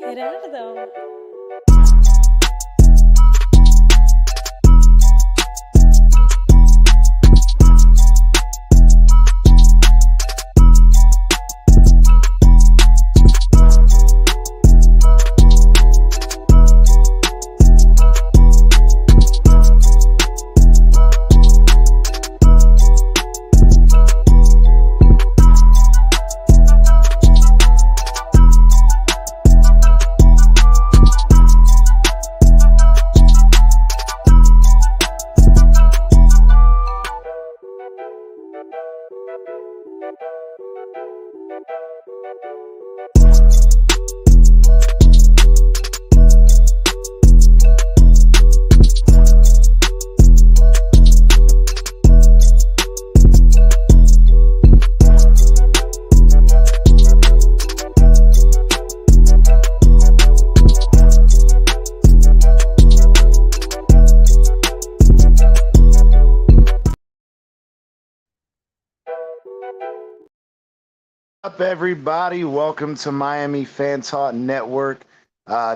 Gerardo. Up, everybody? Welcome to Miami Fan Talk Network.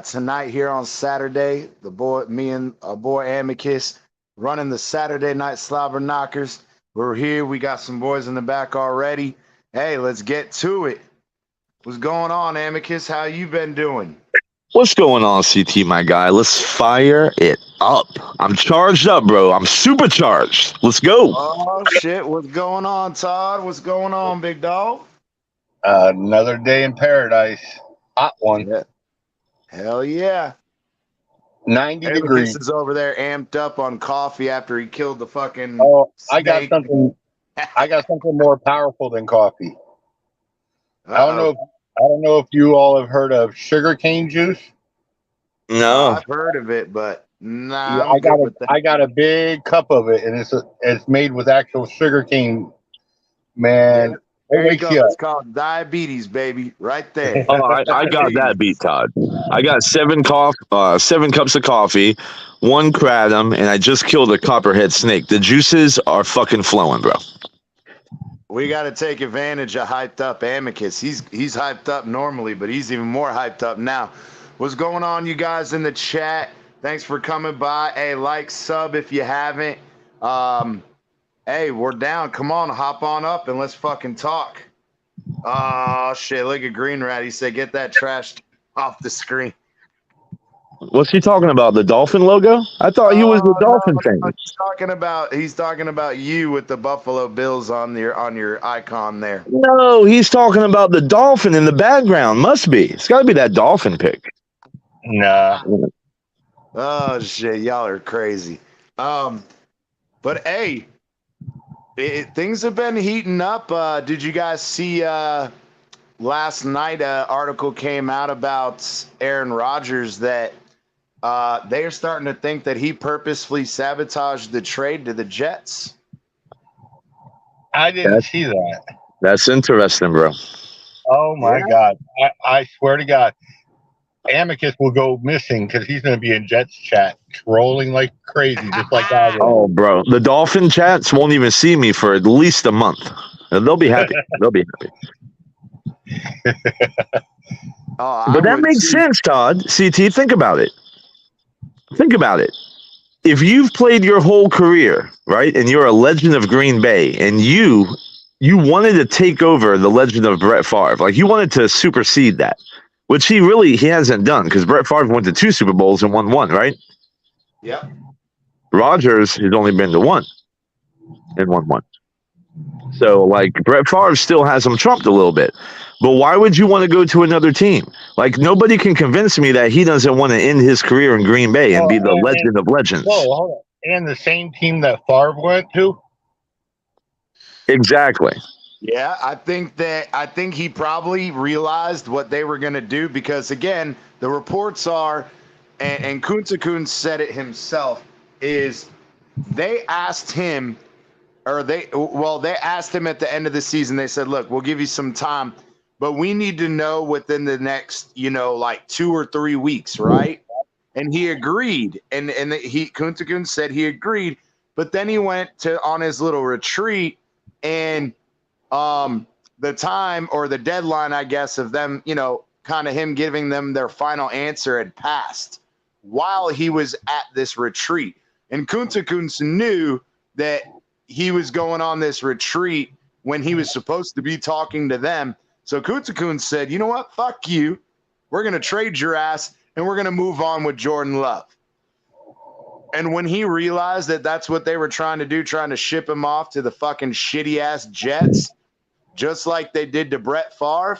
Tonight here on Saturday, me and our boy Amicus running the Saturday Night Slobberknockers. We're here. We got some boys in the back already. Hey, let's get to it. What's going on, Amicus? How you been doing? What's going on, CT, my guy? Let's fire it up. I'm charged up, bro. I'm supercharged. Let's go. Oh, shit. What's going on, Todd? What's going on, big dog? Another day in paradise. Hot one. Yeah. Hell yeah. 90 Amicus degrees. is over there amped up on coffee after he killed the fucking I got something more powerful than coffee. I don't know if you all have heard of sugarcane juice. No. I've heard of it, but nah. Yeah, I got a big cup of it, and it's made with actual sugarcane. Man, yeah. There you go. It's called diabetes, baby, right there. Oh, I got that beat, Todd. I got 7 cups of coffee, 1 kratom, and I just killed a copperhead snake. The juices are fucking flowing, bro. We got to take advantage of hyped up Amicus. He's hyped up normally, but he's even more hyped up now. What's going on, you guys in the chat? Thanks for coming by. Hey, like, sub if you haven't. Hey, we're down. Come on, hop on up and let's fucking talk. Oh, shit. Look at Green Rat. He said, get that trash off the screen. What's he talking about? The dolphin logo? I thought he was the dolphin thing. He's talking about you with the Buffalo Bills on your icon there. No, he's talking about the dolphin in the background. Must be. It's got to be that dolphin pic. Nah. Oh, shit. Y'all are crazy. But, hey. Things have been heating up. Did you guys see last night an article came out about Aaron Rodgers that they're starting to think that he purposefully sabotaged the trade to the Jets? I didn't see that. That's interesting, bro. Oh, my God. I swear to God. Amicus will go missing because he's going to be in Jets chat trolling like crazy, just like I was. Oh, bro. The dolphin chats won't even see me for at least a month. They'll be happy. They'll be happy. But that makes sense, Todd. CT, think about it. Think about it. If you've played your whole career, right, and you're a legend of Green Bay, and you wanted to take over the legend of Brett Favre, like you wanted to supersede that. Which he hasn't done because Brett Favre went to 2 Super Bowls and won 1, right? Yep. Rodgers has only been to 1 and won 1. So, like, Brett Favre still has him trumped a little bit. But why would you want to go to another team? Like, nobody can convince me that he doesn't want to end his career in Green Bay and be the legend of legends. Whoa, hold on. And the same team that Favre went to? Exactly. Yeah, I think he probably realized what they were going to do because, again, the reports are, and Kunta said it himself, is they asked him, they asked him at the end of the season, they said, look, we'll give you some time, but we need to know within the next, like 2 or 3 weeks, right? And he agreed, and Kunta said he agreed, but then he went on his little retreat, and the time or the deadline, I guess, of them, kind of him giving them their final answer had passed while he was at this retreat. And Kunta Kunz knew that he was going on this retreat when he was supposed to be talking to them. So Kunta Kunz said, you know what? Fuck you. We're going to trade your ass, and we're going to move on with Jordan Love. And when he realized that that's what they were trying to do, trying to ship him off to the fucking shitty-ass Jets, just like they did to Brett Favre.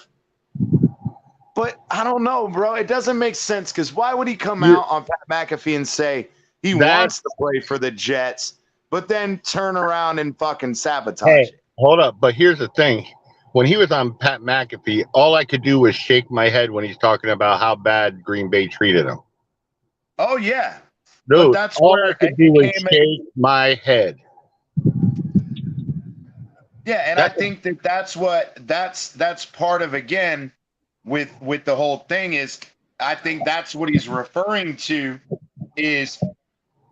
But I don't know, bro. It doesn't make sense because why would he come out on Pat McAfee and say he wants to play for the Jets, but then turn around and fucking sabotage it? Hold up. But here's the thing. When he was on Pat McAfee, all I could do was shake my head when he's talking about how bad Green Bay treated him. Oh, yeah. Dude, that's all I could do was shake my head. Yeah, and I think that's part of, again, with the whole thing is I think that's what he's referring to is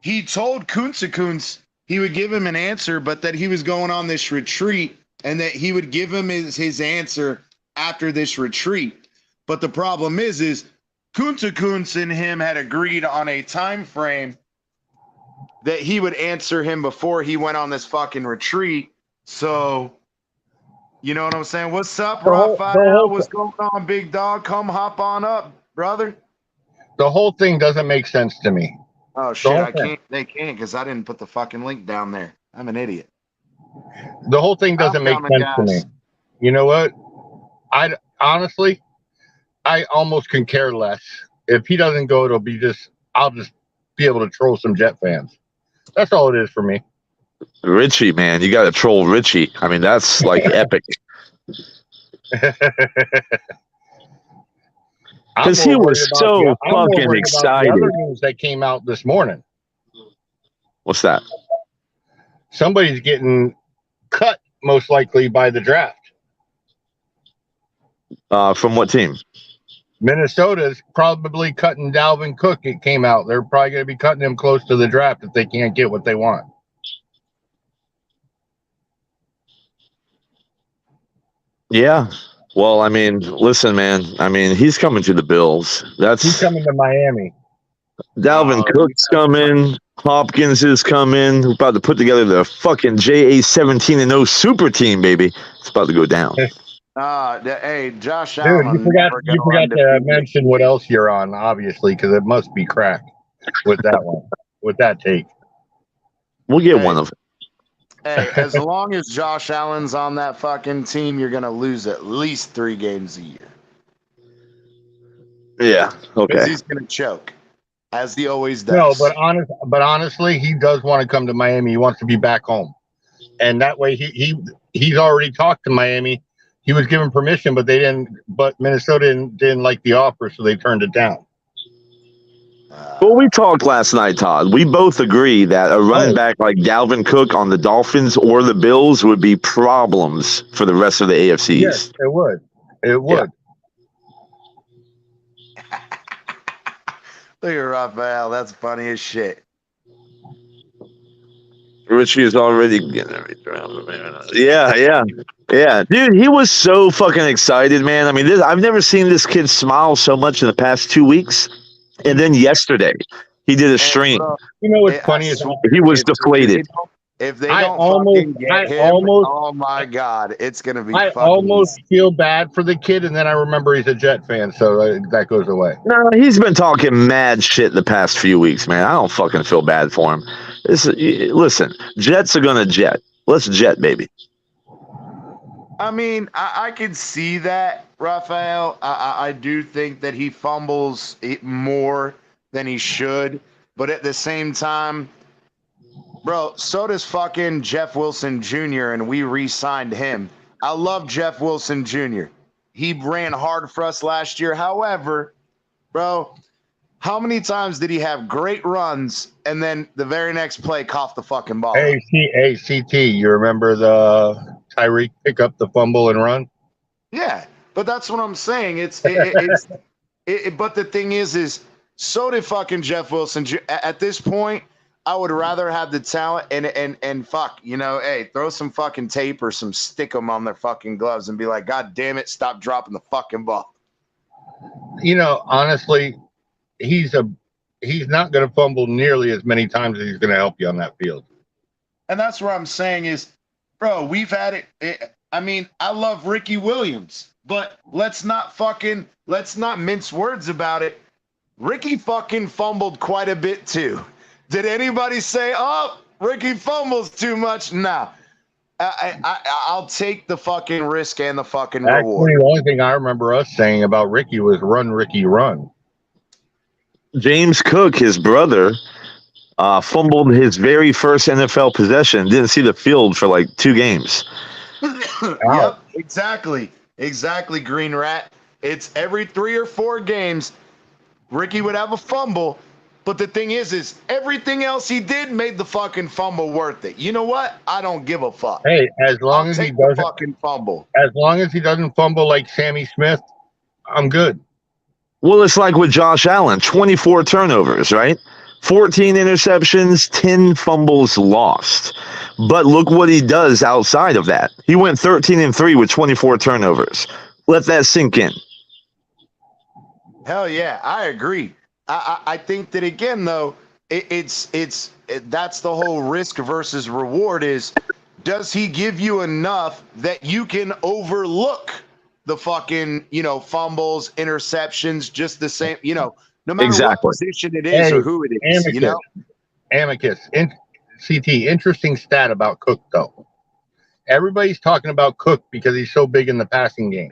he told Kunta Kunz he would give him an answer, but that he was going on this retreat and that he would give him his answer after this retreat. But the problem is Kunta Kunz and him had agreed on a time frame that he would answer him before he went on this fucking retreat. So, you know what I'm saying? What's up, Raphael? What's going on, big dog? Come hop on up, brother. The whole thing doesn't make sense to me. Oh, shit, I can't. They can't because I didn't put the fucking link down there. I'm an idiot. The whole thing doesn't make sense to me. You know what? I honestly almost can care less. If he doesn't go, I'll just be able to troll some Jet fans. That's all it is for me. Richie, man, you got to troll Richie. I mean, that's like epic. Because he was so fucking excited. The other news that came out this morning. What's that? Somebody's getting cut, most likely, by the draft. From what team? Minnesota's probably cutting Dalvin Cook. It came out. They're probably going to be cutting him close to the draft if they can't get what they want. Yeah. Well, I mean, listen, man. I mean, he's coming to the Bills. He's coming to Miami. Dalvin Cook's coming. Hopkins is coming. We're about to put together the fucking JA 17-0 super team, baby. It's about to go down. Hey, Josh Allen. Dude, you forgot to mention what else you're on, obviously, because it must be crack with that one, with that take. We'll get one of them. Hey, as long as Josh Allen's on that fucking team, you're going to lose at least 3 games a year. Yeah, okay. Because he's going to choke, as he always does. No, but honestly, he does want to come to Miami. He wants to be back home. And that way, he's already talked to Miami. He was given permission, but Minnesota didn't like the offer, so they turned it down. Well, we talked last night, Todd. We both agree that a running back like Dalvin Cook on the Dolphins or the Bills would be problems for the rest of the AFC East. Yes, it would. It would. Yeah. Look at Raphael. That's funny as shit. Richie is already getting everything around, man. Yeah. Dude, he was so fucking excited, man. I mean, I've never seen this kid smile so much in the past 2 weeks. And then yesterday, he did a stream. You know what's funny is he was deflated. If they don't fucking get him, oh my God, it's gonna be. I almost feel bad for the kid, and then I remember he's a Jet fan, so that goes away. No, he's been talking mad shit the past few weeks, man. I don't fucking feel bad for him. Listen, Jets are gonna jet. Let's jet, baby. I mean, I could see that, Raphael. I do think that he fumbles more than he should, but at the same time, bro, so does fucking Jeff Wilson Jr., and we re-signed him. I love Jeff Wilson Jr. He ran hard for us last year. However, bro, how many times did he have great runs and then the very next play cough the fucking ball? Hey, CT, you remember the Tyreek pick up the fumble and run? Yeah, but that's what I'm saying. But the thing is so did fucking Jeff Wilson. At this point, I would rather have the talent and fuck, hey, throw some fucking tape or some stick them on their fucking gloves and be like, God damn it, stop dropping the fucking ball. Honestly, he's not going to fumble nearly as many times as he's going to help you on that field. And that's what I'm saying is, bro, we've had it. I mean, I love Ricky Williams, but let's not mince words about it. Ricky fucking fumbled quite a bit too. Did anybody say, oh, Ricky fumbles too much? Nah. I'll take the fucking risk and the fucking reward. The only thing I remember us saying about Ricky was run, Ricky, run. James Cook, his brother, fumbled his very first NFL possession. Didn't see the field for like 2 games. Yep, exactly, Green Rat. It's every 3 or 4 games, Ricky would have a fumble. But the thing is everything else he did made the fucking fumble worth it. You know what? I don't give a fuck. Hey, as long as he doesn't fucking fumble. As long as he doesn't fumble like Sammy Smith, I'm good. Well, it's like with Josh Allen, 24 turnovers, right? 14 interceptions, 10 fumbles lost. But look what he does outside of that. He went 13-3 with 24 turnovers. Let that sink in. Hell yeah, I agree. I think that again though, it's that's the whole risk versus reward is, does he give you enough that you can overlook the fucking, fumbles, interceptions, just the same, no matter what position it is or who it is, Amicus, CT, interesting stat about Cook though. Everybody's talking about Cook because he's so big in the passing game.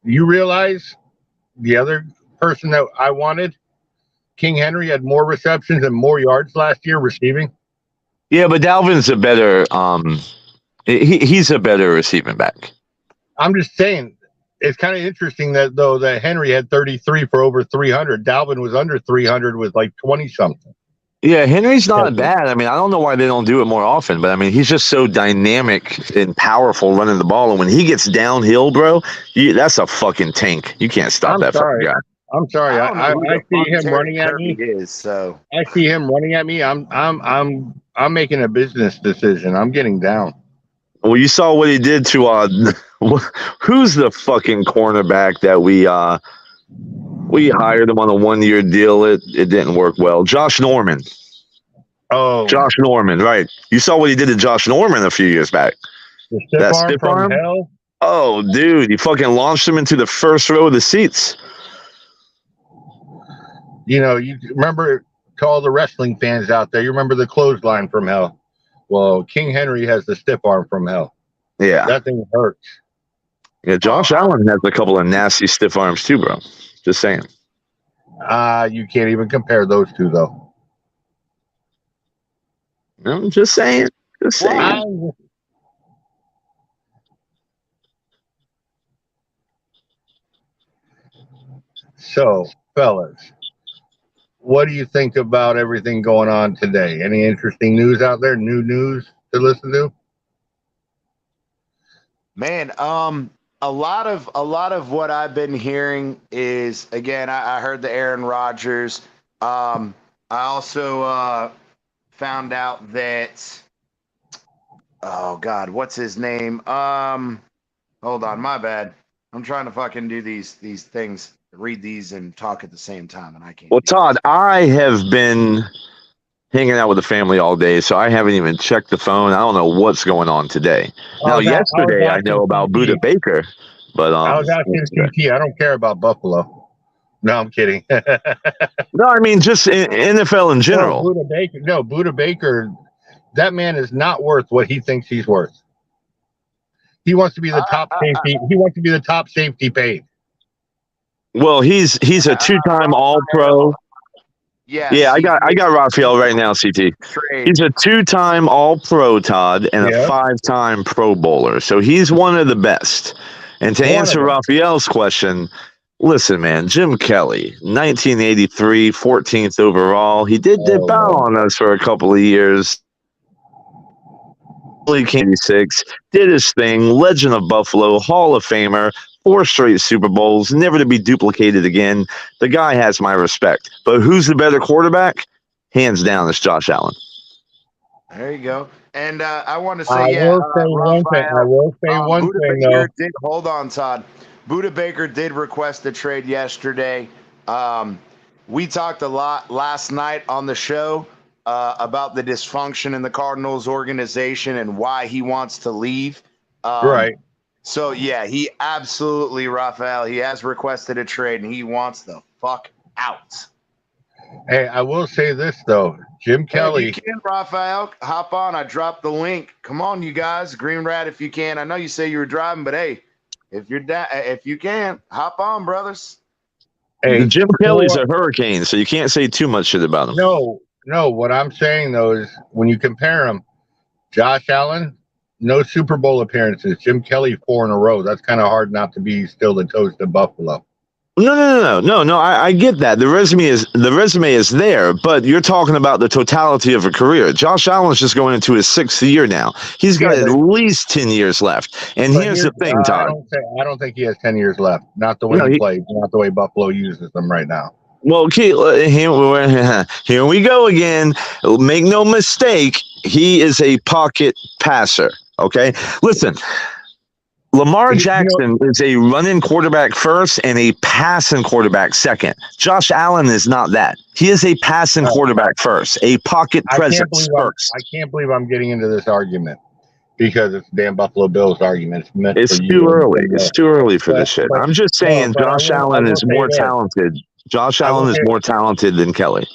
You realize the other person that I wanted, King Henry, had more receptions and more yards last year receiving. Yeah, but Dalvin's a better he's a better receiving back. I'm just saying, it's kind of interesting that Henry had 33 for over 300. Dalvin was under 300 with like 20 something. Yeah, Henry's not bad. I mean, I don't know why they don't do it more often, but I mean, he's just so dynamic and powerful running the ball. And when he gets downhill, bro, that's a fucking tank. You can't stop that fucking guy. I'm sorry. I see him running at me. I see him running at me. I'm making a business decision. I'm getting down. Well, you saw what he did to who's the fucking cornerback that we hired him on a 1-year deal. It didn't work well. Josh Norman. Oh, Josh Norman, right? You saw what he did to Josh Norman a few years back. That stiff arm from hell. Oh, dude, he fucking launched him into the first row of the seats. You remember, to all the wrestling fans out there, you remember the clothesline from hell. Well, King Henry has the stiff arm from hell. Yeah. That thing hurts. Yeah, Josh Allen has a couple of nasty stiff arms too, bro. Just saying. You can't even compare those two, though. I'm just saying. Just saying. So, fellas, what do you think about everything going on today? Any interesting news out there? New news to listen to? Man, a lot of what I've been hearing is, again, I heard the Aaron Rodgers. I also found out that, oh God, what's his name? Hold on, my bad. I'm trying to fucking do these things, read these and talk at the same time, and I can't. Well, Todd, I have been hanging out with the family all day, so I haven't even checked the phone. I don't know what's going on today. Now, yesterday I know about Buda Baker, but I was asking CT. I don't care about Buffalo. No, I'm kidding. No, I mean just NFL in general. Buda Baker, that man is not worth what he thinks he's worth. He wants to be the top safety. He wants to be the top safety paid. Well, he's a 2-time All-Pro. Yeah, I got Raphael right now, CT. He's a 2-time All-Pro, Todd, and a 5-time Pro Bowler. So he's one of the best. And to answer Raphael's question, listen, man, Jim Kelly, 1983, 14th overall. He did dip out on us for a couple of years. He came 86, did his thing, legend of Buffalo, Hall of Famer, 4 straight Super Bowls, never to be duplicated again. The guy has my respect. But who's the better quarterback? Hands down, it's Josh Allen. There you go. And I want to say, I will say one thing, though. Hold on, Todd. Budda Baker did request a trade yesterday. We talked a lot last night on the show about the dysfunction in the Cardinals organization and why he wants to leave. Right. So, yeah, he absolutely, Raphael, he has requested a trade, and he wants the fuck out. Hey, I will say this, though. Jim Kelly. If you can, Raphael, hop on. I dropped the link. Come on, you guys. Green Rat, if you can. I know you say you were driving, but, hey, if you can, hop on, brothers. Hey, Jim Kelly's a hurricane, so you can't say too much shit about him. No. What I'm saying, though, is when you compare him, Josh Allen, no Super Bowl appearances. Jim Kelly, 4 in a row. That's kind of hard not to be still the toast of Buffalo. No. I get that. The resume is there, but you're talking about the totality of a career. Josh Allen's just going into his 6th year now. He's got at least 10 years left. And here's the thing, Todd. I don't think he has 10 years left. Not the way he plays, not the way Buffalo uses them right now. Well, okay, here we go again. Make no mistake, he is a pocket passer. Okay, listen. Lamar Jackson is a running quarterback first and a passing quarterback second. Josh Allen is not that. He is a passing quarterback first, a pocket presence first. I can't believe I'm getting into this argument because it's damn Buffalo Bills argument. It's too early. It's too early for this shit. I'm just saying Josh Allen is more talented. Josh Allen is more talented than Kelly.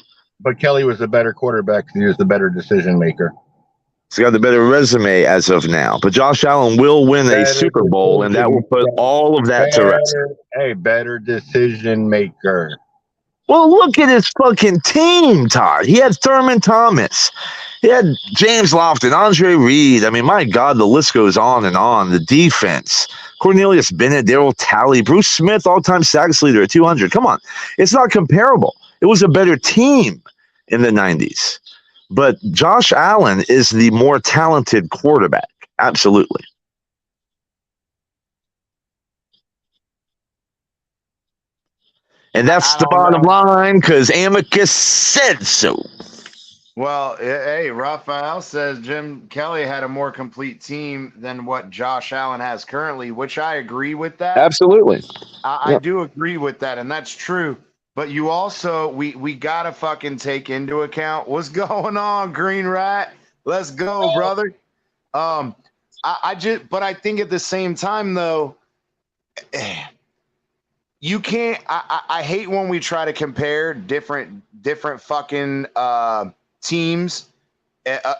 But Kelly was the better quarterback. He was the better decision maker. He's got the better resume as of now. But Josh Allen will win a Super Bowl, and that will put all of that to rest. Better decision maker. Well, look at his fucking team, Todd. He had Thurman Thomas. He had James Lofton, Andre Reed. I mean, my God, the list goes on and on. The defense. Cornelius Bennett, Darryl Talley, Bruce Smith, all-time sacks leader at 200. Come on. It's not comparable. It was a better team in the 90s. But Josh Allen is the more talented quarterback. Absolutely. And that's the bottom line because Amicus said so. Well, hey, Raphael says Jim Kelly had a more complete team than what Josh Allen has currently, which I agree with that. Absolutely. I do agree with that, and that's true. But you also, we got to fucking take into account what's going on, Green Rat. Let's go, brother. But I think at the same time, though, you can't, I hate when we try to compare different fucking teams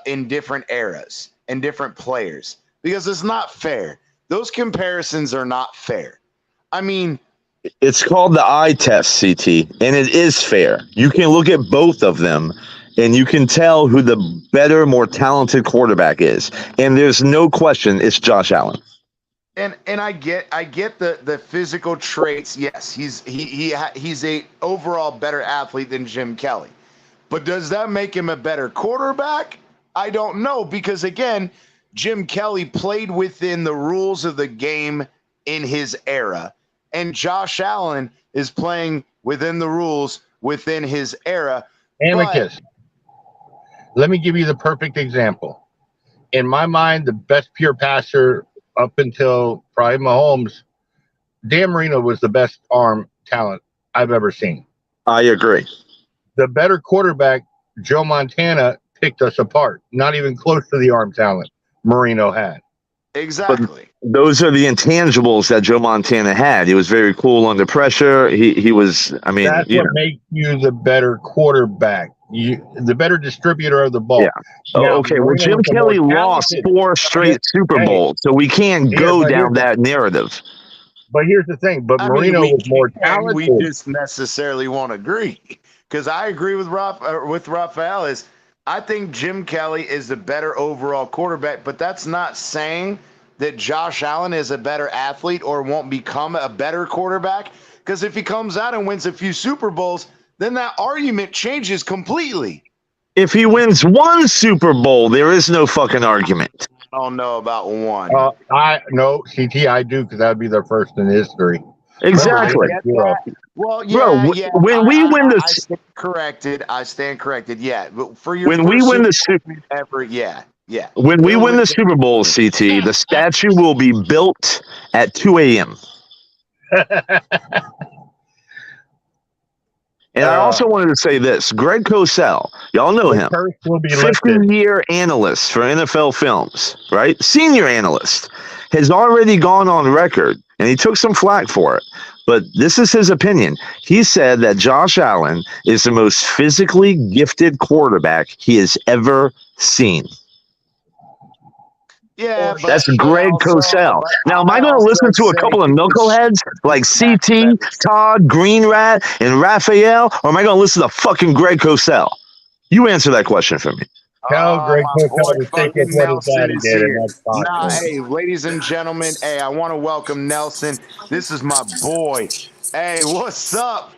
in different eras and different players because it's not fair. Those comparisons are not fair. I mean, it's called the eye test, CT, and it is fair. You can look at both of them, and you can tell who the better, more talented quarterback is. And there's no question it's Josh Allen. And I get the physical traits. Yes, he's a overall better athlete than Jim Kelly. But does that make him a better quarterback? I don't know because again, Jim Kelly played within the rules of the game in his era. And Josh Allen is playing within the rules within his era. Amicus, let me give you the perfect example. In my mind, the best pure passer up until probably Mahomes, Dan Marino was the best arm talent I've ever seen. I agree. The better quarterback, Joe Montana, picked us apart. Not even close to the arm talent Marino had. Exactly. But those are the intangibles that Joe Montana had. He was very cool under pressure. He was, I mean, that's what makes you the better quarterback. The better distributor of the ball. Yeah. Now, okay. Well, Jim Kelly lost 4 straight Super Bowls, so we can't go down that narrative. But here's the thing. But Marino was more talented. We just necessarily won't agree because I agree with Raphael. Is I think Jim Kelly is the better overall quarterback, but that's not saying that Josh Allen is a better athlete or won't become a better quarterback. Because if he comes out and wins a few Super Bowls, then that argument changes completely. If he wins 1 Super Bowl, there is no fucking argument. I don't know about 1. No, CT, I do because that would be their first in history. Exactly. Well, yeah, bro. Yeah. When we win the, I stand corrected. Yeah, but for your when we win the Super ever, yeah. When we win the Super Bowl, CT, the statue will be built at 2 a.m. And I also wanted to say this. Greg Cosell, y'all know him. 50-year analyst for NFL Films, right? Senior analyst, has already gone on record, and he took some flack for it. But this is his opinion. He said that Josh Allen is the most physically gifted quarterback he has ever seen. Yeah, that's Greg Cosell. Now, am I going to listen to a couple of knuckleheads like CT, Todd, Green Rat, and Raphael, or am I going to listen to fucking Greg Cosell? You answer that question for me. Tell Greg Cosell to stick with what his daddy did, and that's fine. Nah, hey, ladies and gentlemen, hey, I want to welcome Nelson. This is my boy. Hey, what's up,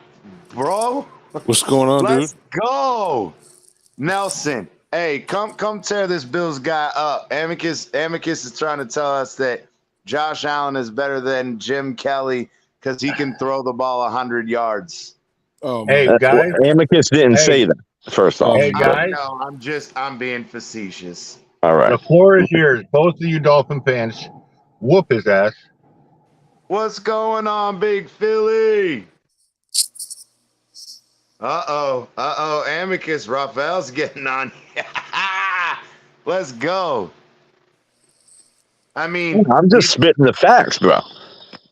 bro? What's going on, Let's dude? go, Nelson. Hey, come tear this Bills guy up. Amicus is trying to tell us that Josh Allen is better than Jim Kelly because he can throw the ball 100 yards. Hey, guys. Amicus didn't say that, first off. Hey, guys. No, I'm being facetious. All right. The floor is yours. Both of you Dolphin fans, whoop his ass. What's going on, Big Philly? Uh-oh. Amicus, Raphael's getting on. Let's go. I mean, I'm just spitting the facts, bro.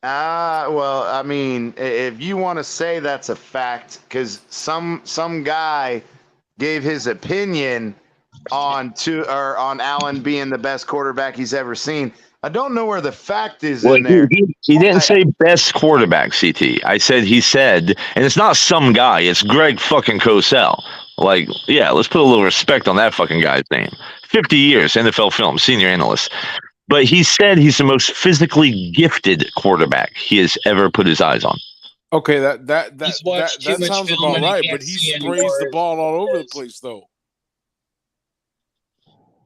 Well, I mean, if you want to say that's a fact, because some guy gave his opinion on Allen being the best quarterback he's ever seen. I don't know where the fact is in there. He didn't say best quarterback, CT. I said he said, and it's not some guy. It's Greg fucking Cosell. Like, yeah, let's put a little respect on that fucking guy's name. 50 years, NFL Films, senior analyst. But he said he's the most physically gifted quarterback he has ever put his eyes on. Okay, that sounds about right, but he sprays the ball all over the place, though.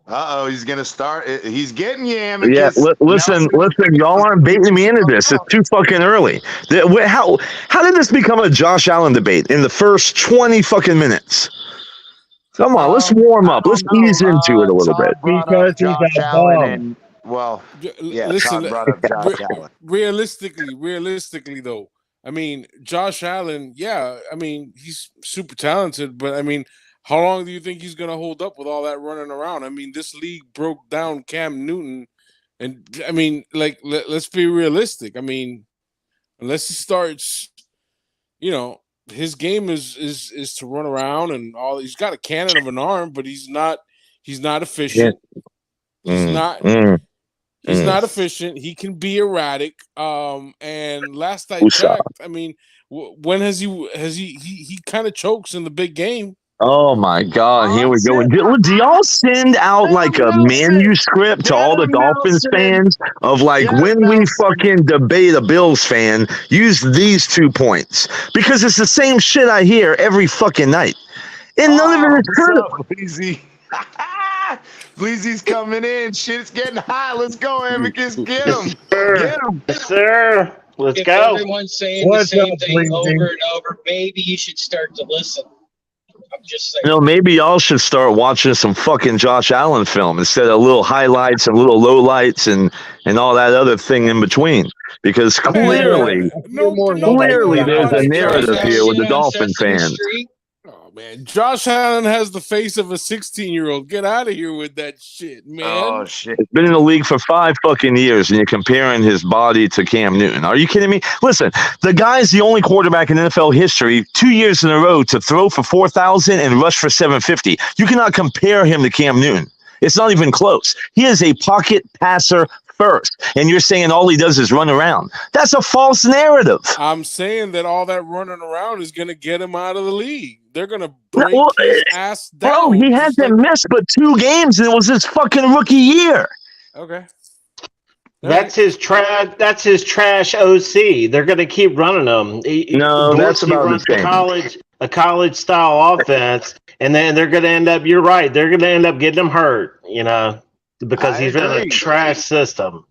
Uh-oh, he's going to start. He's getting you, Amicus. Yeah, listen, y'all aren't baiting me into this. It's too fucking early. How did this become a Josh Allen debate in the first 20 fucking minutes? Come on, let's warm up. Let's ease into it a little bit. Because he's a bum. Well, yeah, listen, Todd brought up Josh Allen. Realistically, though, I mean, Josh Allen, yeah, I mean, he's super talented, but I mean, how long do you think he's going to hold up with all that running around? I mean, this league broke down Cam Newton, and I mean, like, let's be realistic. I mean, unless he starts, his game is to run around and all. He's got a cannon of an arm, but he's not efficient. Yeah. He's not efficient. He can be erratic. And last I checked, I mean, when has he kind of chokes in the big game? Oh my God! Here we go. Do y'all send out like a manuscript to all the Dolphins fans of like when we fucking debate a Bills fan, use these 2 points because it's the same shit I hear every fucking night, and none of it is true. Bleezy's coming in. Shit's getting hot. Let's go, Amicus. Get him. Get him. Sir. Let's go. Everyone's saying the same thing over and over. Maybe you should start to listen. I'm just saying. Maybe y'all should start watching some fucking Josh Allen film instead of little highlights and little lowlights and all that other thing in between. Because clearly there's a narrative here with the Dolphin fans. Oh man, Josh Allen has the face of a 16-year-old. Get out of here with that shit, man. Oh shit. He's been in the league for 5 fucking years and you're comparing his body to Cam Newton. Are you kidding me? Listen, the guy's the only quarterback in NFL history 2 years in a row to throw for 4,000 and rush for 750. You cannot compare him to Cam Newton. It's not even close. He is a pocket passer first, and you're saying all he does is run around. That's a false narrative. I'm saying that all that running around is going to get him out of the league. They're going to break his ass down. Bro, he hasn't missed but 2 games, and it was his fucking rookie year. Okay. That's his trash. That's his trash OC. They're going to keep running them. No, that's about the same. A college style offense, and then they're going to end up. You're right. They're going to end up getting him hurt. Because he's in a trash system.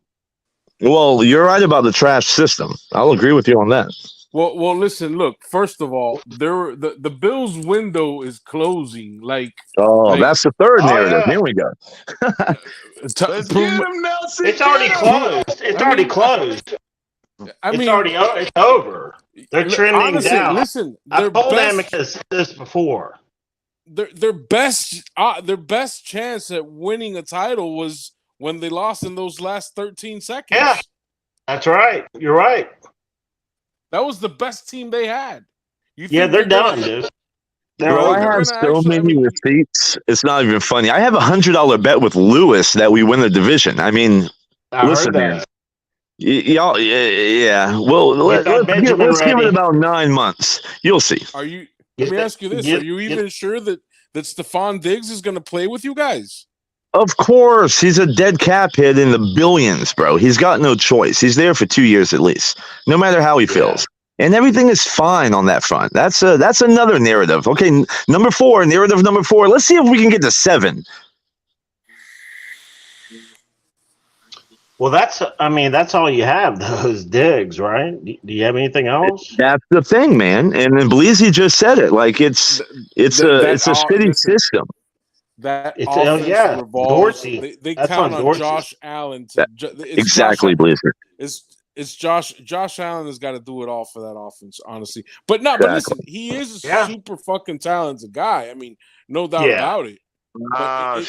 Well, you're right about the trash system. I'll agree with you on that. Well, listen. Look, first of all, the Bills' window is closing. That's the third narrative. Here we go. Let's get him, Nelson. It's already closed. It's already closed. I mean, it's over. They're trending honestly, down. Listen, I've told Amicus this before. Their best chance at winning a title was when they lost in those last 13 seconds. Yeah, that's right. You're right. That was the best team they had. They're done, dude. Bro, I have so many receipts. It's not even funny. I have $100 bet with Lewis that we win the division. I mean, listen, man. Y'all, yeah. Well, let's give it about 9 months. You'll see. Let me ask you this: are you even sure that Stephon Diggs is going to play with you guys? Of course, he's a dead cap hit in the billions, bro. He's got no choice. He's there for 2 years at least, no matter how he feels. And everything is fine on that front. That's another narrative. Okay, narrative number 4. Let's see if we can get to 7. Well, that's all you have, those Diggs, right? Do you have anything else? That's the thing, man. And then Bleezy just said it. Like it's a shitty system. Dorsey. They count on Josh Allen exactly, Bleezy. It's Josh Allen has got to do it all for that offense, honestly. But listen, he is a super fucking talented guy. I mean, no doubt about it.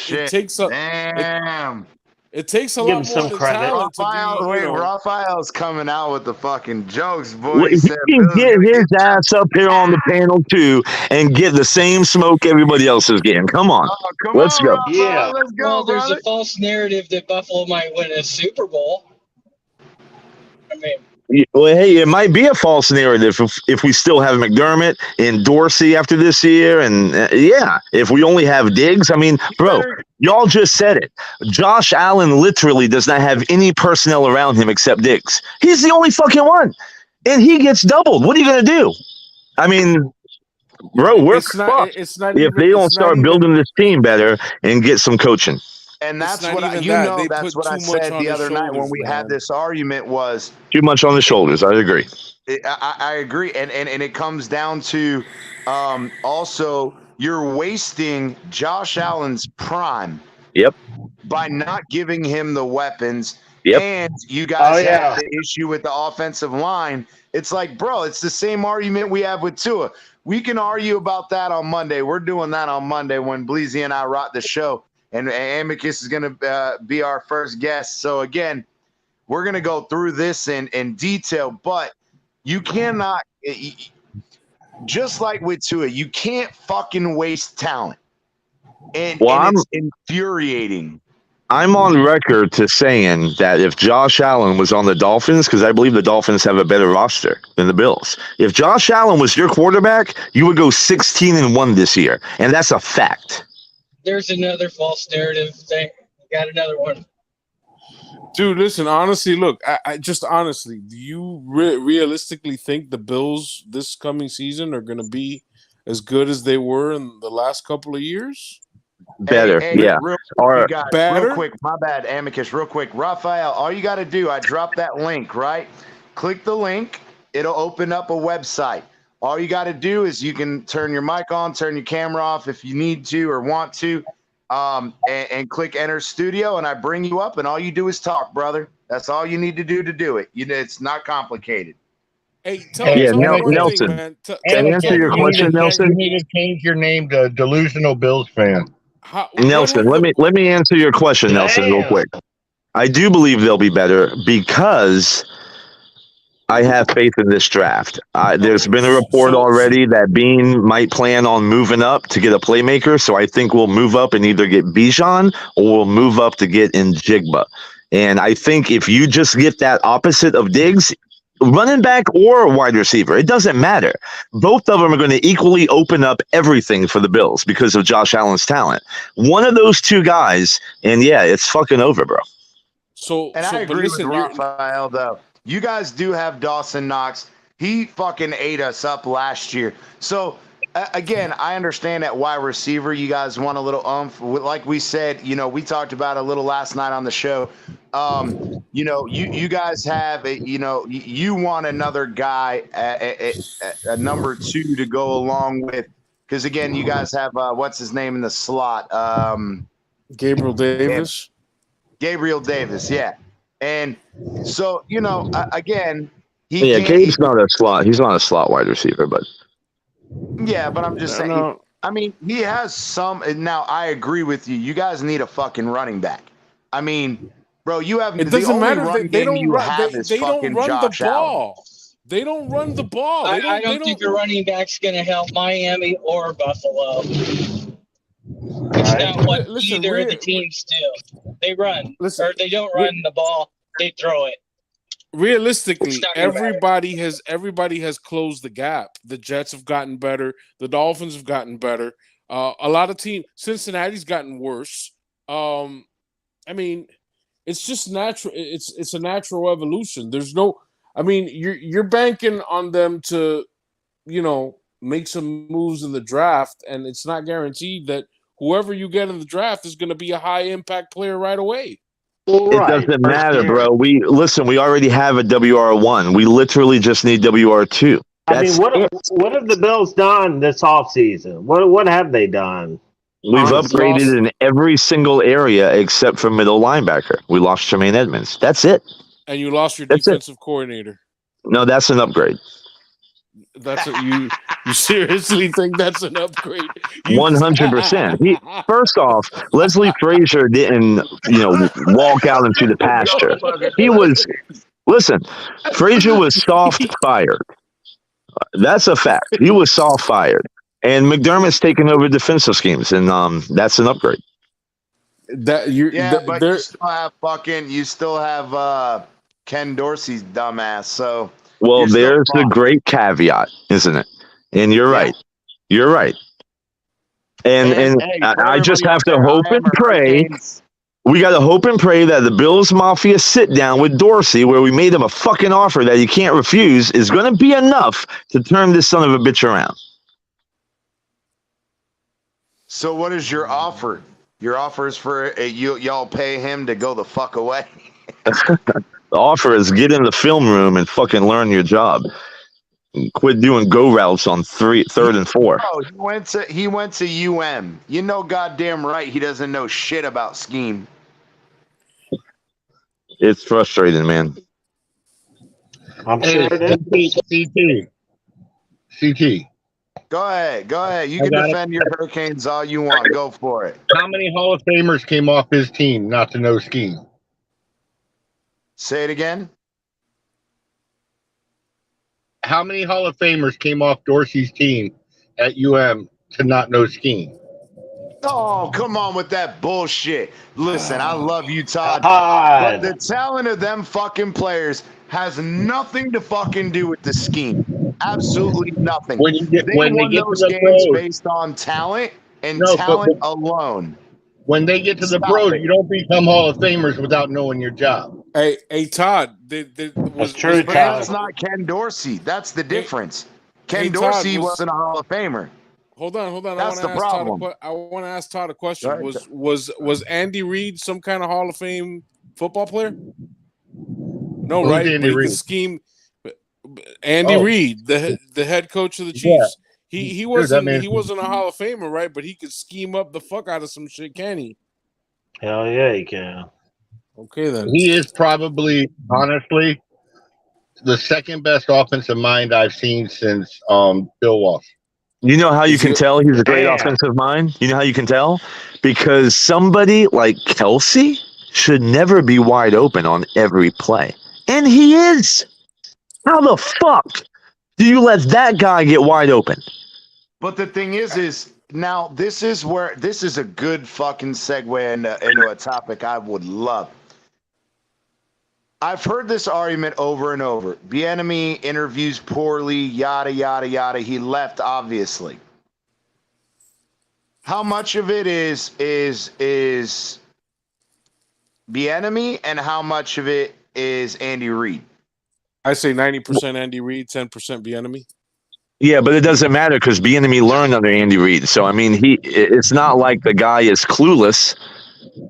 It takes a damn. It takes a lot more talent to be. Raphael's coming out with the fucking jokes, boy. Well, he can get his ass up here on the panel too and get the same smoke everybody else is getting. Come on, let's go. Raphael, let's go. Well, there's a false narrative that Buffalo might win a Super Bowl. I mean, well, hey, it might be a false narrative if we still have McDermott and Dorsey after this year, and if we only have Diggs. I mean, bro, y'all just said it. Josh Allen literally does not have any personnel around him except Diggs. He's the only fucking one, and he gets doubled. What are you gonna do? I mean, bro, we're fucked if they don't start building this team better and get some coaching. And that's what I said the other night when we had this argument was too much on the shoulders. I agree. I agree. And it comes down to also you're wasting Josh Allen's prime. Yep. By not giving him the weapons. Yep. And you guys have the issue with the offensive line. It's like, bro, it's the same argument we have with Tua. We can argue about that on Monday. We're doing that on Monday when Bleezy and I rock the show. And Amicus is going to be our first guest. So, again, we're going to go through this in detail. But you cannot, just like with Tua, you can't fucking waste talent. And it's infuriating. I'm on record to saying that if Josh Allen was on the Dolphins, because I believe the Dolphins have a better roster than the Bills. If Josh Allen was your quarterback, you would go 16-1 this year. And that's a fact. There's another false narrative thing. Got another one. Dude, listen, honestly, look, I just honestly, do you realistically think the Bills this coming season are going to be as good as they were in the last couple of years? Better, Real quick, my bad, Amicus, real quick. Raphael, all you got to do, I dropped that link, right? Click the link. It'll open up a website. All you got to do is you can turn your mic on, turn your camera off if you need to or want to, and click Enter Studio, and I bring you up, and all you do is talk, brother. That's all you need to do it. It's not complicated. Hey, Nelson. Can I answer your question, Nelson? You need to change your name to Delusional Bills Fan. Nelson, let me answer your question, Nelson, real quick. I do believe they'll be better because I have faith in this draft. There's been a report already that Bean might plan on moving up to get a playmaker, so I think we'll move up and either get Bijan or we'll move up to get Njigba. And I think if you just get that opposite of Diggs, running back or a wide receiver, it doesn't matter. Both of them are going to equally open up everything for the Bills because of Josh Allen's talent. One of those two guys, and it's fucking over, bro. I agree with Raphael, though. You guys do have Dawson Knox. He fucking ate us up last year. So, again, I understand at wide receiver you guys want a little like we said, we talked about a little last night on the show. You guys have, you want another guy, a number 2 to go along with. Because, again, you guys have, what's his name in the slot? Gabriel Davis. Gabriel Davis, yeah. And so, again, Gabe's not a slot. He's not a slot wide receiver, but but I'm just saying. No. I mean, he has some. Now, I agree with you. You guys need a fucking running back. I mean, bro, you have. It doesn't matter. They don't run. They don't run the ball. They don't run the ball. I don't think a running back's going to help Miami or Buffalo. It's not what either of the teams do. They run, or they don't run the ball. They throw it. Realistically, everybody has closed the gap. The Jets have gotten better. The Dolphins have gotten better. A lot of teams. Cincinnati's gotten worse. I mean, it's just natural. It's a natural evolution. There's no. I mean, you're banking on them to, make some moves in the draft, and it's not guaranteed that whoever you get in the draft is going to be a high impact player right away. It doesn't matter, bro. We already have a WR1. We literally just need WR2. I mean, what have the Bills done this offseason? What have they done? We've upgraded in every single area except for middle linebacker. We lost Tremaine Edmonds. That's it. And you lost your defensive coordinator. No, that's an upgrade. That's what you seriously think that's an upgrade? 100%. First off, Leslie Frazier didn't, walk out into the pasture. Frazier was soft fired. That's a fact. He was soft fired. And McDermott's taking over defensive schemes, and that's an upgrade. But you still have Ken Dorsey's dumbass. So there's a great caveat, isn't it? And you're right. You're right. And I just have to hope and pray. We got to hope and pray that the Bills Mafia sit down with Dorsey, where we made him a fucking offer that he can't refuse, is going to be enough to turn this son of a bitch around. So what is your offer? Your offer is for y'all pay him to go the fuck away. The offer is get in the film room and fucking learn your job. Quit doing go routes on third and four. Bro, he went to UM. You know goddamn right he doesn't know shit about scheme. It's frustrating, man. I'm sure CT. Go ahead. You can defend your Hurricanes all you want. Go for it. How many Hall of Famers came off his team not to know scheme? Say it again. How many Hall of Famers came off Dorsey's team at UM to not know scheme? Oh, come on with that bullshit. Listen, I love you, Todd. But the talent of them fucking players has nothing to fucking do with the scheme. Absolutely nothing. They won those games based on talent and talent alone. When they get to the pros, you don't become Hall of Famers without knowing your job. Hey, Todd. That's not Ken Dorsey. That's the difference. Ken Dorsey wasn't a Hall of Famer. Hold on. That's the problem. I want to ask Todd a question. Right. Was Andy Reid some kind of Hall of Fame football player? No, right? Andy Reid? Andy Reid, the head coach of the Chiefs. Yeah. He wasn't a Hall of Famer, right? But he could scheme up the fuck out of some shit, can he? Hell yeah, he can. Okay, then. He is probably, honestly, the second best offensive mind I've seen since Bill Walsh. You know how you can tell he's a great offensive mind? You know how you can tell? Because somebody like Kelsey should never be wide open on every play. And he is. How the fuck do you let that guy get wide open? But the thing is now this is a good fucking segue into a topic I would love. I've heard this argument over and over. Bieniemy interviews poorly, yada, yada, yada. He left, obviously. How much of it is Bieniemy and how much of it is Andy Reid? I say 90% Andy Reid, 10% Bieniemy. Yeah, but it doesn't matter because Bieniemy learned under Andy Reid. So, I mean, it's not like the guy is clueless.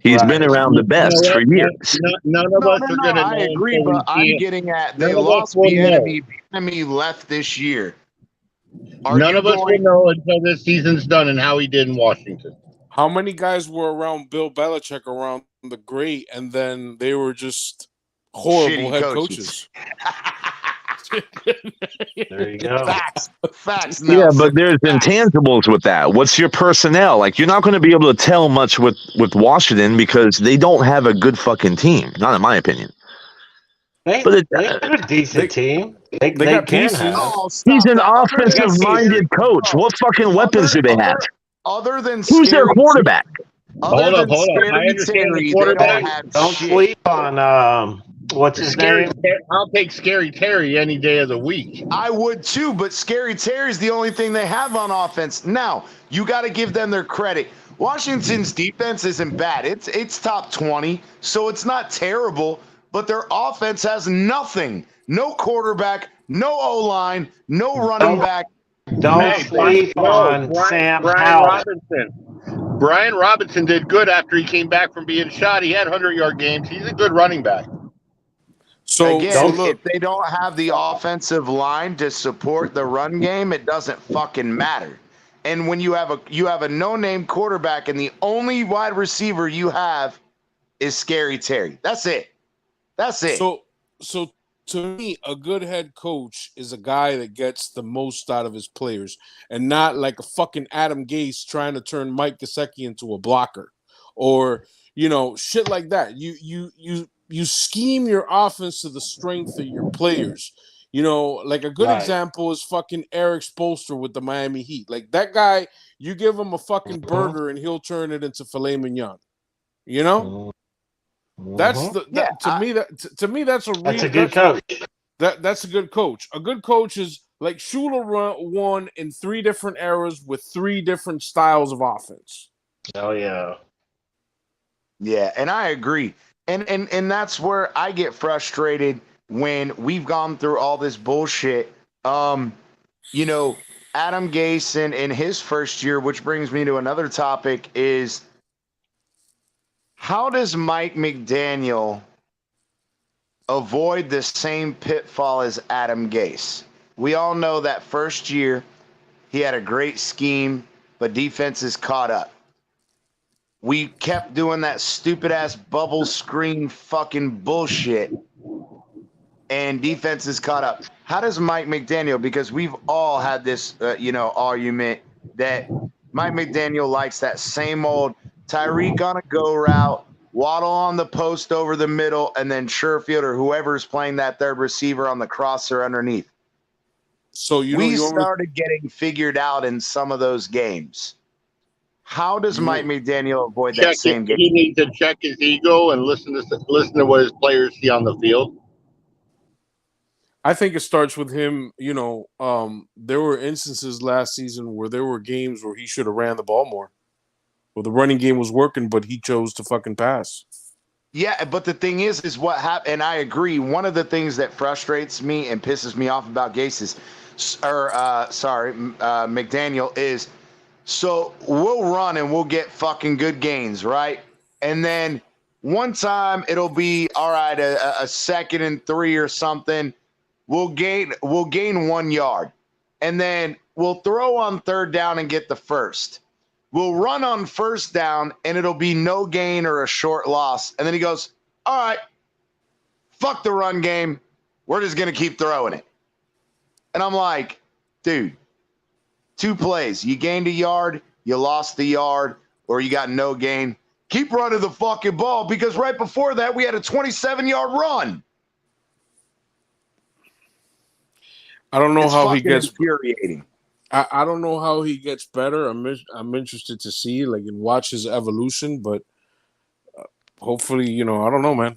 He's been around the best for years. None of us are going to know. I agree, but I'm getting at they lost Bieniemy. Bieniemy left this year. None of us will know until this season's done and how he did in Washington. How many guys were around Bill Belichick around the great, and then they were just horrible head coaches? There you go. Facts. Yeah, but there's intangibles with that. What's your personnel? Like, you're not going to be able to tell much with Washington because they don't have a good fucking team. Not in my opinion. They got a decent team. They got can pieces. have. He's an offensive-minded coach. What fucking weapons do they have? Other than who's their quarterback? Hold up. I understand the quarterback. Don't sleep on what's his name? I'll take Scary Terry any day of the week. I would too, but Scary Terry's the only thing they have on offense. Now, you got to give them their credit. Washington's defense isn't bad. It's top 20, so it's not terrible, but their offense has nothing. No quarterback, no O-line, no running back. Don't sleep on Sam Howell. Brian Robinson did good after he came back from being shot. He had 100-yard games. He's a good running back. So again, if they don't have the offensive line to support the run game, it doesn't fucking matter. And when you have a no-name quarterback and the only wide receiver you have is Scary Terry. That's it. So to me, a good head coach is a guy that gets the most out of his players and not like a fucking Adam Gase trying to turn Mike Gesicki into a blocker or, shit like that. You scheme your offense to the strength of your players. Like a good example is fucking Eric Spoelstra with the Miami Heat. Like that guy, you give him a fucking burger and he'll turn it into filet mignon. That's to me that's a good coach. That's a good coach. A good coach is like Shula won in 3 different eras with 3 different styles of offense. Oh yeah. Yeah, and I agree. And that's where I get frustrated when we've gone through all this bullshit. Adam Gase in his first year, which brings me to another topic, is how does Mike McDaniel avoid the same pitfall as Adam Gase? We all know that first year he had a great scheme, but defenses caught up. We kept doing that stupid-ass bubble screen fucking bullshit, and defenses caught up. How does Mike McDaniel, because we've all had this, argument that Mike McDaniel likes that same old Tyreek on a go route, Waddle on the post over the middle, and then Sherfield or whoever's playing that third receiver on the crosser underneath. So we started getting figured out in some of those games. How does Mike McDaniel avoid that same game? He needs to check his ego and listen to what his players see on the field. I think it starts with him. There were instances last season where there were games where he should have ran the ball more. Well, the running game was working, but he chose to fucking pass. Yeah, but the thing is what happened, and I agree. One of the things that frustrates me and pisses me off about McDaniel is, so we'll run and we'll get fucking good gains, right? And then one time it'll be, all right, a 2nd and 3 or something. We'll gain 1 yard. And then we'll throw on 3rd down and get the first. We'll run on 1st down, and it'll be no gain or a short loss. And then he goes, all right, fuck the run game. We're just going to keep throwing it. And I'm like, dude, 2 plays. You gained a yard, you lost the yard, or you got no gain. Keep running the fucking ball, because right before that, we had a 27-yard run. I don't know how he gets infuriating. I don't know how he gets better. I'm interested to see, and watch his evolution. But hopefully, I don't know, man.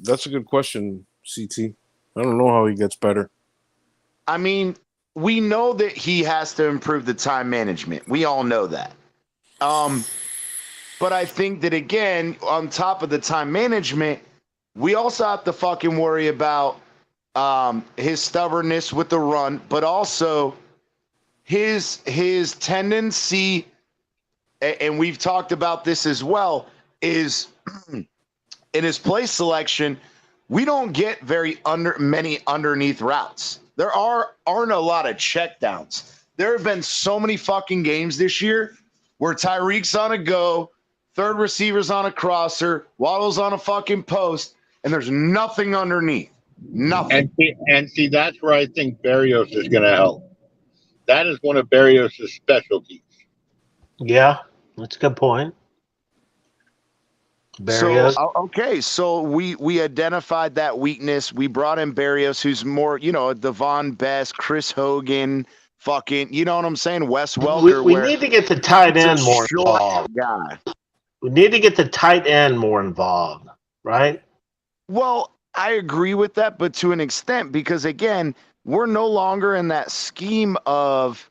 That's a good question, CT. I don't know how he gets better. I mean, we know that he has to improve the time management. We all know that. But I think that, again, on top of the time management, we also have to fucking worry about his stubbornness with the run, but also his tendency, and we've talked about this as well, is in his play selection, we don't get many underneath routes. There aren't a lot of checkdowns. There have been so many fucking games this year where Tyreek's on a go, third receiver's on a crosser, Waddle's on a fucking post, and there's nothing underneath. Nothing. And see, that's where I think Berrios is going to help. That is one of Berrios' specialties. Yeah, that's a good point. Berrios. So okay, so we identified that weakness. We brought in Berrios, who's more, Devon Best, Chris Hogan, fucking, you know what I'm saying? Wes Welker. We need to get the tight end more involved. Guy. We need to get the tight end more involved, right? Well, I agree with that, but to an extent, because again, we're no longer in that scheme of.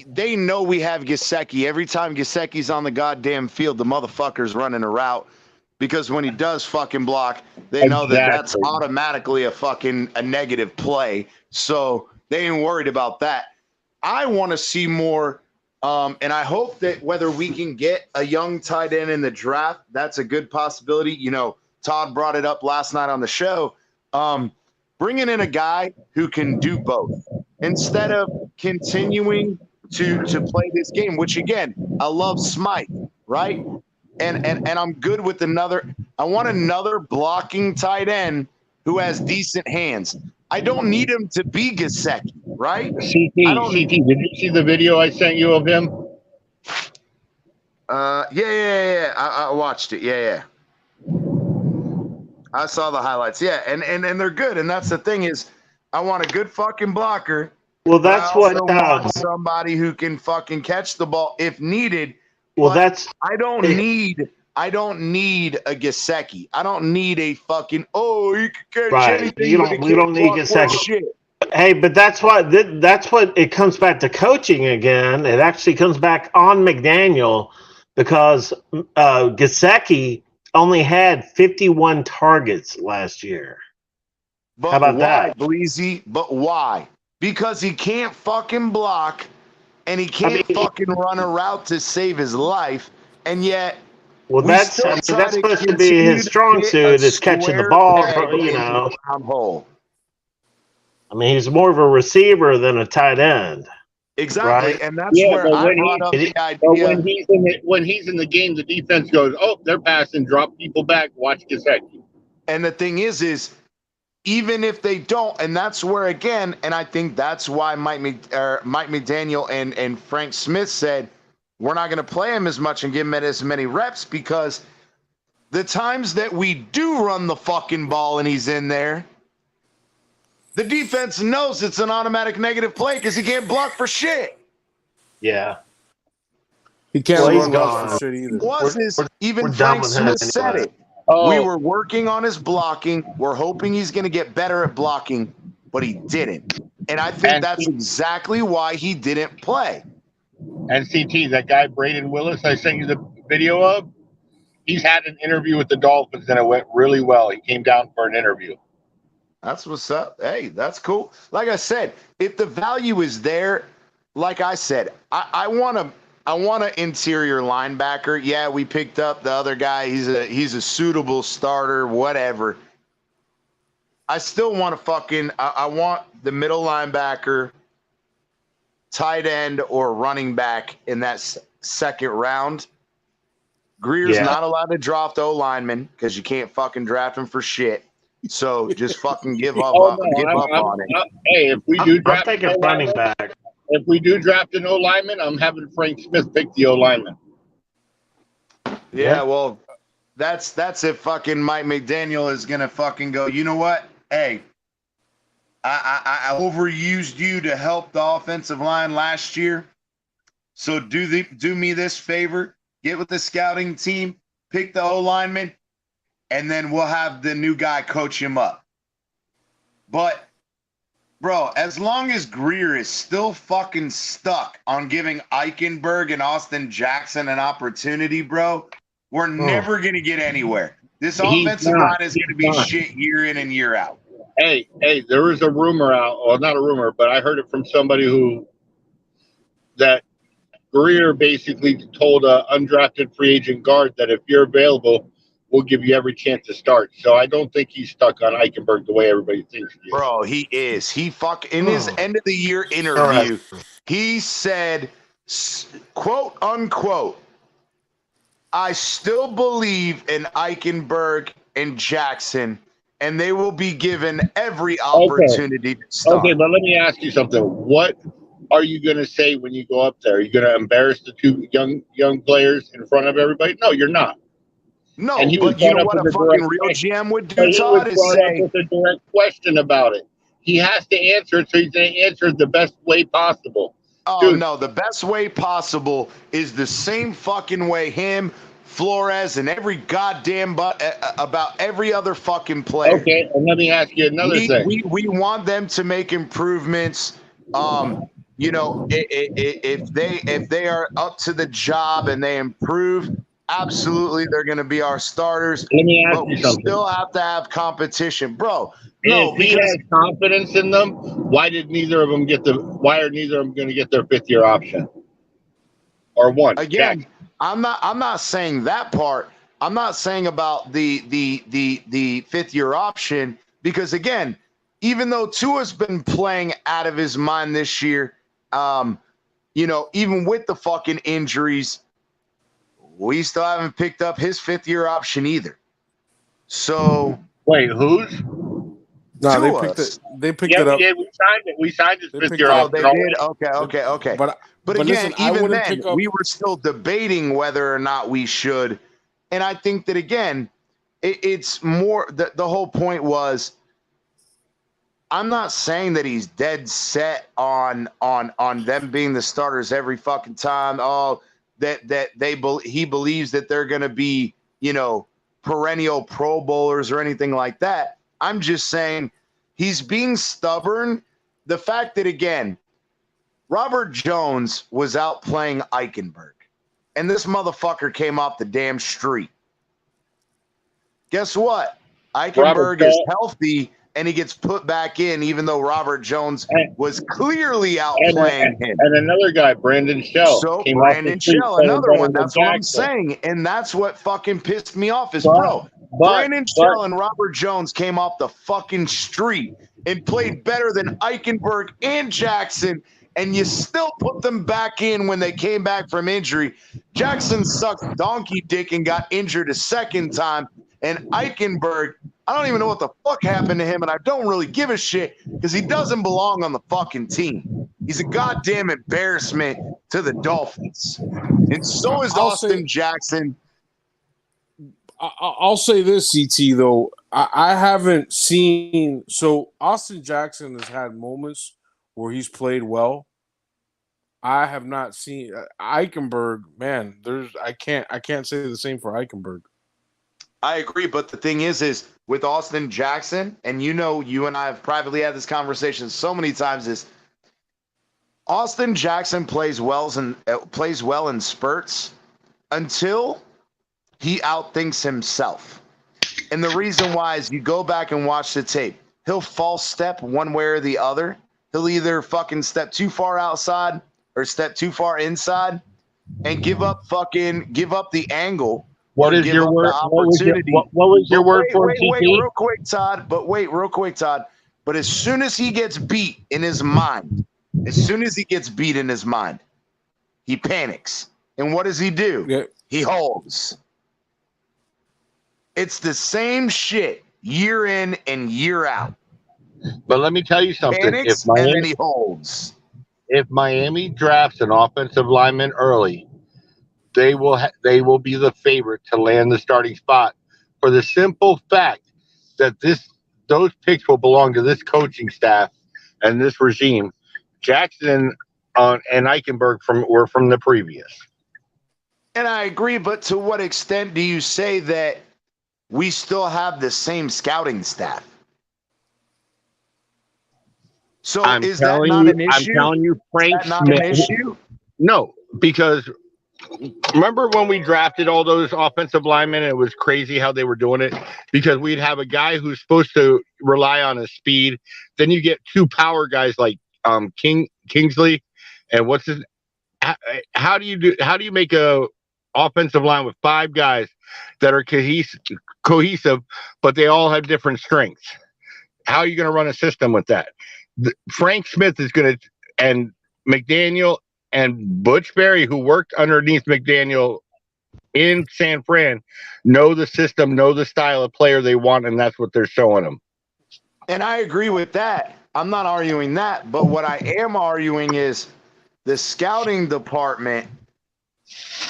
They know we have Gesicki. Every time Gesicki's on the goddamn field, the motherfucker's running a route, because when he does fucking block, they know that that's automatically a negative play. So they ain't worried about that. I want to see more, and I hope that whether we can get a young tight end in the draft, that's a good possibility. Todd brought it up last night on the show. Bringing in a guy who can do both instead of continuing to play this game, which again, I love Smythe, right? And I'm good with I want another blocking tight end who has decent hands. I don't need him to be Gesicki, right? CT, did you see the video I sent you of him? Yeah. I watched it. Yeah. I saw the highlights. Yeah, and they're good. And that's the thing is, I want a good fucking blocker. Well, that's what somebody who can fucking catch the ball if needed. Well, I don't need a Gesicki. I don't need a fucking you can catch anything. We don't need Gesicki. Hey, but that's what it comes back to coaching again. It actually comes back on McDaniel, because Gesicki only had 51 targets last year. But how about why, that, Bleezy? But why? Because he can't fucking block, and he can't fucking run a route to save his life, and yet. Well, that's supposed to be his strong suit, is catching the ball. Hole. I mean, he's more of a receiver than a tight end. Exactly, right? And that's where I brought up the idea. When he's in the game, the defense goes, "Oh, they're passing, drop people back, watch Gesicki." And the thing is even if they don't, and that's where again, and I think that's why Mike McDaniel and Frank Smith said we're not going to play him as much and give him as many reps, because the times that we do run the fucking ball and he's in there, the defense knows it's an automatic negative play because he can't block for shit. Yeah. He can't run routes for shit either. Even Frank Smith said it. We were working on his blocking. We're hoping he's going to get better at blocking, but he didn't. And I think that's exactly why he didn't play. And CT, that guy Braden Willis I sent you the video of, he's had an interview with the Dolphins and it went really well. He came down for an interview. That's what's up. Hey, that's cool. Like I said, if the value is there, like I said, I want an interior linebacker. Yeah, we picked up the other guy. He's a suitable starter, whatever. I still want I want the middle linebacker, tight end, or running back in that second round. Greer's not allowed to draft O-lineman because you can't fucking draft him for shit. So just fucking give up on it. Hey, if we do draft a running back. If we do draft an O-lineman, I'm having Frank Smith pick the O-lineman. Yeah, well, that's if fucking Mike McDaniel is gonna fucking go, you know what? Hey, I overused you to help the offensive line last year. So do me this favor, get with the scouting team, pick the O-lineman, and then we'll have the new guy coach him up. But, bro, as long as Greer is still fucking stuck on giving Eichenberg and Austin Jackson an opportunity, bro, we're never going to get anywhere. This offensive line is going to be shit year in and year out. Hey, there is a rumor out, well, not a rumor, but I heard it from somebody that Greer basically told an undrafted free agent guard that if you're available, we'll give you every chance to start. So I don't think he's stuck on Eichenberg the way everybody thinks he is. Bro, he is. In his end of the year interview, he said, quote unquote, I still believe in Eichenberg and Jackson, and they will be given every opportunity to start. Okay, but let me ask you something. What are you going to say when you go up there? Are you going to embarrass the two young players in front of everybody? No, you're not. No, but you know what a fucking real GM would do, Todd, is say with a direct question about it. He has to answer it, so he's going to answer it the best way possible. Oh, dude. No, the best way possible is the same fucking way him, Flores, and every goddamn about every other fucking player. Okay, and let me ask you another thing. We want them to make improvements. You know, if they are up to the job and they improve, absolutely they're going to be our starters. Let me ask but you we something. Still have to have competition, bro. No, if he has confidence in them, why are neither of them going to get their 5th-year option? Or one? Again, Jack. I'm not saying that part. I'm not saying about the 5th-year option, because again, even though Tua's been playing out of his mind this year, you know, even with the fucking injuries, we still haven't picked up his 5th-year option either. So wait, whose? No, they picked it up. Yeah, we signed it. We signed his 5th-year option. Oh, they did? Okay. But again, listen, even then, we were still debating whether or not we should. And I think that, again, it's more the whole point was, I'm not saying that he's dead set on them being the starters every fucking time. Oh, he believes that they're going to be, you know, perennial Pro Bowlers or anything like that. I'm just saying he's being stubborn. The fact that, again, Robert Jones was out playing Eichenberg, and this motherfucker came off the damn street. Guess what? Eichenberg is healthy, and he gets put back in, even though Robert Jones was clearly outplaying him. And another guy, Brandon Shell. So Brandon Shell, another one. That's what I'm saying. And that's what fucking pissed me off is, Brandon Shell and Robert Jones came off the fucking street and played better than Eichenberg and Jackson, and you still put them back in when they came back from injury. Jackson sucked donkey dick and got injured a second time, and Eichenberg, I don't even know what the fuck happened to him, and I don't really give a shit because he doesn't belong on the fucking team. He's a goddamn embarrassment to the Dolphins. And so is Austin Jackson. I'll say this, CT, though. I haven't seen – so Austin Jackson has had moments where he's played well. I have not seen Eichenberg, man, I can't say the same for Eichenberg. I agree, but the thing is with Austin Jackson, and you know, you and I have privately had this conversation so many times, is Austin Jackson plays well in spurts until he outthinks himself. And the reason why is you go back and watch the tape. He'll false step one way or the other. He'll either fucking step too far outside or step too far inside and give up the angle. What is your word? What was your word for it, Wait, real quick, Todd. But as soon as he gets beat in his mind, he panics. And what does he do? Yeah. He holds. It's the same shit year in and year out. But let me tell you something. Panics, and then he holds. If Miami drafts an offensive lineman early, they will be the favorite to land the starting spot for the simple fact that those picks will belong to this coaching staff and this regime. Jackson and Eichenberg were from the previous. And I agree, but to what extent do you say that we still have the same scouting staff? So is that not an issue? I'm telling you, Frank Smith. Is that not an issue? No, because remember when we drafted all those offensive linemen, it was crazy how they were doing it because we'd have a guy who's supposed to rely on his speed. Then you get two power guys like Kingsley and how do you make a offensive line with five guys that are cohesive, but they all have different strengths? How are you going to run a system with that? Frank Smith is going to, and McDaniel and Butch Berry, who worked underneath McDaniel in San Fran know the system, know the style of player they want, and that's what they're showing them. And I agree with that. I'm not arguing that, but what I am arguing is the scouting department,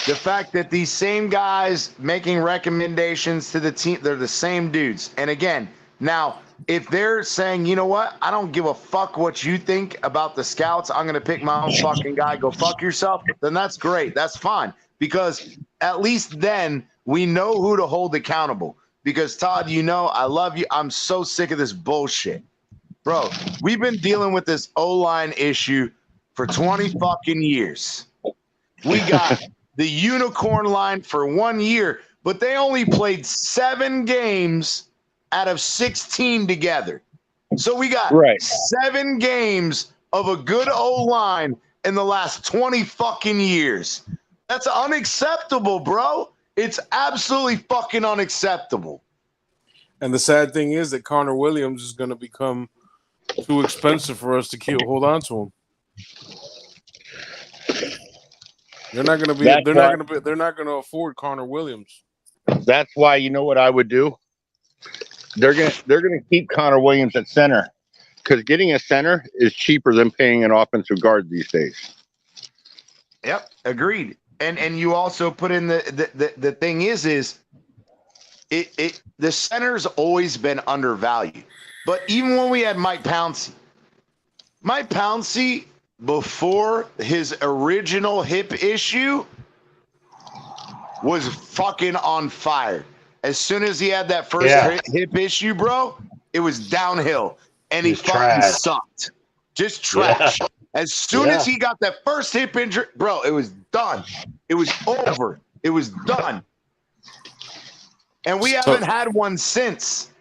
the fact that these same guys making recommendations to the team, they're the same dudes. And again, now, if they're saying, you know what, I don't give a fuck what you think about the scouts, I'm going to pick my own fucking guy, go fuck yourself, then that's great. That's fine. Because at least then we know who to hold accountable. Because, Todd, you know, I love you. I'm so sick of this bullshit. Bro, we've been dealing with this O-line issue for 20 fucking years. We got the unicorn line for 1 year, but they only played 7 games out of 16 together. So we got 7 games of a good O-line in the last 20 fucking years. That's unacceptable, bro. It's absolutely fucking unacceptable. And the sad thing is that Connor Williams is going to become too expensive for us to hold on to him. They're not going to be. They're not going to afford Connor Williams. That's why, you know what I would do? They're gonna keep Connor Williams at center, because getting a center is cheaper than paying an offensive guard these days. Yep, agreed. And you also put in the thing is the center's always been undervalued. But even when we had Mike Pouncey before his original hip issue was fucking on fire. As soon as he had that first hip issue, bro, it was downhill. And he fucking sucked. Just trash. Yeah. As soon as he got that first hip injury, bro, it was done. It was over. It was done. And we haven't had one since.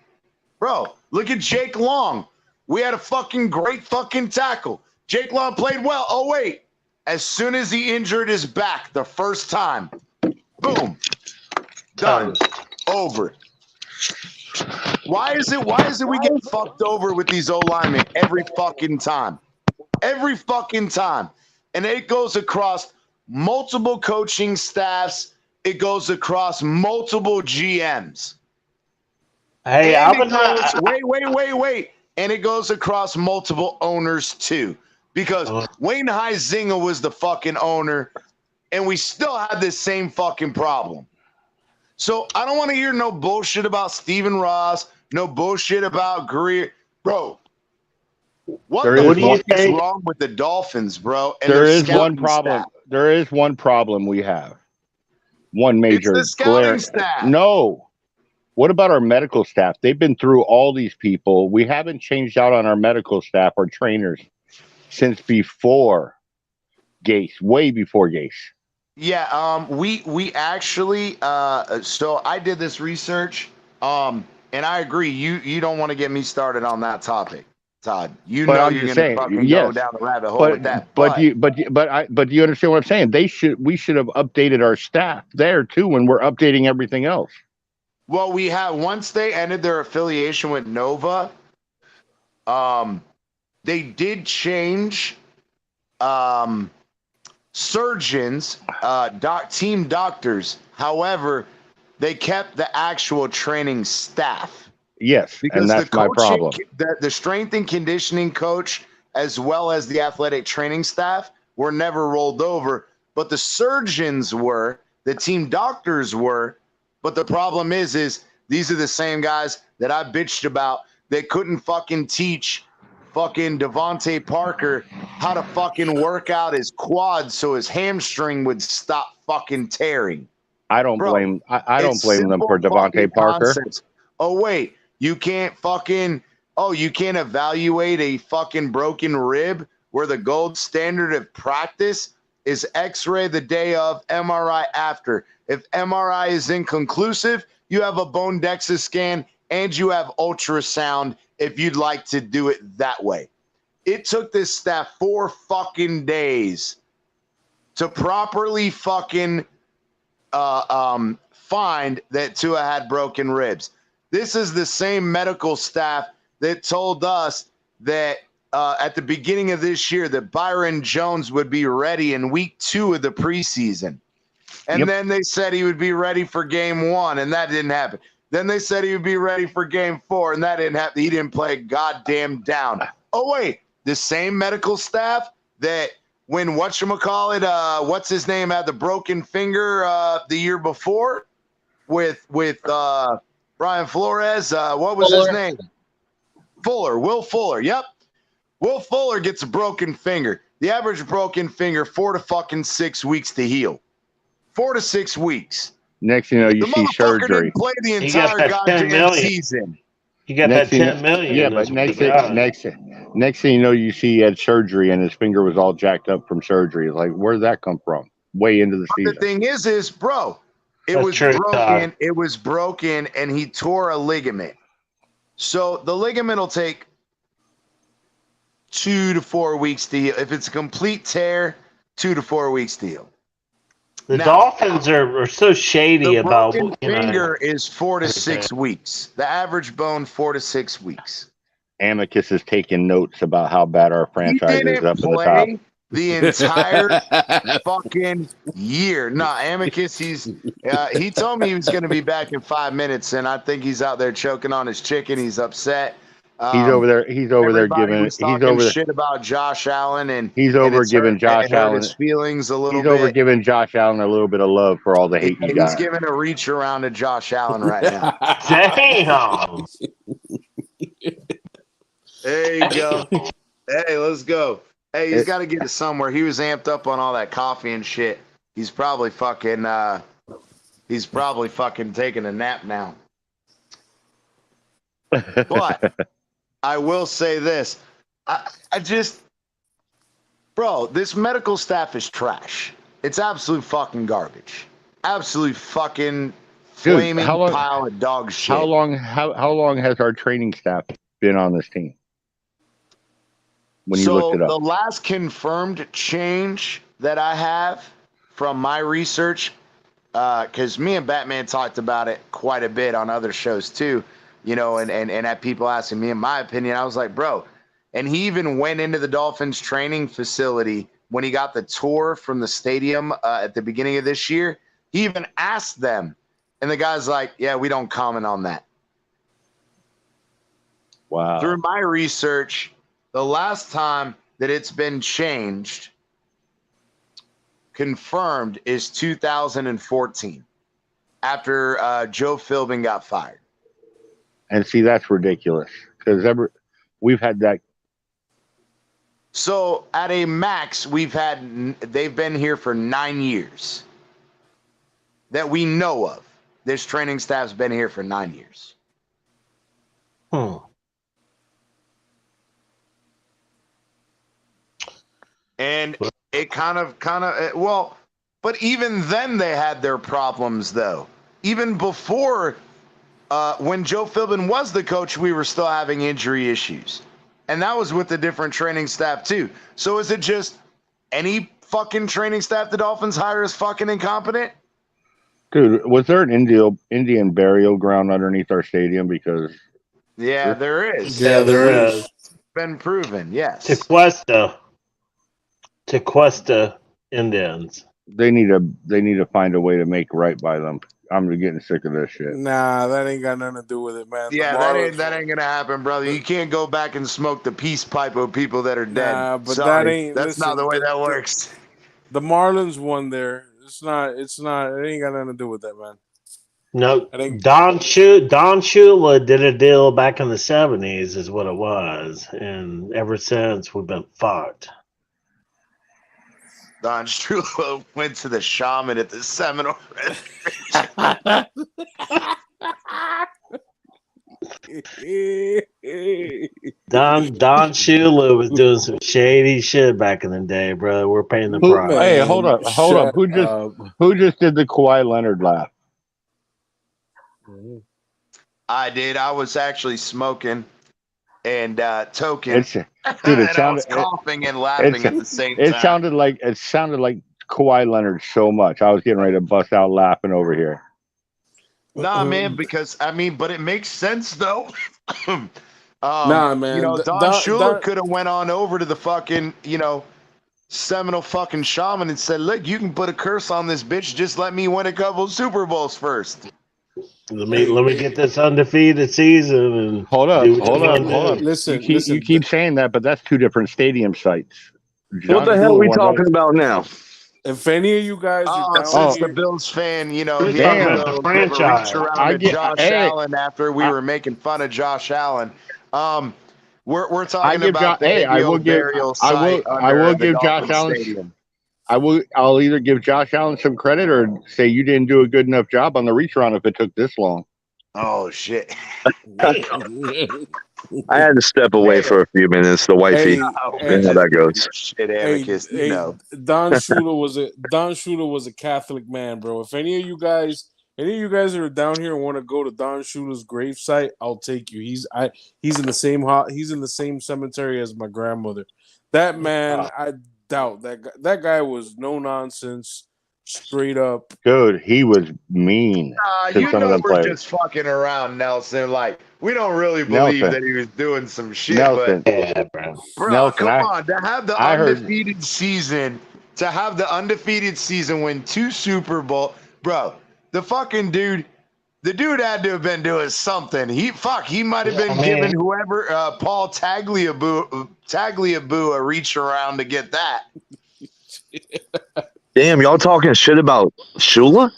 Bro, look at Jake Long. We had a fucking great fucking tackle. Jake Long played well. Oh, wait. As soon as he injured his back the first time, boom. Done. Over. Why is it we get fucked over with these O-linemen every fucking time? Every fucking time. And it goes across multiple coaching staffs. It goes across multiple GMs. Hey, wait. And it goes across multiple owners too. Because Wayne Huizinga was the fucking owner, and we still had this same fucking problem. So I don't want to hear no bullshit about Stephen Ross, no bullshit about Greer. Bro, what the fuck is wrong with the Dolphins, bro? And there is one problem. There is one problem we have. One major. It's the scouting staff. No. What about our medical staff? They've been through all these people. We haven't changed out on our medical staff or trainers since before Gase, way before Gase. Yeah, we actually so I did this research, and I agree. You don't want to get me started on that topic, Todd. You know you're gonna fucking go down the rabbit hole with that. But you understand what I'm saying? We should have updated our staff there too when we're updating everything else. Well, we have once they ended their affiliation with Nova, they did change surgeons, team doctors. However, they kept the actual training staff. Yes, because and that's my problem. The strength and conditioning coach, as well as the athletic training staff, were never rolled over. But the surgeons were, the team doctors were. But the problem is these are the same guys that I bitched about that couldn't fucking teach fucking Devontae Parker how to fucking work out his quad so his hamstring would stop fucking tearing. I don't blame them for Devontae Parker. Concepts. Oh wait, you can't evaluate a fucking broken rib where the gold standard of practice is X-ray the day of, MRI after. If MRI is inconclusive, you have a bone DEXA scan and you have ultrasound if you'd like to do it that way. It took this staff 4 fucking days to properly fucking find that Tua had broken ribs. This is the same medical staff that told us that at the beginning of this year that Byron Jones would be ready in week 2 of the preseason. And then they said he would be ready for game 1, and that didn't happen. Then they said he would be ready for game 4, and that didn't happen. He didn't play goddamn down. Oh, wait. The same medical staff that when whatchamacallit, what's his name, had the broken finger the year before with Brian Flores. What was his name? Fuller. Will Fuller. Yep. Will Fuller gets a broken finger. The average broken finger, 4 to 6 weeks to heal. 4 to 6 weeks. Next thing you know, you see surgery. Didn't play the entire goddamn season. He got that $10 million. Yeah, but next thing you know, you see he had surgery and his finger was all jacked up from surgery. It's like, where did that come from? Way into the season. The thing is, bro, it was broken. It was broken, and he tore a ligament. So the ligament will take 2 to 4 weeks to heal. If it's a complete tear, 2 to 4 weeks to heal. The Dolphins are so shady about. The finger is 4 to 6 weeks. The average bone, 4 to 6 weeks. Amicus is taking notes about how bad our franchise is up at the top. The entire fucking year. No, Amicus, he told me he was going to be back in 5 minutes, and I think he's out there choking on his chicken. He's upset. He's over there giving shit about Josh Allen, and he's over giving Josh Allen his feelings a little bit. He's over giving Josh Allen a little bit of love for all the hate he got. He's giving a reach around to Josh Allen right now. Damn. There you go. Hey, let's go. Hey, he's got to get it somewhere. He was amped up on all that coffee and shit. He's probably fucking taking a nap now. But I will say this. I just, bro, this medical staff is trash. It's absolute fucking garbage. Absolute fucking flaming pile of dog shit. How long has our training staff been on this team? When you looked it up. The last confirmed change that I have from my research, because me and Batman talked about it quite a bit on other shows too, you know, and had people asking me in my opinion. I was like, bro, and he even went into the Dolphins training facility when he got the tour from the stadium at the beginning of this year. He even asked them, and the guy's like, yeah, we don't comment on that. Wow. Through my research, the last time that it's been changed, confirmed, is 2014, after Joe Philbin got fired. And see, that's ridiculous because we've had that. So at a max, they've been here for 9 years that we know of. This training staff's been here for 9 years. And it kind of, well, but even then they had their problems, though. Even before, when Joe Philbin was the coach, we were still having injury issues. And that was with the different training staff, too. So is it just any fucking training staff the Dolphins hire is fucking incompetent? Dude, was there an Indian burial ground underneath our stadium? Because yeah, there is. Yeah, there is. Been proven, yes. Tequesta Indians. They need to find a way to make right by them. I'm getting sick of this shit. Nah, that ain't got nothing to do with it, man. Yeah, that ain't gonna happen, brother. You can't go back and smoke the peace pipe of people that are dead. Nah, but Sorry, that's not the way that works. The Marlins won there. It's not. It ain't got nothing to do with that, man. No, Don Shula did a deal back in the 70s, is what it was, and ever since we've been fucked. Don Shula went to the shaman at the Seminole Don Shula was doing some shady shit back in the day, bro. We're paying the price. Hey, hold up. Who just did the Kawhi Leonard laugh? I did. I was actually smoking and toking. It sounded, I was coughing and laughing at the same time. It sounded like Kawhi Leonard so much. I was getting ready to bust out laughing over here. Nah, man, because but it makes sense though. Nah, man. You know, Don Shula could have went on over to the fucking, Seminole fucking shaman and said, "Look, you can put a curse on this bitch. Just let me win a couple Super Bowls first." Let me get this undefeated season and hold up. Listen, you keep saying that, but that's two different stadium sites. What the hell are we talking about now? If any of you guys are down since here, the Bills fan, you know, We're he talking had about to the franchise. reach around to Josh Allen after we were making fun of Josh Allen. We're talking about the burial site I will give Dolphin Josh Allen. Stadium. I'll either give Josh Allen some credit or say you didn't do a good enough job on the reach around if it took this long. Oh shit! I had to step away for a few minutes. The wifey, and how that goes. Shit, Amicus, you know. Don Shula was a Catholic man, bro. If any of you guys are down here and want to go to Don Shula's gravesite, I'll take you. He's in the same cemetery as my grandmother. That man, I doubt that guy was no nonsense. Straight up, dude, he was mean. You know we're just fucking around, Nelson. Like we don't really believe that he was doing some shit. Nelson, but bro, come on, to have the undefeated season, win 2 Super Bowl, bro. The fucking dude, the dude had to have been doing something. He might have been giving whoever Paul Tagliabue a reach around to get that. Damn, y'all talking shit about Shula?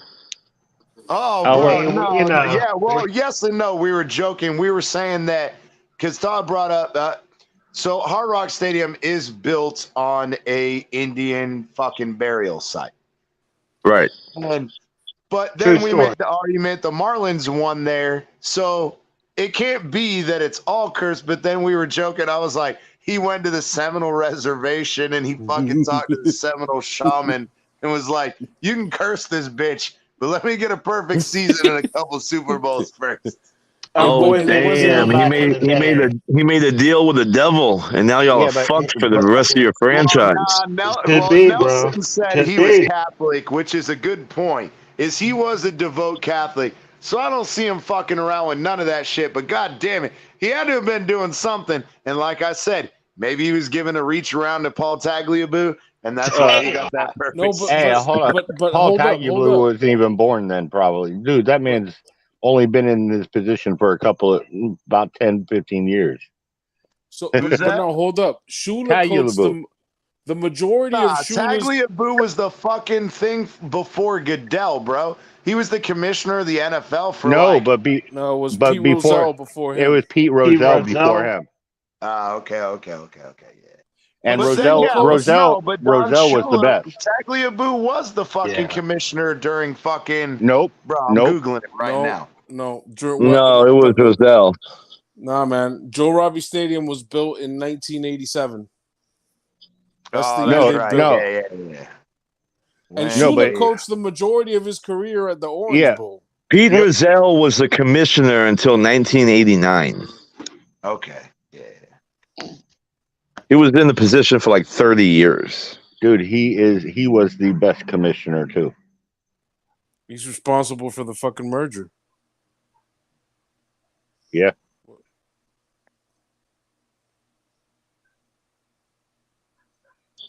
Oh, bro, no. Yeah, well, yes and no. We were joking. We were saying that because Todd brought up. So Hard Rock Stadium is built on a Indian fucking burial site, right? But then we made the argument the Marlins won there, so it can't be that it's all cursed. But then we were joking. I was like, he went to the Seminole Reservation and he fucking talked to the Seminole shaman. And was like, you can curse this bitch, but let me get a perfect season and a couple Super Bowls first. Oh damn! He made a deal with the devil, and now y'all are fucked for the rest of your franchise. Nelson said he was Catholic, which is a good point. He was a devout Catholic, so I don't see him fucking around with none of that shit. But god damn it, he had to have been doing something. And like I said, maybe he was giving a reach around to Paul Tagliabue. And that's why he got that perfect. No, hold up. But Paul Tagliabue wasn't even born then, probably. Dude, that man's only been in this position for about 10, 15 years. So, but no, hold up. Shula coached the majority of Shula's... Tagliabue was the fucking thing before Goodell, bro. He was the commissioner of the NFL for it was Pete Rozelle before him. It was Pete Rozelle before him. Okay, yeah. And Rozelle was the best. Tagliabue was the fucking commissioner during fucking. Nope. Bro, I'm Googling it now. No, it was Rozelle. Nah, man. Joe Robbie Stadium was built in 1987. That's the year they built. Yeah. And Shula coached the majority of his career at the Orange Bowl. Pete Rozelle was the commissioner until 1989. Okay. He was in the position for like 30 years. Dude, he was the best commissioner too. He's responsible for the fucking merger. Yeah.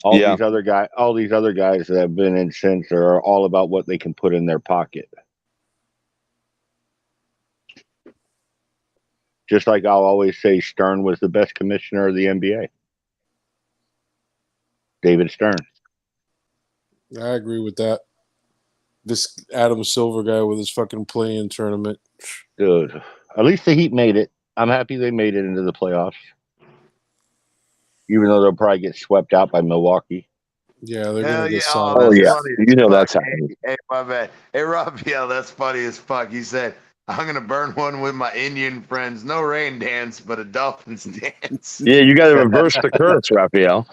All these other guys that have been in since are all about what they can put in their pocket. Just like I'll always say Stern was the best commissioner of the NBA. David Stern. I agree with that. This Adam Silver guy with his fucking play-in tournament. Dude, at least the Heat made it. I'm happy they made it into the playoffs. Even though they'll probably get swept out by Milwaukee. Yeah, they're going to get solid. Oh, yeah. You know that's happening. Hey, my bad. Hey, Raphael, that's funny as fuck. He said, I'm going to burn one with my Indian friends. No rain dance, but a Dolphins dance. Yeah, you got to reverse the curse, Raphael.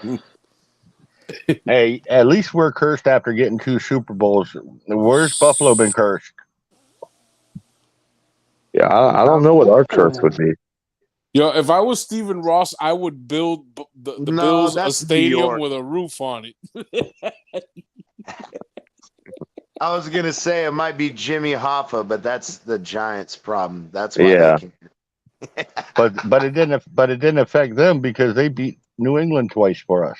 Hey, at least we're cursed after getting 2 Super Bowls. Where's Buffalo been cursed? Yeah, I don't know what our curse would be. Yo, if I was Stephen Ross, I would build the Bills a stadium with a roof on it. I was gonna say it might be Jimmy Hoffa, but that's the Giants' problem. That's why. but it didn't affect them because they beat New England twice for us.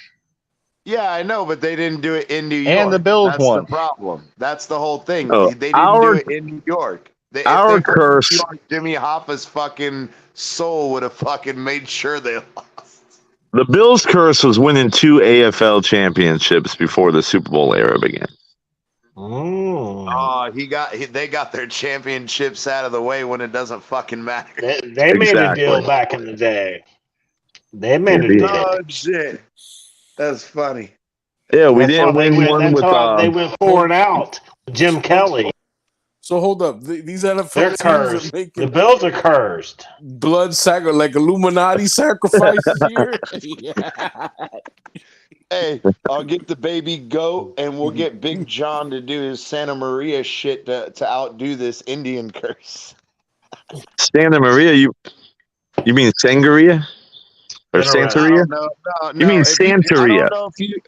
Yeah, I know, but they didn't do it in New York. And the Bills won. That's the problem. That's the whole thing. Oh, They didn't do it in New York. Our curse. New York, Jimmy Hoffa's fucking soul would have fucking made sure they lost. The Bills' curse was winning 2 AFL championships before the Super Bowl era began. Oh, they got their championships out of the way when it doesn't fucking matter. They made a deal back in the day. They made a deal. Oh shit, that's funny. Yeah, we didn't win one with. They went 4-out. Jim Kelly. So hold up, these NFL They're teams cursed. are making The Bills are cursed. blood like Illuminati sacrifices here. Yeah. Hey, I'll get the baby goat, and we'll get Big John to do his Santa Maria shit to outdo this Indian curse. Santa Maria, you mean Sangaria? Or Santeria? No. You mean Santeria? I don't know if you.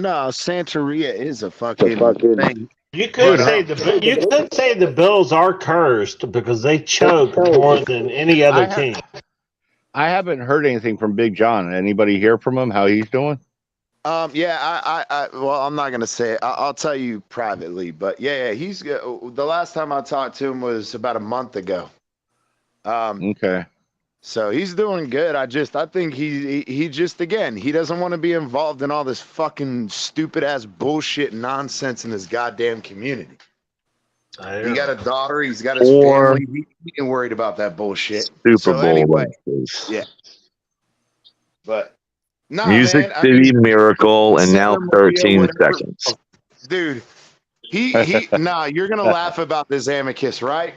No, Santeria is a fucking thing. You could say the Bills are cursed because they choke more than any other team. I haven't heard anything from Big John. Anybody hear from him? How he's doing? Yeah, well, I'm not gonna say it. I'll tell you privately, but yeah, he's good. The last time I talked to him was about a month ago. Okay. So he's doing good. I think he just, again, he doesn't want to be involved in all this fucking stupid ass bullshit nonsense in his goddamn community. He got a daughter. He's got his family. He ain't worried about that bullshit. Super Bowl. Anyway, yeah. But nah, Music man, City Miracle, and now 13 seconds. Dude, nah, you're gonna laugh about this Amicus, right?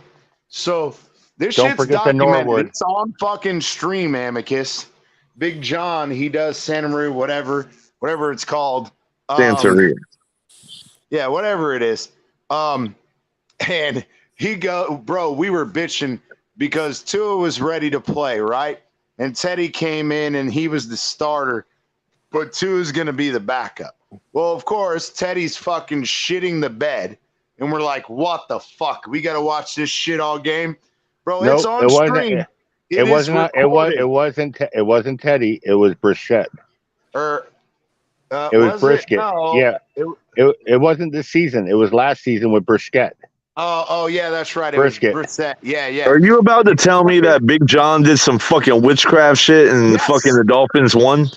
So this Don't shit's forget the documented. Norwood. It's on fucking stream, Amicus. Big John, he does Santa Maria, whatever it's called. Santeria. Yeah, whatever it is. And we were bitching because Tua was ready to play, right? And Teddy came in and he was the starter, but Tua's going to be the backup. Well, of course, Teddy's fucking shitting the bed, and we're like, what the fuck? We got to watch this shit all game? Bro, it's on stream. It wasn't Teddy. It was Brissett. It was Brisket. No, yeah. It wasn't this season. It was last season with Brisket. Oh, yeah, that's right. Brisket. Brissett. Yeah. Are you about to tell me that Big John did some fucking witchcraft shit and fucking the Dolphins won?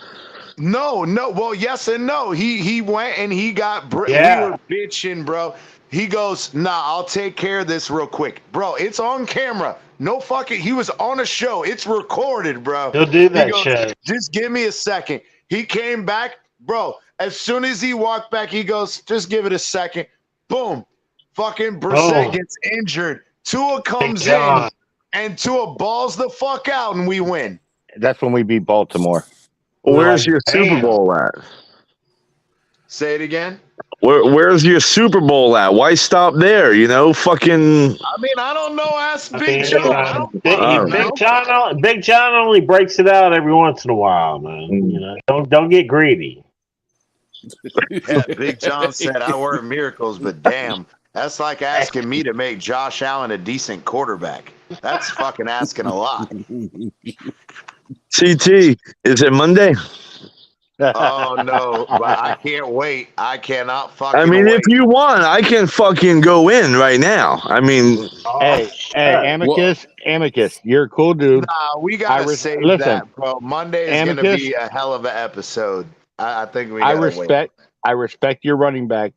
No. Well, yes and no. He went and he got. We were bitching, bro. He goes, nah, I'll take care of this real quick, bro. It's on camera. No fucking. He was on a show. It's recorded, bro. He'll do that shit. Just give me a second. He came back, bro. As soon as he walked back, he goes, just give it a second. Boom. Fucking Brissett gets injured. Tua comes in, and Tua balls the fuck out, and we win. That's when we beat Baltimore. Where's your Super Bowl at? Say it again. Where's your Super Bowl at? Why stop there? Fucking. I mean, I don't know. Ask Big John. Big John only breaks it out every once in a while, man. Don't get greedy. Yeah, Big John said, I work miracles, but damn, that's like asking me to make Josh Allen a decent quarterback. That's fucking asking a lot. CT, is it Monday? Oh no, but I can't wait. I cannot fucking wait. If you want, I can fucking go in right now. Hey, Amicus, you're a cool dude. Nah, we gotta save that, bro. Monday is gonna be a hell of an episode. I think we gotta wait. I respect your running back,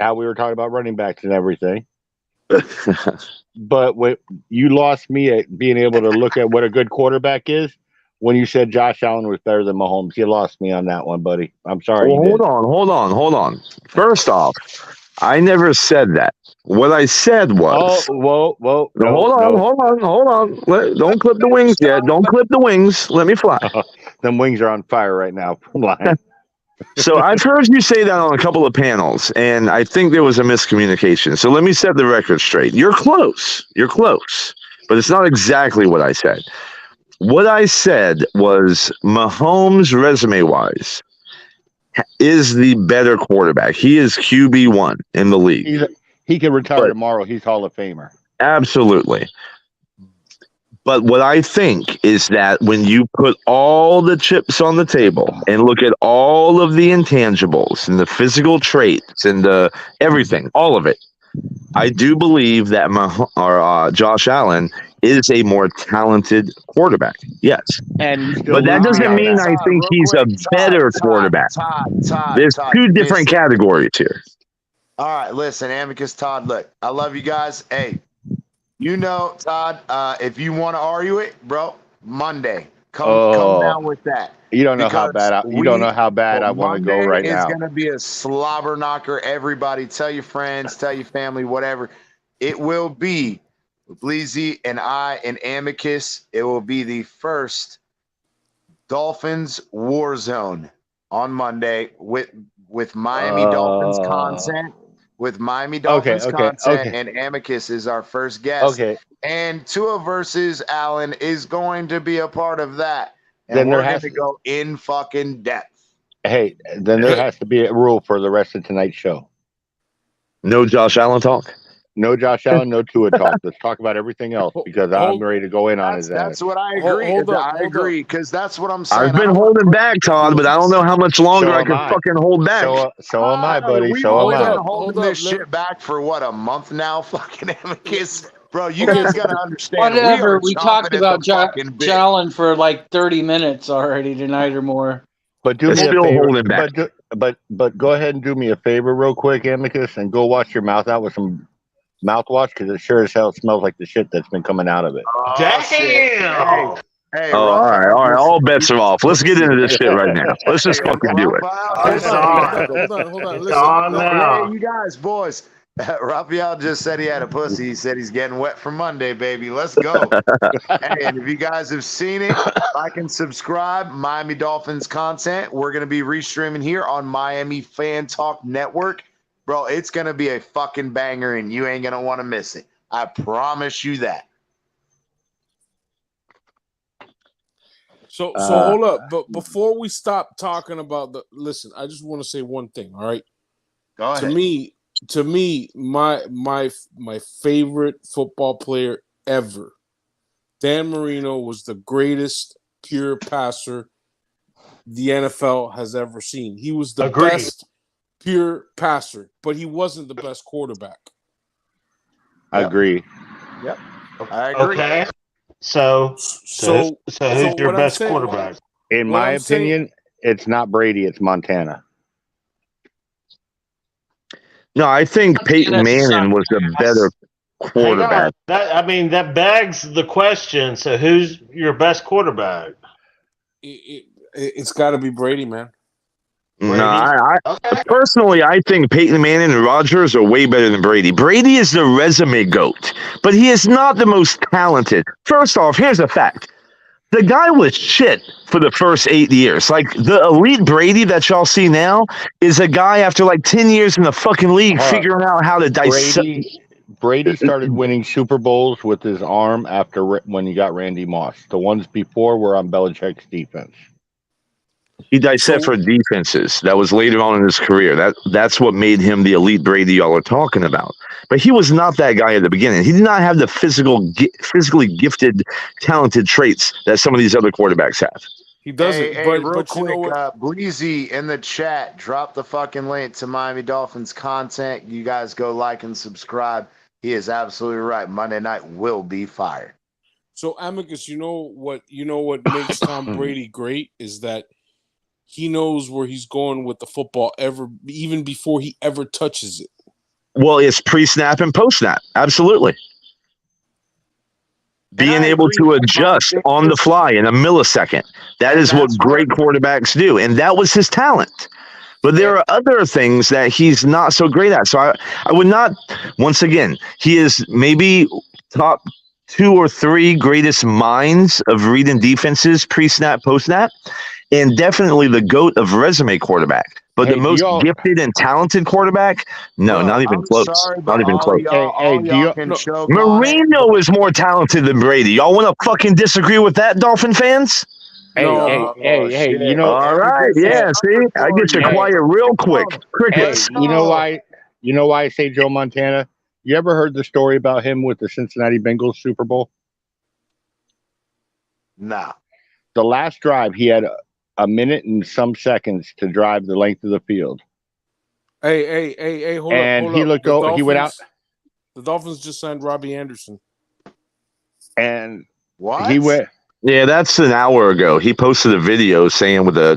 how we were talking about running backs and everything. But you lost me at being able to look at what a good quarterback is. When you said Josh Allen was better than Mahomes, you lost me on that one, buddy. I'm sorry. Well, hold on. First off, I never said that. What I said was... Whoa. Hold on. Don't clip the wings yet. Don't clip the wings. Let me fly. Them wings are on fire right now. I'm lying. So I've heard you say that on a couple of panels, and I think there was a miscommunication. So let me set the record straight. You're close, but it's not exactly what I said. What I said was Mahomes, resume-wise, is the better quarterback. He is QB1 in the league. He can retire tomorrow. He's Hall of Famer. Absolutely. But what I think is that when you put all the chips on the table and look at all of the intangibles and the physical traits and the everything, all of it, I do believe that Josh Allen is a more talented quarterback. Yes. But that doesn't mean I think he's a better quarterback. There's two different categories here. All right, listen, Amicus, Todd, look, I love you guys. Hey, you know, Todd, if you want to argue it, bro, Monday, come down with that. You don't know how bad I want to go right now. It's going to be a slobber knocker. Everybody, tell your friends, tell your family, whatever. It will be with Bleezy and I and Amicus. It will be the first Dolphins War Zone on Monday with Miami Dolphins content. With Miami Dolphins content, and Amicus is our first guest. Okay. And Tua versus Allen is going to be a part of that. And then we're going to go in fucking depth. Hey, then there has to be a rule for the rest of tonight's show. No Josh Allen talk? No Josh Allen, no Tua talk. Let's talk about everything else because I'm ready to go in on his ass. That's what I agree. I agree because that's what I'm saying. I've been holding back, Todd, but I don't know how much longer I can fucking hold back. So am I, buddy. We've been holding this shit back for what, a month now, fucking Amicus? Bro, you guys got to understand. Whatever. We talked about Josh Allen for like 30 minutes already tonight or more. But do me a favor. But go ahead and do me a favor real quick, Amicus, and go wash your mouth out with some mouthwash because it sure as hell smells like the shit that's been coming out of it. Damn! Hey, all right. All bets are off. Let's get into this shit right now. Let's just fucking do it. Hold on. Listen. Hey, you guys, boys. Raphael just said he had a pussy. He said he's getting wet for Monday, baby. Let's go. Hey, and if you guys have seen it, like and subscribe. Miami Dolphins content. We're going to be restreaming here on Miami Fan Talk Network. Bro, it's going to be a fucking banger, and you ain't going to want to miss it. I promise you that. So hold up. But before we stop talking about listen, I just want to say one thing, all right? Go ahead. To me, my favorite football player ever, Dan Marino, was the greatest pure passer the NFL has ever seen. He was the best pure passer, but he wasn't the best quarterback. I agree. Yep. I agree. Okay. So who's your best quarterback? In my opinion, it's not Brady, it's Montana. No, I think Peyton Manning was a better quarterback. That begs the question. So who's your best quarterback? It's got to be Brady, man. Brady? No, personally, I think Peyton Manning and Rodgers are way better than Brady. Brady is the resume goat, but he is not the most talented. First off, here's a fact. The guy was shit for the first 8 years. Like, the elite Brady that y'all see now is a guy after like 10 years in the fucking league figuring out how to dissect. Brady started winning Super Bowls with his arm when he got Randy Moss. The ones before were on Belichick's defense. He dissected for defenses. That was later on in his career. That's what made him the elite Brady y'all are talking about. But he was not that guy at the beginning. He did not have the physically gifted, talented traits that some of these other quarterbacks have. He doesn't. Hey, real quick, you know what? Bleezy in the chat, drop the fucking link to Miami Dolphins content. You guys go like and subscribe. He is absolutely right. Monday night will be fire. So, Amicus, you know what makes Tom Brady great is that he knows where he's going with the football even before he ever touches it. Well, it's pre-snap and post-snap. Absolutely. Being able to adjust on the fly in a millisecond. That is what great quarterbacks do. And that was his talent. But there are other things that he's not so great at. So I would not, once again, he is maybe top 2 or 3 greatest minds of reading defenses pre-snap, post-snap. And definitely the GOAT of resume quarterback. But the most gifted and talented quarterback? No, not even close. Not even close. Marino is more talented than Brady. Y'all want to fucking disagree with that, Dolphin fans? Hey, you know. All right, yeah, see? I get you quiet real quick. Crickets. Hey, you know why I say Joe Montana? You ever heard the story about him with the Cincinnati Bengals Super Bowl? Nah. The last drive, he had a minute and some seconds to drive the length of the field. Hey, hold up. And he looked over. He went out. The Dolphins just signed Robbie Anderson. And what? He went. Yeah, that's an hour ago. He posted a video saying with a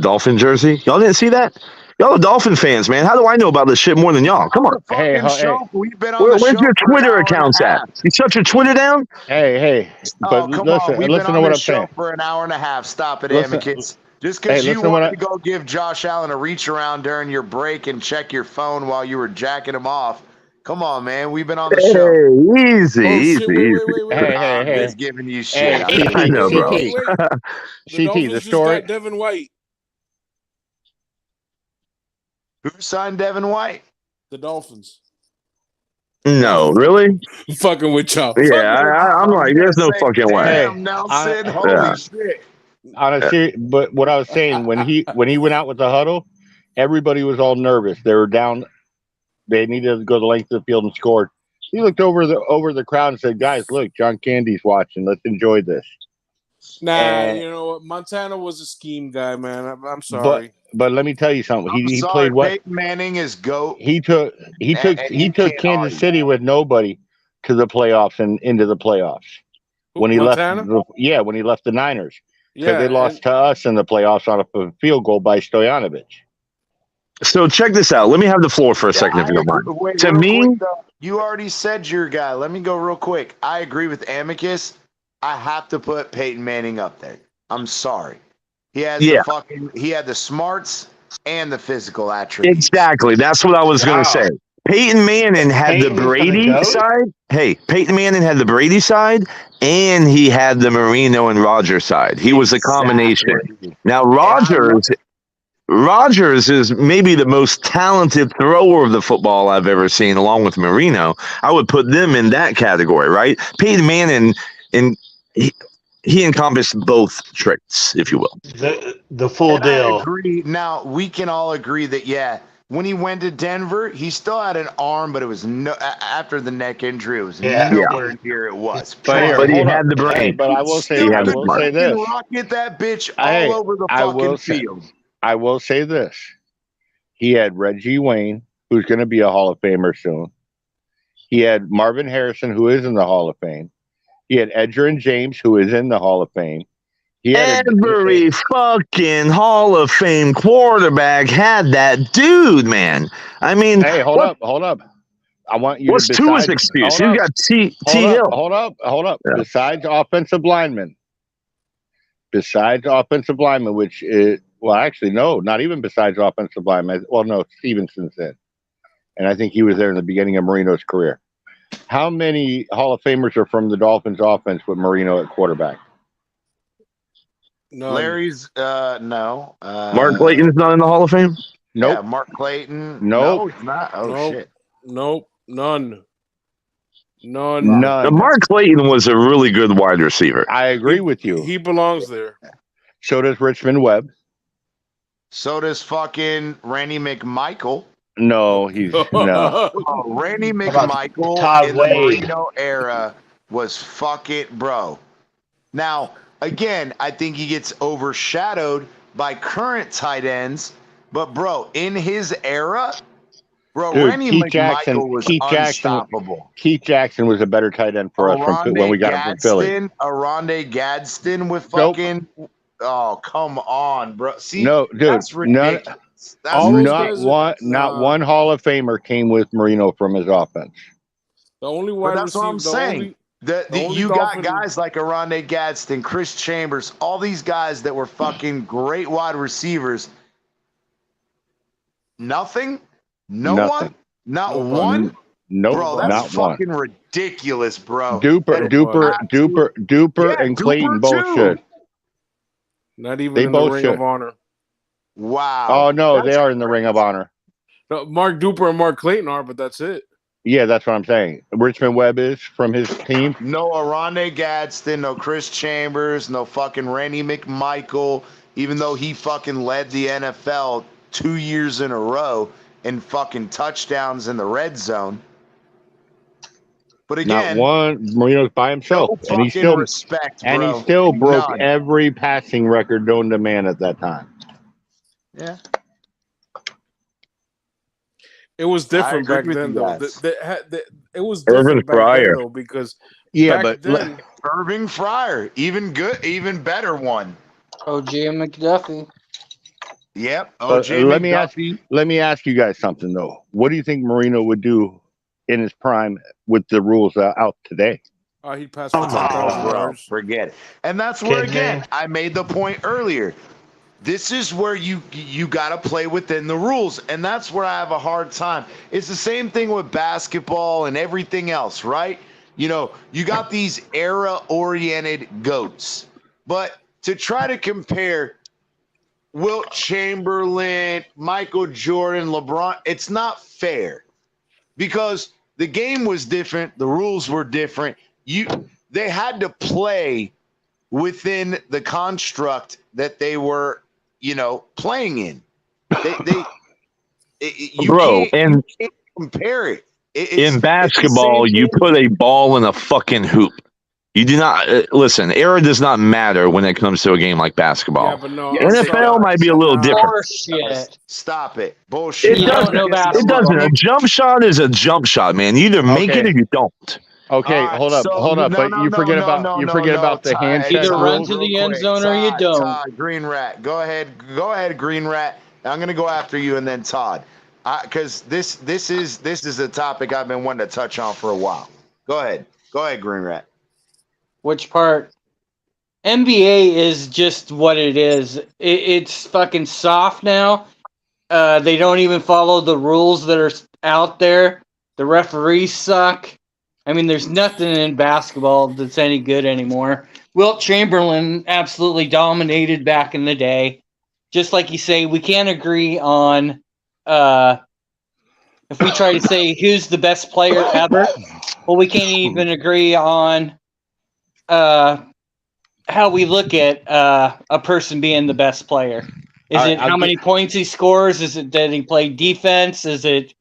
Dolphin jersey. Y'all didn't see that? Y'all are Dolphin fans, man. How do I know about this shit more than y'all? Come on. Hey, We've been on where's your Twitter accounts at? You shut your Twitter down? Hey. But listen to what I'm saying. For an hour and a half. Stop it, Amicus. Just because you wanted to go give Josh Allen a reach around during your break and check your phone while you were jacking him off. Come on, man. We've been on the show. Easy. Wait. Hey. I'm just giving you shit. I know, bro. CT, the story. Devin White. Who signed Devin White? The Dolphins. No, really? I'm fucking with y'all. Yeah, I'm like, there's no fucking way. Damn, Nelson. Holy shit. Honestly, but what I was saying, when he went out with the huddle, everybody was all nervous. They were down. They needed to go the length of the field and scored. He looked over the crowd and said, "Guys, look, John Candy's watching. Let's enjoy this." Nah, you know what? Montana was a scheme guy, man. I'm sorry. But let me tell you something. He sorry, played what? Peyton Manning is GOAT. He took Kansas City with nobody to the playoffs and into the playoffs. When he Montana? left, when he left the Niners, yeah, they lost to us in the playoffs on a field goal by Stoyanovich. So check this out. Let me have the floor for a second, if you don't mind. To me, you already said your guy. Let me go real quick. I agree with Amicus. I have to put Peyton Manning up there. I'm sorry. He has he had the smarts and the physical attributes. Exactly. That's what I was going to say. Peyton Manning had the Brady side. Hey, Peyton Manning had the Brady side, and he had the Marino and Rodgers side. He was a combination. Now, Rodgers is maybe the most talented thrower of the football I've ever seen, along with Marino. I would put them in that category, right? Peyton Manning, he encompassed both traits, if you will. The full deal. I agree. Now, we can all agree that, when he went to Denver, he still had an arm, but it was after the neck injury, it was nowhere near it was. But he had the brain. But I will say, this. Rocket that bitch all over the fucking field. I will say this. He had Reggie Wayne, who's going to be a Hall of Famer soon. He had Marvin Harrison, who is in the Hall of Fame. He had Edgerrin James, who is in the Hall of Fame. Every fucking Hall of Fame quarterback had that dude, man. I mean, hey, hold up. I want you. What's Tua's excuse? You got T Hill. Hold up. Yeah. Besides offensive linemen, which is actually no, not even besides offensive linemen. Well, no, Stevenson's in, and I think he was there in the beginning of Marino's career. How many Hall of Famers are from the Dolphins offense with Marino at quarterback? No. Larry's no. Mark Clayton's not in the Hall of Fame? Nope. Yeah, Mark Clayton. Nope. No, he's not. Oh shit. Nope. None. Now, Mark Clayton was a really good wide receiver. I agree with you. He belongs there. So does Richmond Webb. So does fucking Randy McMichael. No, he's no. Randy McMichael in the Marino era was fuck it, bro. Now, again, I think he gets overshadowed by current tight ends, but bro, in his era, bro, Randy McMichael was unstoppable. Keith Jackson was a better tight end for us when we got him from Philly. Aronde Gadsden with fucking. Nope. Oh, come on, bro. See, dude, that's ridiculous. Not one Hall of Famer came with Marino from his offense. The only wide receiver. That's what I'm saying. You got guys like Aronde Gadsden, Chris Chambers, all these guys that were fucking great wide receivers. Nothing? Nothing. Not one? No, bro, that's not fucking one. Ridiculous, bro. Duper, and Clayton both should. Not even in the Ring of Honor. Wow. Oh, no, they are in the Ring of Honor. No, Mark Duper and Mark Clayton are, but that's it. Yeah, that's what I'm saying. Richmond Webb is from his team. No Aronde Gadsden, no Chris Chambers, no fucking Randy McMichael, even though he fucking led the NFL 2 years in a row in fucking touchdowns in the red zone. But again, not one. Marino's by himself, no and he still respect, bro. and he still broke None. every passing record known to man at that time. Yeah. It was different back then, though. It was different back then, though, because back then, Irving Fryer, even better one. O.J. McDuffie. Yep. O.J. McDuffie. Let me ask you guys something though. What do you think Marino would do in his prime with the rules out today? He'd pass for 10,000 yards. Forget it. And that's where again I made the point earlier. This is where you got to play within the rules, and that's where I have a hard time. It's the same thing with basketball and everything else, right? You know, you got these era-oriented GOATs, but to try to compare Wilt Chamberlain, Michael Jordan, LeBron, it's not fair because the game was different, the rules were different. They had to play within the construct that they were, playing in. You can't compare it. In basketball, you put a ball in a fucking hoop. You do not listen. Era does not matter when it comes to a game like basketball. Yeah, but no, NFL might be a little different. Stop it. Bullshit. It doesn't. A jump shot is a jump shot, man. You either make it or you don't. Okay, hold up. But you forget about the hand check. Either run to the end zone or you don't. Todd, Green Rat, go ahead, Green Rat. I'm gonna go after you and then Todd, because this is a topic I've been wanting to touch on for a while. Go ahead, Green Rat. Which part? NBA is just what it is. It's fucking soft now. They don't even follow the rules that are out there. The referees suck. I mean, there's nothing in basketball that's any good anymore. Wilt Chamberlain absolutely dominated back in the day. Just like you say, we can't agree on if we try to say who's the best player ever, well, we can't even agree on how we look at a person being the best player. Is it how many points he scores? Is it that he played defense? Is it,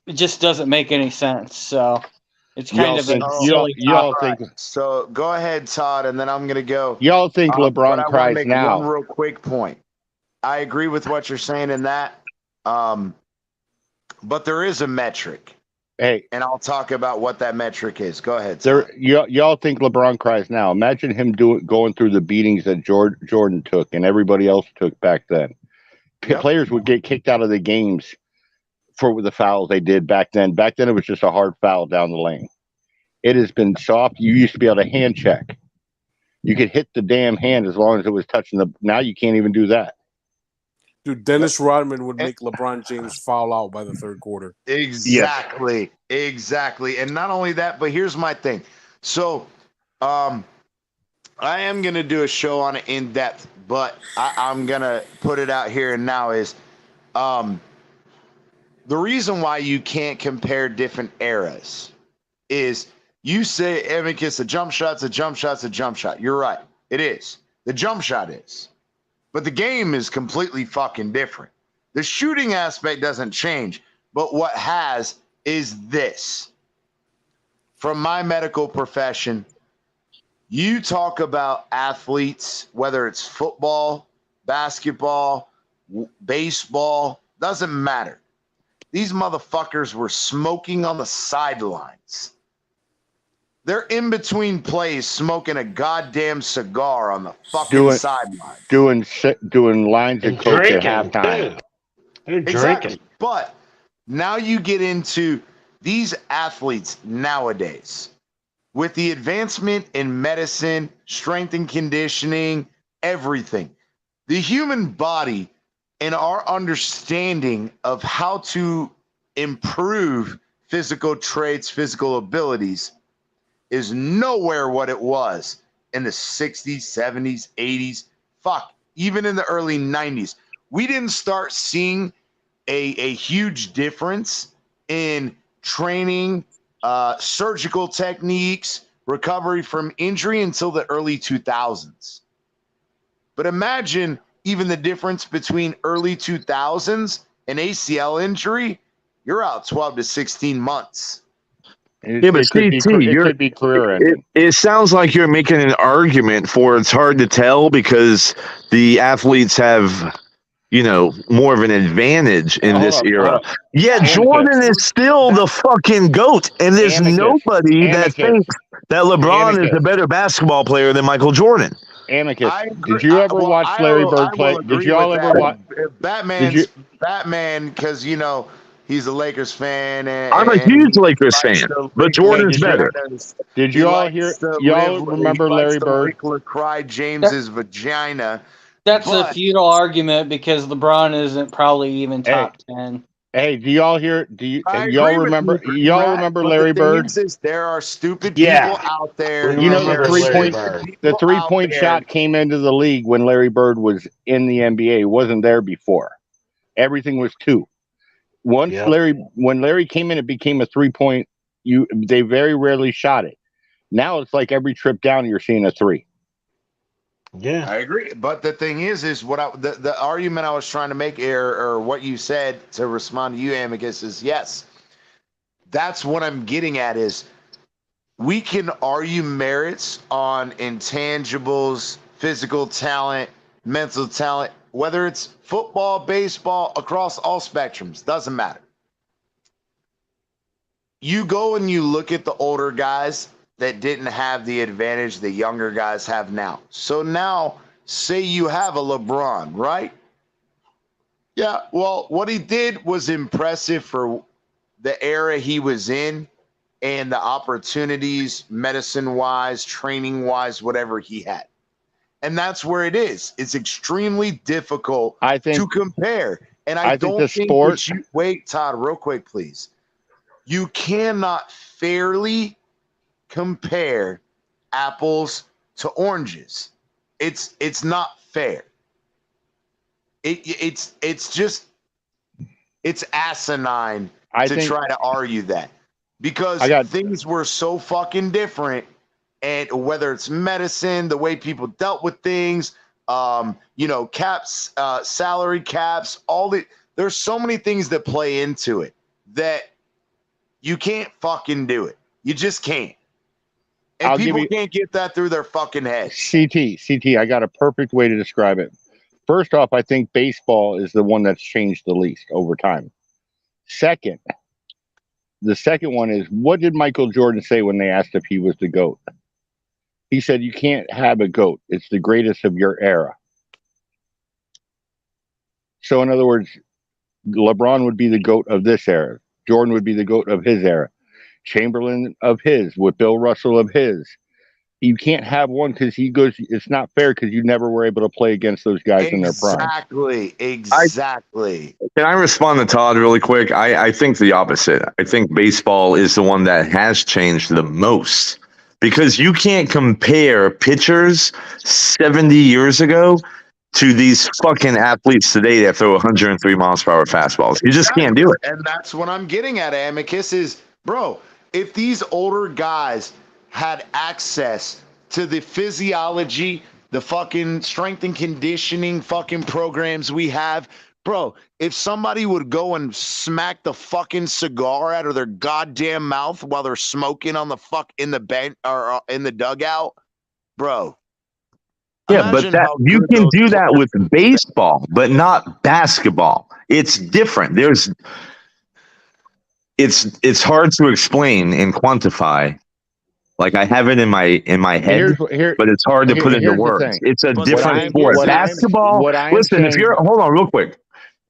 it just doesn't make any sense. So it's kind of a silly topic. So go ahead, Todd, and then I'm going to go. Y'all think LeBron cries now? One real quick point. I agree with what you're saying in that, but there is a metric. Hey, and I'll talk about what that metric is. Go ahead. Y'all think LeBron cries now? Imagine him going through the beatings that Jordan took and everybody else took back then. Yep. Players would get kicked out of the games for the fouls they did back then. Back then, it was just a hard foul down the lane. It has been soft. You used to be able to hand check. You could hit the damn hand as long as it was touching the. Now you can't even do that. Dude, Dennis Rodman would make LeBron James foul out by the third quarter. Exactly. And not only that, but here's my thing. So, I am going to do a show on it in depth, but I'm going to put it out here and now is the reason why you can't compare different eras is you say, Amicus, a jump shot's a jump shot's a jump shot. You're right. It is. The jump shot is. But the game is completely fucking different. The shooting aspect doesn't change, but what has is this. From my medical profession, you talk about athletes, whether it's football, basketball, baseball, doesn't matter. These motherfuckers were smoking on the sidelines. They're in between plays smoking a goddamn cigar on the fucking sideline. Doing lines of coke at halftime. They're drinking. But now you get into these athletes nowadays. With the advancement in medicine, strength and conditioning, everything. The human body and our understanding of how to improve physical traits, physical abilities is nowhere what it was in the 60s, 70s, 80s, even in the early 90s. We didn't start seeing a huge difference in training, surgical techniques, recovery from injury until the early 2000s. But imagine even the difference between early 2000s and ACL injury. you're out 12 to 16 months. Yeah, but it could be career ending. It sounds like you're making an argument for it's hard to tell because the athletes have, more of an advantage in this era. Yeah, Jordan is still the fucking GOAT, and there's nobody that thinks that LeBron is a better basketball player than Michael Jordan. Amicus, did you ever watch Larry Bird play? Did y'all ever watch Batman? Because he's a Lakers fan. I'm a huge Lakers fan, but Jordan's better. Did you all hear? Y'all remember Larry Bird? Cry James's vagina. That's a futile argument because LeBron isn't probably even top 10. Hey, do y'all hear? Y'all remember? Y'all remember Larry Bird? There are stupid people out there. The 3-point shot came into the league when Larry Bird was in the NBA. It wasn't there before. Everything was 2. When Larry came in, it became a 3-point. They very rarely shot it. Now it's like every trip down, you're seeing a 3. Yeah, I agree. But the thing is what the argument I was trying to make or what you said to respond to you, Amicus, is yes. That's what I'm getting at is we can argue merits on intangibles, physical talent, mental talent, whether it's football, baseball, across all spectrums, doesn't matter. You go and you look at the older guys that didn't have the advantage the younger guys have now. So now, say you have a LeBron, right? Yeah, well, what he did was impressive for the era he was in and the opportunities, medicine-wise, training-wise, whatever he had. And that's where it is. It's extremely difficult to compare. And I don't think wait, Todd, real quick, please. You cannot fairly compare apples to oranges. It's not fair. It's asinine to try to argue that because things were so fucking different, and whether it's medicine, the way people dealt with things, caps, salary caps, there's so many things that play into it that you can't fucking do it. You just can't. And people can't get that through their fucking heads. CT, I got a perfect way to describe it. First off, I think baseball is the one that's changed the least over time. The second one is, what did Michael Jordan say when they asked if he was the GOAT? He said, you can't have a GOAT. It's the greatest of your era. So in other words, LeBron would be the GOAT of this era. Jordan would be the GOAT of his era. Chamberlain of his, with Bill Russell of his. You can't have one because it's not fair because you never were able to play against those guys in their prime. Exactly. Can I respond to Todd really quick? I think the opposite. I think baseball is the one that has changed the most because you can't compare pitchers 70 years ago to these fucking athletes today that throw 103 miles per hour fastballs. You just can't do it. And that's what I'm getting at, Amicus, is, bro, if these older guys had access to the physiology, the fucking strength and conditioning fucking programs we have, bro, if somebody would go and smack the fucking cigar out of their goddamn mouth while they're smoking on the in the bench or in the dugout, bro. Yeah, but you can do that with baseball, but not basketball. It's different. It's hard to explain and quantify. Like I have it in my head, but it's hard to put into words. It's a different sport. Basketball. Listen, hold on real quick.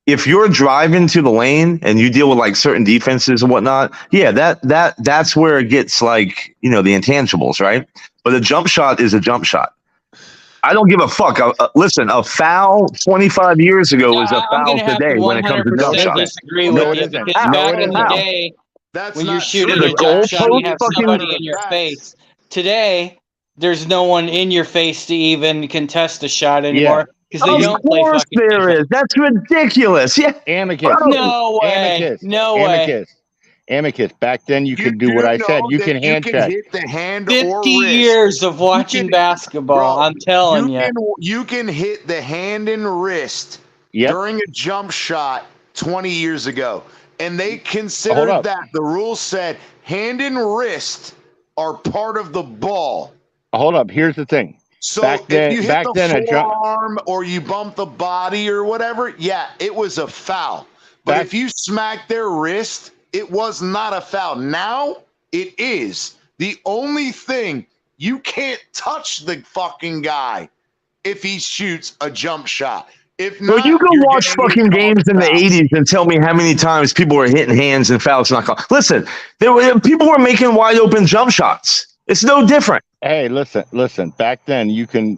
If you're driving to the lane and you deal with like certain defenses and whatnot, yeah, that's where it gets like, the intangibles, right? But a jump shot is a jump shot. I don't give a fuck. Listen, a foul 25 years ago was a foul today when it comes to jump shots. Disagree with you because back in the day, when you're shooting a jump shot, you have somebody in your face. Today, there's no one in your face to even contest a shot anymore because they don't play fucking. There is. That's ridiculous. Yeah, Amicus. No way. Amicus. Back then, you could do what I said. You can hand check. Hit the hand 50 or wrist. years of watching basketball. Bro, I'm telling you. You can hit the hand and wrist during a jump shot 20 years ago. and they considered that the rules said hand and wrist are part of the ball. Hold up. Here's the thing. So if you hit the forearm or you bump the body or whatever, yeah, it was a foul. But if you smack their wrist, it was not a foul. Now it is. The only thing, you can't touch the fucking guy if he shoots a jump shot. If not, you can watch fucking games in the 80s and tell me how many times people were hitting hands and fouls not called. Listen, people were making wide open jump shots. It's no different. Hey, listen. Back then, you could.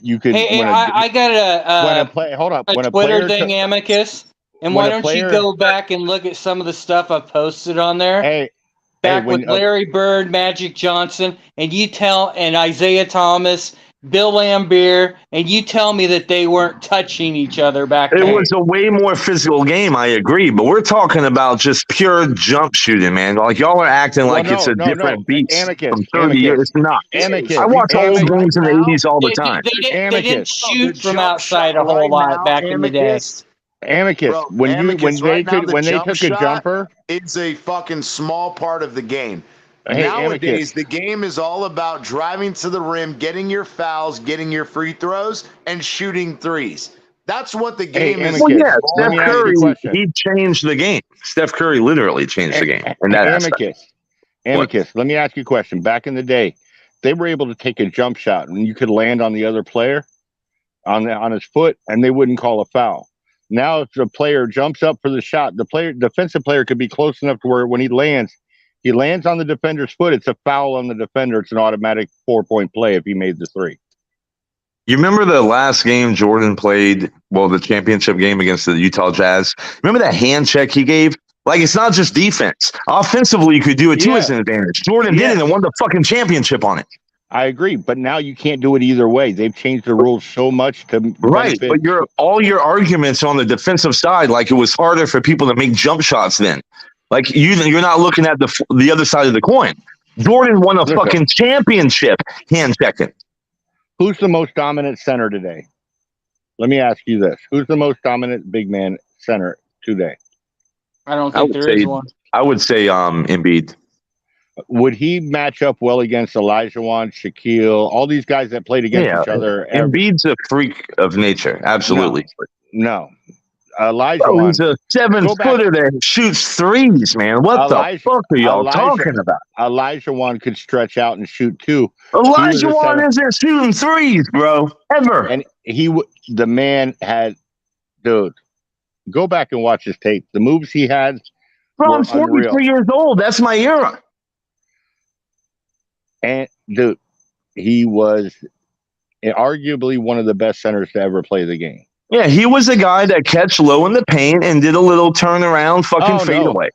Hey, I got a Twitter thing, Amicus. And why don't you go back and look at some of the stuff I've posted on there? With Larry Bird, Magic Johnson, and Isaiah Thomas, Bill Laimbeer, and you tell me that they weren't touching each other back then. It was a way more physical game, I agree, but we're talking about just pure jump shooting, man. Like, y'all are acting it's a different beast from 30 years. It's not. I watch old games in the 80s all the time. They didn't shoot from outside a whole lot back in the day. Amicus, when they took a jumper, it's a fucking small part of the game. Nowadays, the game is all about driving to the rim, getting your fouls, getting your free throws, and shooting threes. That's what the game is. Well, yeah, Steph Curry, he changed the game. Steph Curry literally changed the game. And Amicus, let me ask you a question. Back in the day, they were able to take a jump shot, and you could land on the other player on his foot, and they wouldn't call a foul. Now, if the player jumps up for the shot, defensive player could be close enough to where when he lands on the defender's foot, it's a foul on the defender. It's an automatic 4-point play if he made the three. You remember the last game Jordan played, the championship game against the Utah Jazz? Remember that hand check he gave? Like, it's not just defense. Offensively, you could do it too as an advantage. Jordan did it and won the fucking championship on it. I agree, but now you can't do it either way. They've changed the rules so much to benefit. But all your arguments on the defensive side, like it was harder for people to make jump shots then. Like you're not looking at the other side of the coin. Jordan won a fucking championship hand checking. Who's the most dominant center today? Let me ask you this: who's the most dominant big man center today? I don't think there is one. I would say Embiid. Would he match up well against Olajuwon, Shaquille, all these guys that played against each other? Embiid's a freak of nature, absolutely. No. Olajuwon. He's a 7-footer that shoots threes, man. What the fuck are y'all talking about? Olajuwon could stretch out and shoot too. Olajuwon isn't shooting threes, bro, ever. And the man had, dude, go back and watch his tape. The moves he had. Bro, I'm 43 years old. That's my era. And dude, he was arguably one of the best centers to ever play the game. Yeah, he was a guy that catch low in the paint and did a little turnaround fucking fadeaway.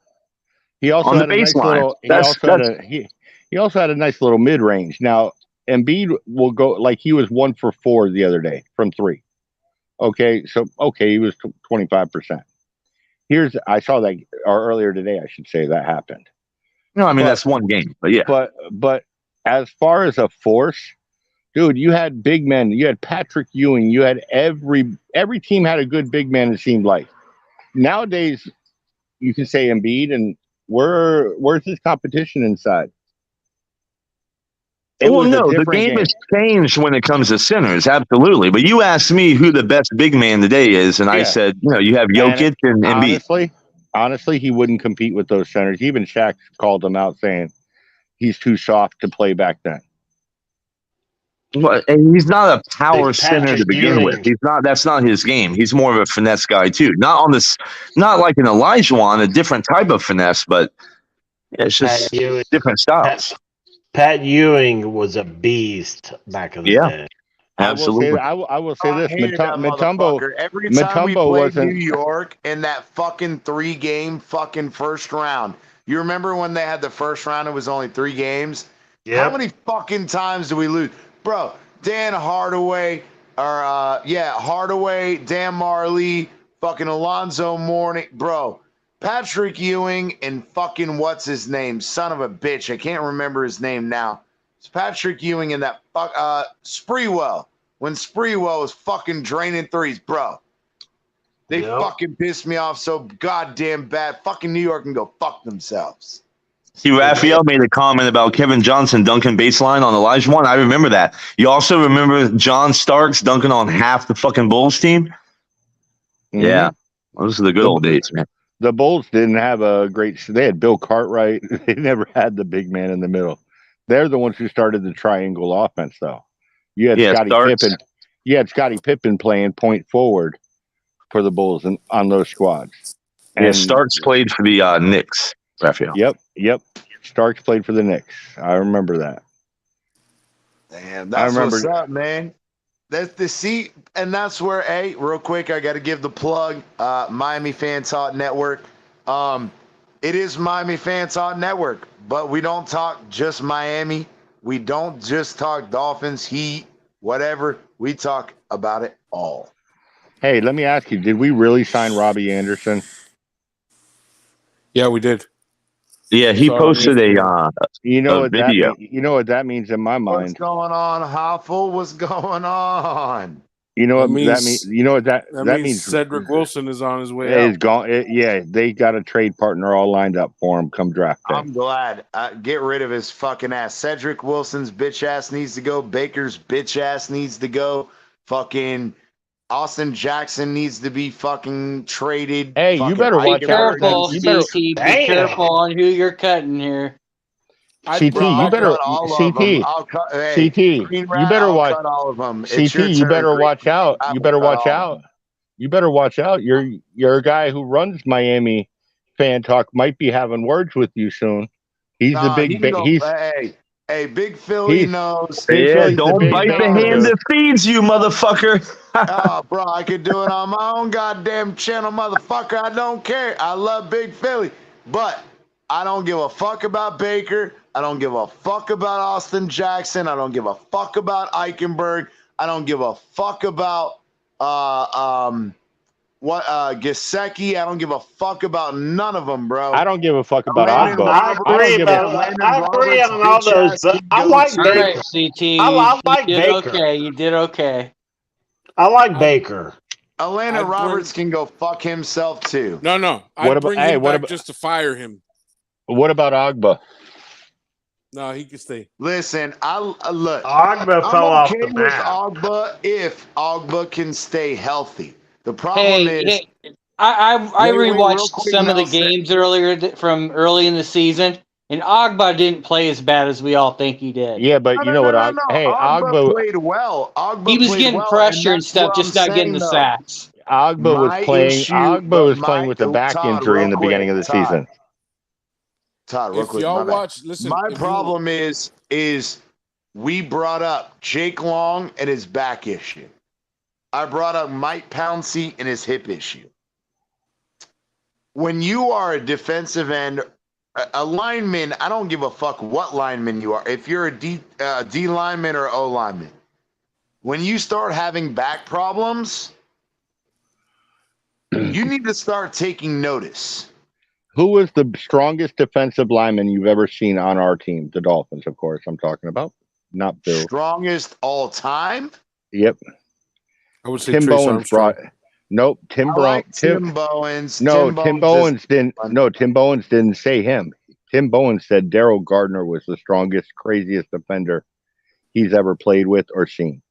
He also on had the baseline. He also had a nice little mid range. Now Embiid will go like he was 1 for 4 the other day from 3. Okay, so he was 25%. I saw that earlier today. I should say that happened. No, I mean that's one game, but yeah. But as far as a force, dude, you had big men. You had Patrick Ewing. You had every team had a good big man. It seemed like nowadays you can say Embiid, and where's his competition inside? The game has changed when it comes to centers, absolutely. But you asked me who the best big man today is, and I said, you have Jokic and Embiid. Honestly, he wouldn't compete with those centers. Even Shaq called him out saying he's too soft to play back then. Well, and he's not a power center to begin with. That's not his game. He's more of a finesse guy too. Not like an Olajuwon, a different type of finesse, but it's just different styles. Pat Ewing was a beast back in the day. Absolutely. I will say this: Mutombo. Every time we played New York in that fucking 3-game fucking first round. You remember when they had the first round? It was only 3 games. How many fucking times do we lose, bro? Dan Hardaway, Hardaway, Dan Marley, fucking Alonzo Mourning, bro. Patrick Ewing and fucking what's his name? Son of a bitch. I can't remember his name now. It's Patrick Ewing and that Sprewell. When Sprewell was fucking draining threes, bro. They fucking pissed me off so goddamn bad. Fucking New York can go fuck themselves. See, Raphael made a comment about Kevin Johnson dunking baseline on Elijah One. I remember that. You also remember John Starks dunking on half the fucking Bulls team? Mm-hmm. Yeah. Those are the good old days, man. The Bulls didn't have a great – they had Bill Cartwright. They never had the big man in the middle. They're the ones who started the triangle offense, though. You had Scottie Pippen. You had Scottie Pippen playing point forward for the Bulls and on those squads. And Starks played for the Knicks, Raphael. Yep. Starks played for the Knicks. I remember that. Damn, that's what's up, man. That's the seat, and that's where, hey, real quick, I got to give the plug. Miami Fan Talk Network. It is Miami Fan Talk Network, but we don't talk just Miami. We don't just talk Dolphins, Heat, whatever. We talk about it all. Hey, let me ask you: did we really sign Robbie Anderson? Yeah, we did. Yeah, he posted a video. You know what that means in my mind. What's going on, Hoffel? What's going on? You know what that means? You know what that means? Cedric Wilson is on his way out. He's gone. They got a trade partner all lined up for him come draft day. I'm glad. Get rid of his fucking ass. Cedric Wilson's bitch ass needs to go. Baker's bitch ass needs to go. Fucking Austin Jackson needs to be fucking traded. Hey, you better watch out. Be careful on who you're cutting here. CT, you better watch all of them. CT, you better watch out. You better watch out. You better watch out. Your guy who runs Miami Fan Talk might be having words with you soon. He's the big. Hey, Big Philly knows. Don't bite the hand that feeds you, motherfucker. Oh, bro, I could do it on my own goddamn channel, motherfucker. I don't care. I love Big Philly, but I don't give a fuck about Baker. I don't give a fuck about Austin Jackson. I don't give a fuck about Eichenberg. I don't give a fuck about Gesicki. I don't give a fuck about none of them, bro. I don't give a fuck about Ogbo. I agree on all those. I like Baker. CT. I like Baker. Okay, you did okay. I like Baker. Atlanta Roberts can go fuck himself too. No. I'd bring him back just to fire him. What about Ogba? No, he can stay. Listen, I look. Ogba fell off the map. With Ogba if Ogba can stay healthy. The problem is, I rewatched some of the games from early in the season, and Ogba didn't play as bad as we all think he did. Yeah, but you know what? Hey, Ogba played well. He was getting pressure and stuff, just not getting the sacks. Ogba was playing with a back injury in the beginning of the season. Todd, real quick. My problem is we brought up Jake Long and his back issue. I brought up Mike Pouncey and his hip issue. When you are a defensive end, a lineman, I don't give a fuck what lineman you are. If you're a D lineman or O lineman, when you start having back problems, you need to start taking notice. Who was the strongest defensive lineman you've ever seen on our team? The Dolphins, of course, I'm talking about. Not Bill. Strongest all time? Yep. I would say Tim Bowens brought. Nope. Tim Bowens. No, Tim Bowens didn't. No, Tim Bowens didn't say him. Tim Bowens said Daryl Gardner was the strongest, craziest defender he's ever played with or seen.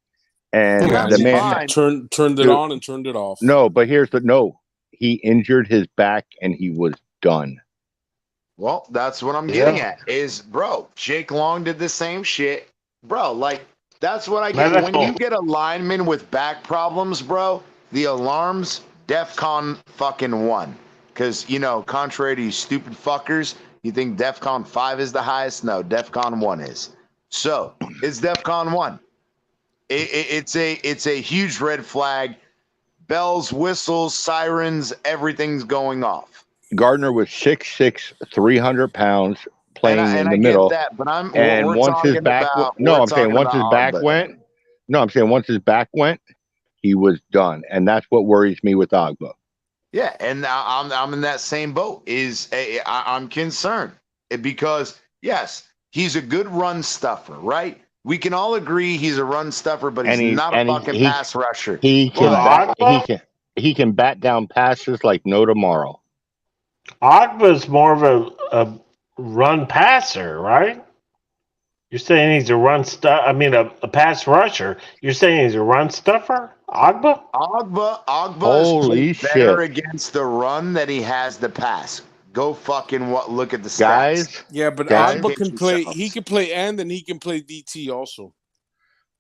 And the man turned it on and turned it off. No, but he injured his back and he was done. Well, that's what I'm getting at. Is bro, Jake Long did the same shit, bro. Like that's what I get when you get a lineman with back problems, bro. The alarms, DEFCON fucking 1. Because, contrary to you stupid fuckers, you think DEFCON 5 is the highest? No, DEFCON 1 is. So, it's DEFCON 1. It's a huge red flag. Bells, whistles, sirens, everything's going off. Gardner was 6'6", 300 pounds, playing in the middle. That, but once his back went, he was done, and that's what worries me with Ogba. Yeah, and I'm in that same boat. I'm concerned because yes, he's a good run stuffer, right? We can all agree he's a run stuffer, but he's not a fucking pass rusher. He can he can bat down passes like no tomorrow. Ogba's more of a run passer, right? You're saying he's a a pass rusher. You're saying he's a run stuffer? Ogba Holy is better against the run than he has the pass. Go fucking look at the stats. Guys. Yeah, but Ogba can play. He can play and he can play DT also.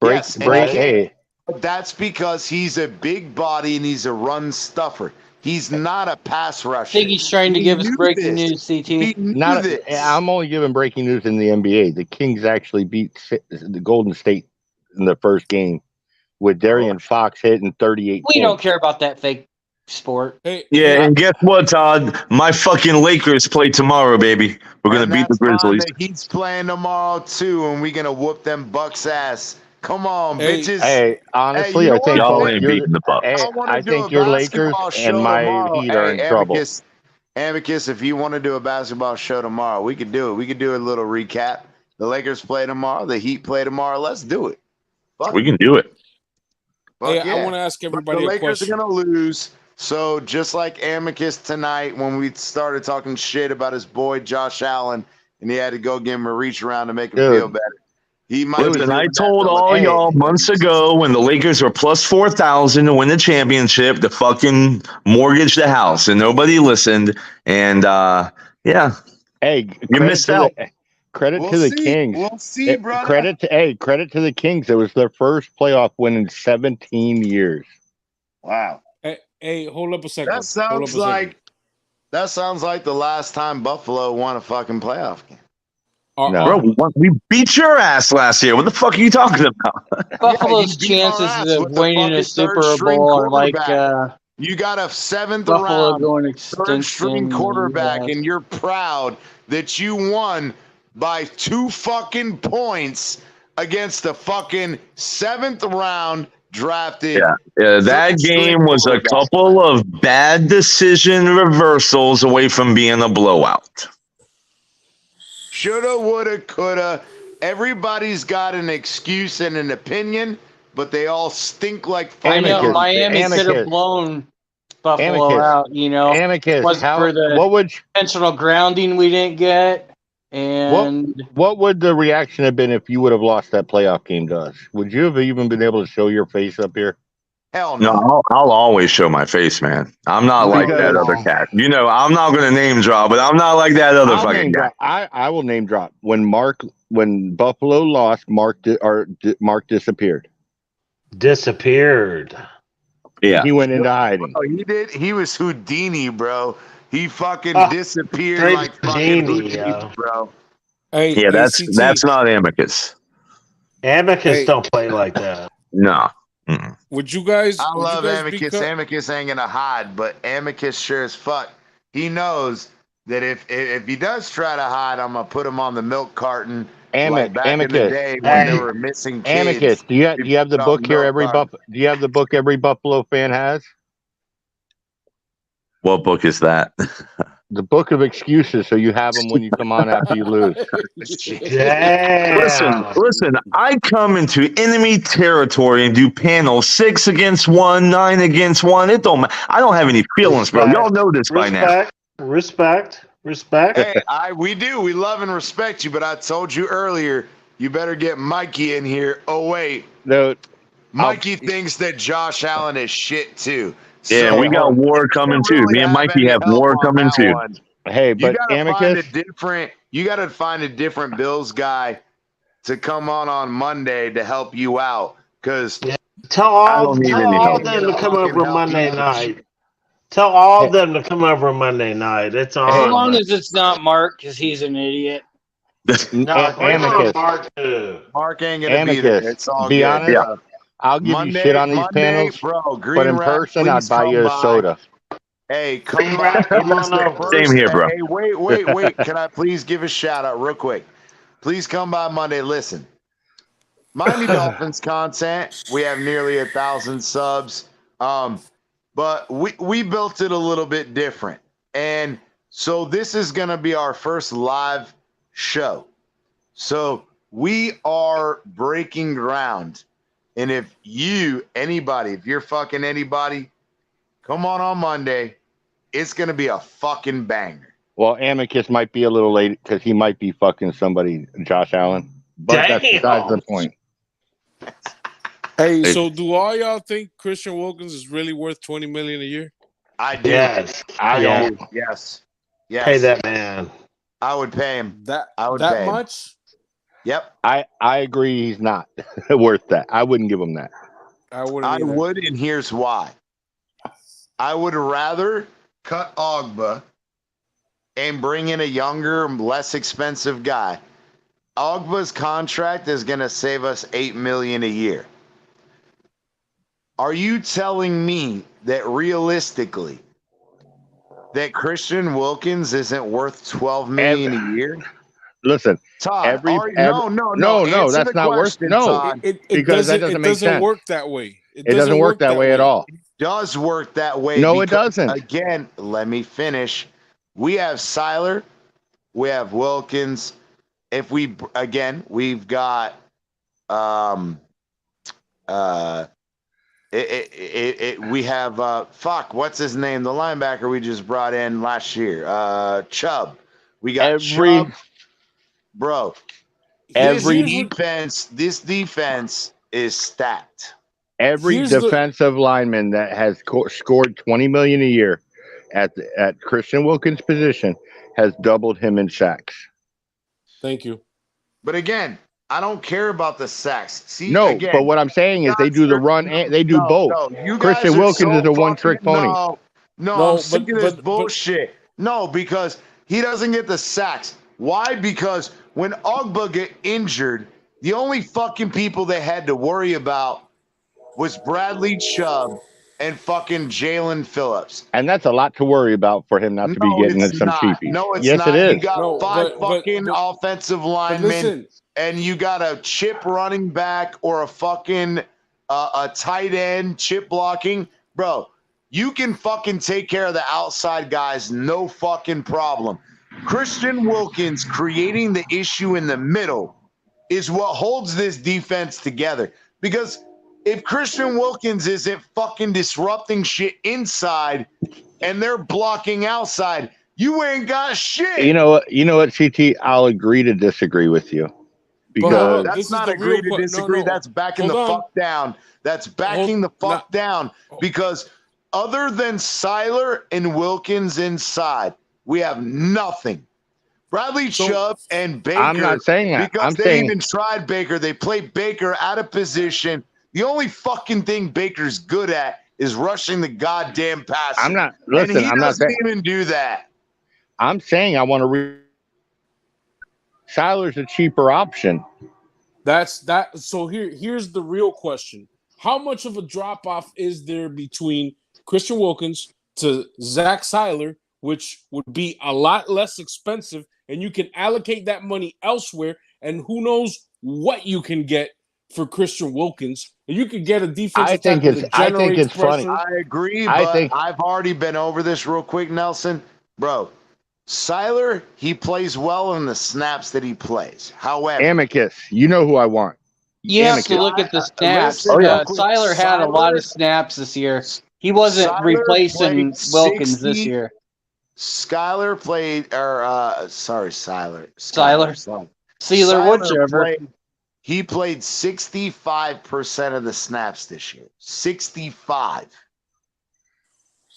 Hey. That's because he's a big body and he's a run stuffer. He's not a pass rusher. I think he's trying to give us breaking news, CT. I'm only giving breaking news in the NBA. The Kings actually beat the Golden State in the first game with Darian Fox hitting 38 We don't care about that fake sport. And guess what, Todd? My fucking Lakers play tomorrow, baby. We're going to beat the Grizzlies. He's playing tomorrow, too, and we're going to whoop them Bucks' ass. Come on, bitches. Hey, honestly, I think y'all ain't beating the Bucks. I think your Lakers and my Heat are in trouble. Amicus, if you want to do a basketball show tomorrow, we could do it. We could do a little recap. The Lakers play tomorrow. The Heat play tomorrow. Let's do it. We can do it. I want to ask everybody a question. The Lakers are going to lose. So just like Amicus tonight when we started talking shit about his boy Josh Allen and he had to go give him a reach around to make him feel better. Listen, I told all y'all months ago when the Lakers were plus 4,000 to win the championship to fucking mortgage the house, and nobody listened. And hey, you missed out. Credit to the Kings. We'll see, brother. Credit to the Kings. It was their first playoff win in 17 years. Wow. Hey, hold up a second. That sounds like the last time Buffalo won a fucking playoff game. Bro, we beat your ass last year. What the fuck are you talking about? Buffalo's chances of winning a Super Bowl are like you got a seventh Buffalo round third string quarterback, and you're proud that you won by 2 fucking points against the fucking 7th round drafted. That game was a couple of bad decision reversals away from being a blowout. Shoulda, woulda, coulda. Everybody's got an excuse and an opinion, but they all stink like I know Miami could have blown Buffalo out, Amicus, for the intentional grounding we didn't get. And what would the reaction have been if you would have lost that playoff game to us? Would you have even been able to show your face up here? Hell no. No, I'll always show my face, man. I'm not like that other cat. I'm not going to name drop, but I'm not like that other fucking guy. I will name drop. When Buffalo lost, Mark disappeared. Disappeared. Yeah. He went into hiding. Oh, he did. He was Houdini, bro. He fucking disappeared like fucking Houdini, bro. Hey, that's not Amicus. Amicus don't play like that. No. Mm-mm. Would you guys? I love Amicus. Amicus ain't gonna hide, but Amicus sure as fuck. He knows that if he does try to hide, I'm gonna put him on the milk carton. Like back Amicus. In the day when they were missing kids. Amicus, do you have the book here? Do you have the book every Buffalo fan has? What book is that? The book of excuses, so you have them when you come on after you lose. Listen, I come into enemy territory and do panel 6 against 1, 9 against 1. It don't matter. I don't have any feelings, bro. Y'all know this by now. Respect. Hey, we do. We love and respect you, but I told you earlier, you better get Mikey in here. Oh, wait. No, Mikey thinks that Josh Allen is shit, too. Yeah, so, we got war coming too. Me and Mikey have war coming too. Hey, but Amicus, you got to find a different Bills guy to come on Monday to help you out. Because tell all of them to come over Monday night. Tell all of them to come over Monday night. It's all. As long as it's not Mark, because he's an idiot. No, Amicus. Mark ain't gonna be there. It's all be good. Honest. Yeah. I'll give you shit on these panels, bro, but in person, I'd buy you a soda. Hey, come on over. Same here, bro. Hey, wait. Can I please give a shout out real quick? Please come by Monday. Listen, Miami Dolphins content. We have nearly 1,000 subs, but we built it a little bit different, and so this is gonna be our first live show. So we are breaking ground. And if you're fucking anybody, Come on Monday. It's going to be a fucking banger. Well, Amicus might be a little late because he might be fucking somebody, Josh Allen. But that's besides the point. Hey, so do all y'all think Christian Wilkins is really worth $20 million a year? I do. Yes. I do. Yes. Pay that man. I would pay him. I would pay much? Him. Yep. I agree he's not worth that. I wouldn't give him that. I would, and here's why. I would rather cut Ogba and bring in a younger, less expensive guy. Ogba's contract is going to save us $8 million a year. Are you telling me that realistically that Christian Wilkins isn't worth $12 million a year? Listen, Todd, no, that's not worth because that doesn't make sense. It doesn't work that way. It doesn't work that way at all. It does work that way. No, it doesn't. Again, let me finish. We have Seiler, we have Wilkins. If we've got we have what's his name? The linebacker we just brought in last year. Chubb. We got Chubb. Bro. This defense is stacked. Every defensive lineman that has scored $20 million a year at Christian Wilkins' position has doubled him in sacks. Thank you. But again, I don't care about the sacks. But what I'm saying is they do the run and they do both. Christian Wilkins is a one-trick pony. I'm sick of this bullshit. No, because he doesn't get the sacks. Why? Because when Ogba get injured, the only fucking people they had to worry about was Bradley Chubb and fucking Jalen Phillips. And that's a lot to worry about for him not to be getting some cheapies. No, it's yes, not. It is. You got five offensive linemen, and you got a chip running back or a fucking a tight end chip blocking. Bro, you can fucking take care of the outside guys, no fucking problem. Christian Wilkins creating the issue in the middle is what holds this defense together. Because if Christian Wilkins isn't fucking disrupting shit inside and they're blocking outside, you ain't got shit. You know what, CT? I'll agree to disagree with you. Because that's not agree to disagree. No. That's backing the fuck down. That's backing the fuck down. Because other than Seiler and Wilkins inside, we have nothing. Bradley Chubb and Baker. I'm not saying that. Because they even tried Baker. They played Baker out of position. The only fucking thing Baker's good at is rushing the goddamn passer. I'm not saying even do that. I'm saying I want to Seiler's a cheaper option. That's that. So here's the real question. How much of a drop-off is there between Christian Wilkins to Zach Seiler, which would be a lot less expensive, and you can allocate that money elsewhere, and who knows what you can get for Christian Wilkins. You could get a defensive tackle that generates pressure. Funny. I agree, but I've already been over this real quick, Nelson. Bro, Seiler, he plays well in the snaps that he plays. However, Amicus, you know who I want. You have to look at the snaps. Seiler had a lot of snaps this year. He wasn't replacing Wilkins this year. Seiler, whichever. He played 65% of the snaps this year. 65.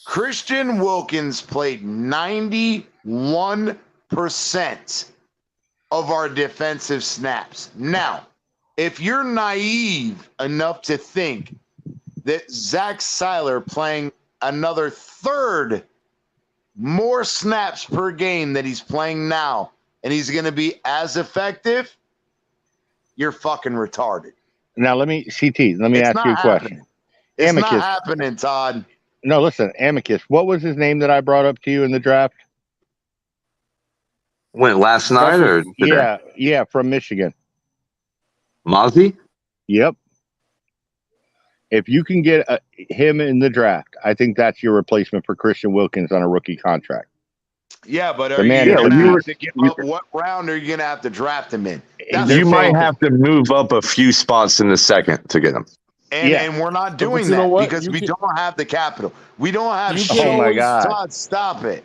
Christian Wilkins played 91% of our defensive snaps. Now, if you're naive enough to think that Zach Seiler playing another third more snaps per game that he's playing now, and he's going to be as effective, you're fucking retarded. Now, let me ask you a question. It's not happening, Todd. No, listen, Amicus, what was his name that I brought up to you in the draft? When, last night or today? Yeah, from Michigan. Mozzie? Yep. If you can get him in the draft, I think that's your replacement for Christian Wilkins on a rookie contract. Yeah, but what round are you going to have to draft him in? You might have to move up a few spots in the second to get him. And we're not doing that because we don't have the capital. We don't have shit. Oh my God. Todd, stop it.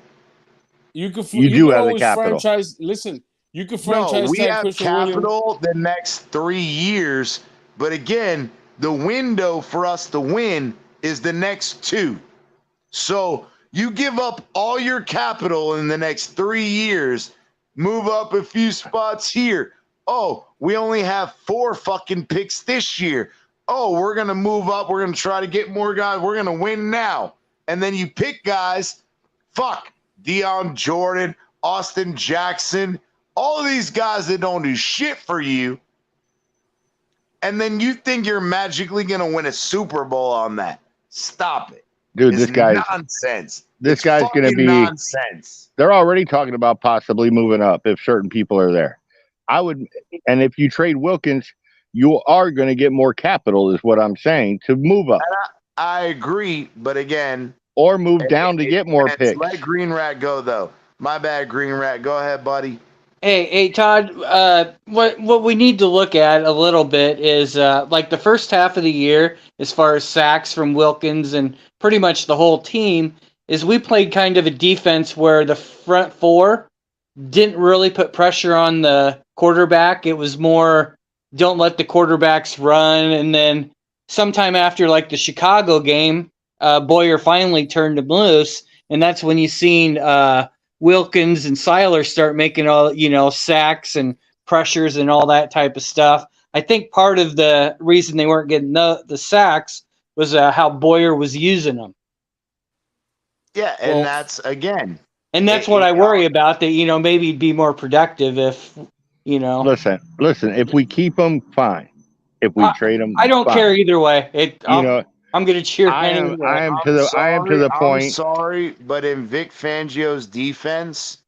You do have the capital. Franchise. Listen, you can franchise. No, we have Christian capital the next 3 years, but again, the window for us to win is the next 2. So you give up all your capital in the next 3 years, move up a few spots here. Oh, we only have 4 fucking picks this year. Oh, we're going to move up. We're going to try to get more guys. We're going to win now. And then you pick guys, Deion Jordan, Austin Jackson, all of these guys that don't do shit for you. And then you think you're magically going to win a Super Bowl on that. Stop it. Dude, this guy's nonsense. This guy's going to be nonsense. They're already talking about possibly moving up if certain people are there. And if you trade Wilkins, you are going to get more capital, is what I'm saying, to move up. I agree, but again, or move down to get more picks. Let Green Rat go, though. My bad, Green Rat. Go ahead, buddy. Hey, Todd. What we need to look at a little bit is like the first half of the year, as far as sacks from Wilkins and pretty much the whole team, is we played kind of a defense where the front 4 didn't really put pressure on the quarterback. It was more, don't let the quarterbacks run. And then sometime after like the Chicago game, Boyer finally turned him loose. And that's when you seen Wilkins and Seiler start making all, sacks and pressures and all that type of stuff. I think part of the reason they weren't getting the sacks was how Boyer was using them. Yeah, and that's, again. And that's what I worry about, that, maybe be more productive if, Listen, if we keep them, fine. If we trade them, I don't care either way. I'm going to cheer. I am to the point. I'm sorry, but in Vic Fangio's defense,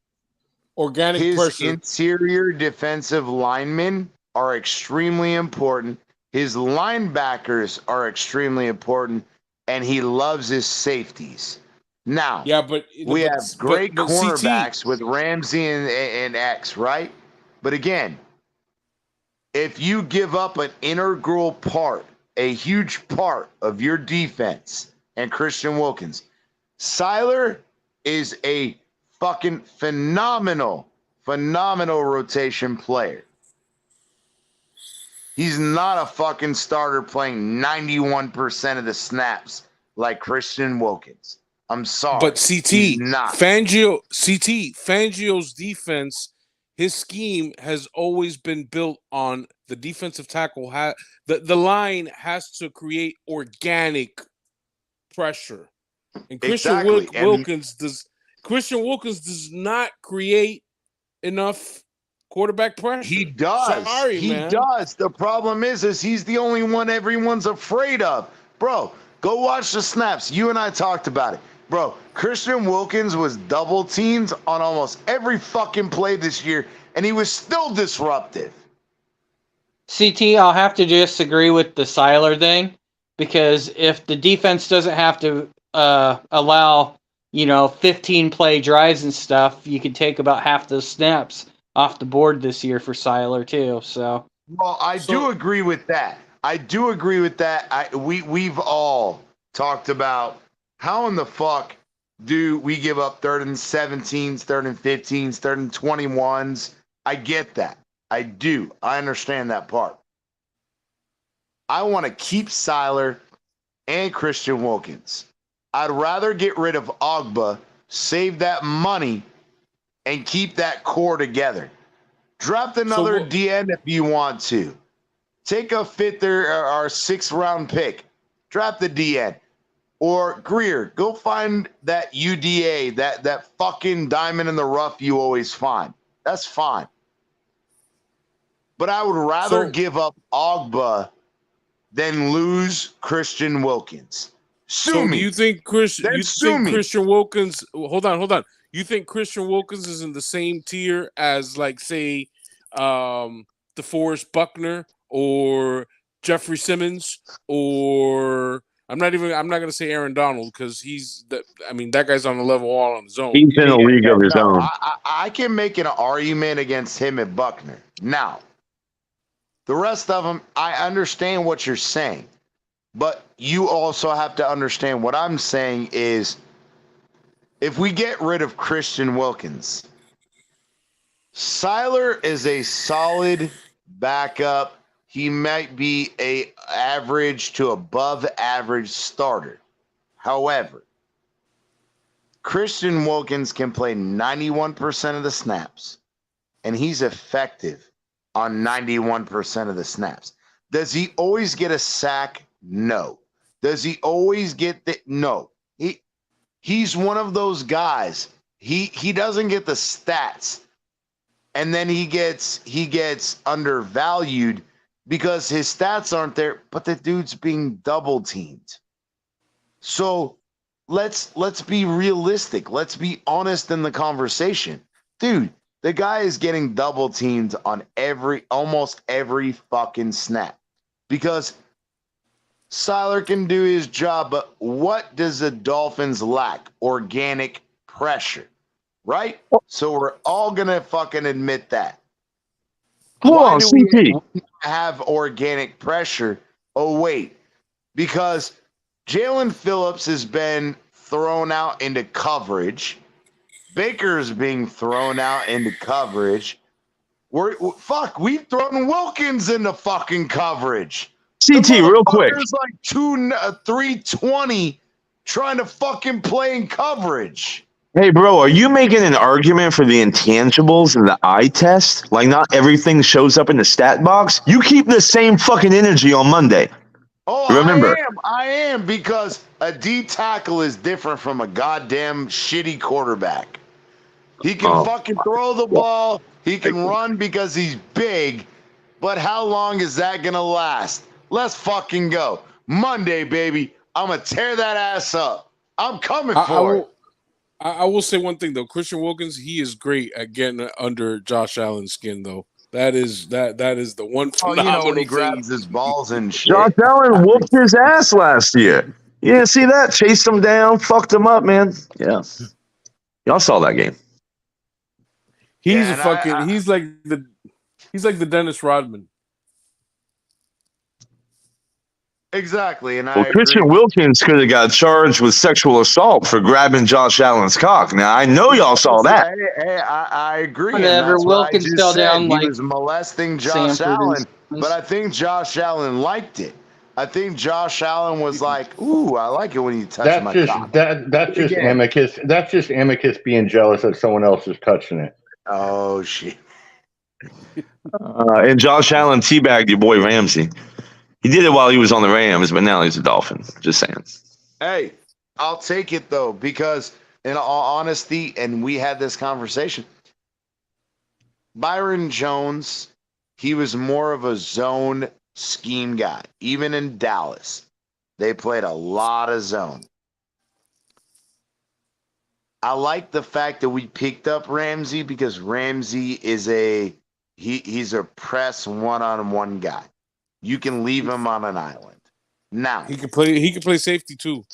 his interior defensive linemen are extremely important. His linebackers are extremely important, and he loves his safeties. Now, we have great cornerbacks with Ramsey and X, right? But again, if you give up an integral part, a huge part of your defense, and Christian Wilkins, Seiler is a fucking phenomenal rotation player. He's not a fucking starter playing 91% of the snaps like Christian Wilkins. I'm sorry. But Fangio's defense, his scheme has always been built on the defensive tackle. The line has to create organic pressure. And Christian Wilkins does not create enough quarterback pressure. He does. Sorry, he does. The problem is he's the only one everyone's afraid of. Bro, go watch the snaps. You and I talked about it. Bro, Christian Wilkins was double teamed on almost every fucking play this year, and he was still disruptive. CT, I'll have to disagree with the Seiler thing, because if the defense doesn't have to allow, 15 play drives and stuff, you could take about half those snaps off the board this year for Seiler too. So, well, I do agree with that. We've all talked about how in the fuck do we give up 3rd and 17s, 3rd and 15s, 3rd and 21s? I get that. I do. I understand that part. I want to keep Seiler and Christian Wilkins. I'd rather get rid of Ogba, save that money, and keep that core together. Draft another DN if you want to. Take a 5th or 6th round pick. Draft the DN. Or Greer, go find that UDA, that fucking diamond in the rough you always find. That's fine. But I would rather give up Ogba than lose Christian Wilkins. Sue me. Do you think Christian Wilkins? Hold on. You think Christian Wilkins is in the same tier as, like, say, DeForest Buckner or Jeffrey Simmons, or I'm not going to say Aaron Donald, because that guy's on the level all on his own. He's in a league of his own. I can make an argument against him and Buckner. Now, the rest of them, I understand what you're saying. But you also have to understand what I'm saying is if we get rid of Christian Wilkins, Seiler is a solid backup. He might be a average to above average starter. However, Christian Wilkins can play 91% of the snaps, and he's effective on 91% of the snaps. Does he always get a sack? No. Does he always get the no? He's one of those guys. He doesn't get the stats, and then he gets undervalued because his stats aren't there, but the dude's being double teamed. So let's be realistic. Let's be honest in the conversation. Dude, the guy is getting double teamed on almost every fucking snap because Seiler can do his job, but what does the Dolphins lack? Organic pressure, right? So we're all going to fucking admit that. Why do we have organic pressure? Oh, wait, because Jalen Phillips has been thrown out into coverage. Baker's being thrown out into coverage. We've thrown Wilkins into fucking coverage. CT, real quick. There's like 320 trying to fucking play in coverage. Hey, bro, are you making an argument for the intangibles and the eye test? Like, not everything shows up in the stat box? You keep the same fucking energy on Monday. Oh, remember. I am, because a D tackle is different from a goddamn shitty quarterback. He can fucking throw the ball. He can run because he's big. But how long is that going to last? Let's fucking go. Monday, baby. I'm going to tear that ass up. I'm coming for it. I will say one thing, though. Christian Wilkins, he is great at getting under Josh Allen's skin, though. That is the one phenomenal when he grabs his balls and shit. Josh Allen whooped his ass last year. You didn't see that? Chased him down, fucked him up, man. Yeah. Y'all saw that game. He's he's like the Dennis Rodman. Exactly, and Christian Wilkins could have got charged with sexual assault for grabbing Josh Allen's cock. Now I know y'all saw that. Hey, I agree. Whatever. Wilkins fell down he was molesting Josh Allen, but I think Josh Allen liked it. I think Josh Allen was like, "Ooh, I like it when you touch my cock." That's just Amicus. That's just Amicus being jealous that someone else is touching it. Oh shit! And Josh Allen teabagged your boy Ramsey. He did it while he was on the Rams, but now he's a Dolphin. Just saying. Hey, I'll take it, though, because in all honesty, and we had this conversation, Byron Jones, he was more of a zone scheme guy. Even in Dallas, they played a lot of zone. I like the fact that we picked up Ramsey because Ramsey is he's a press one-on-one guy. You can leave him on an island. Now he can play safety too.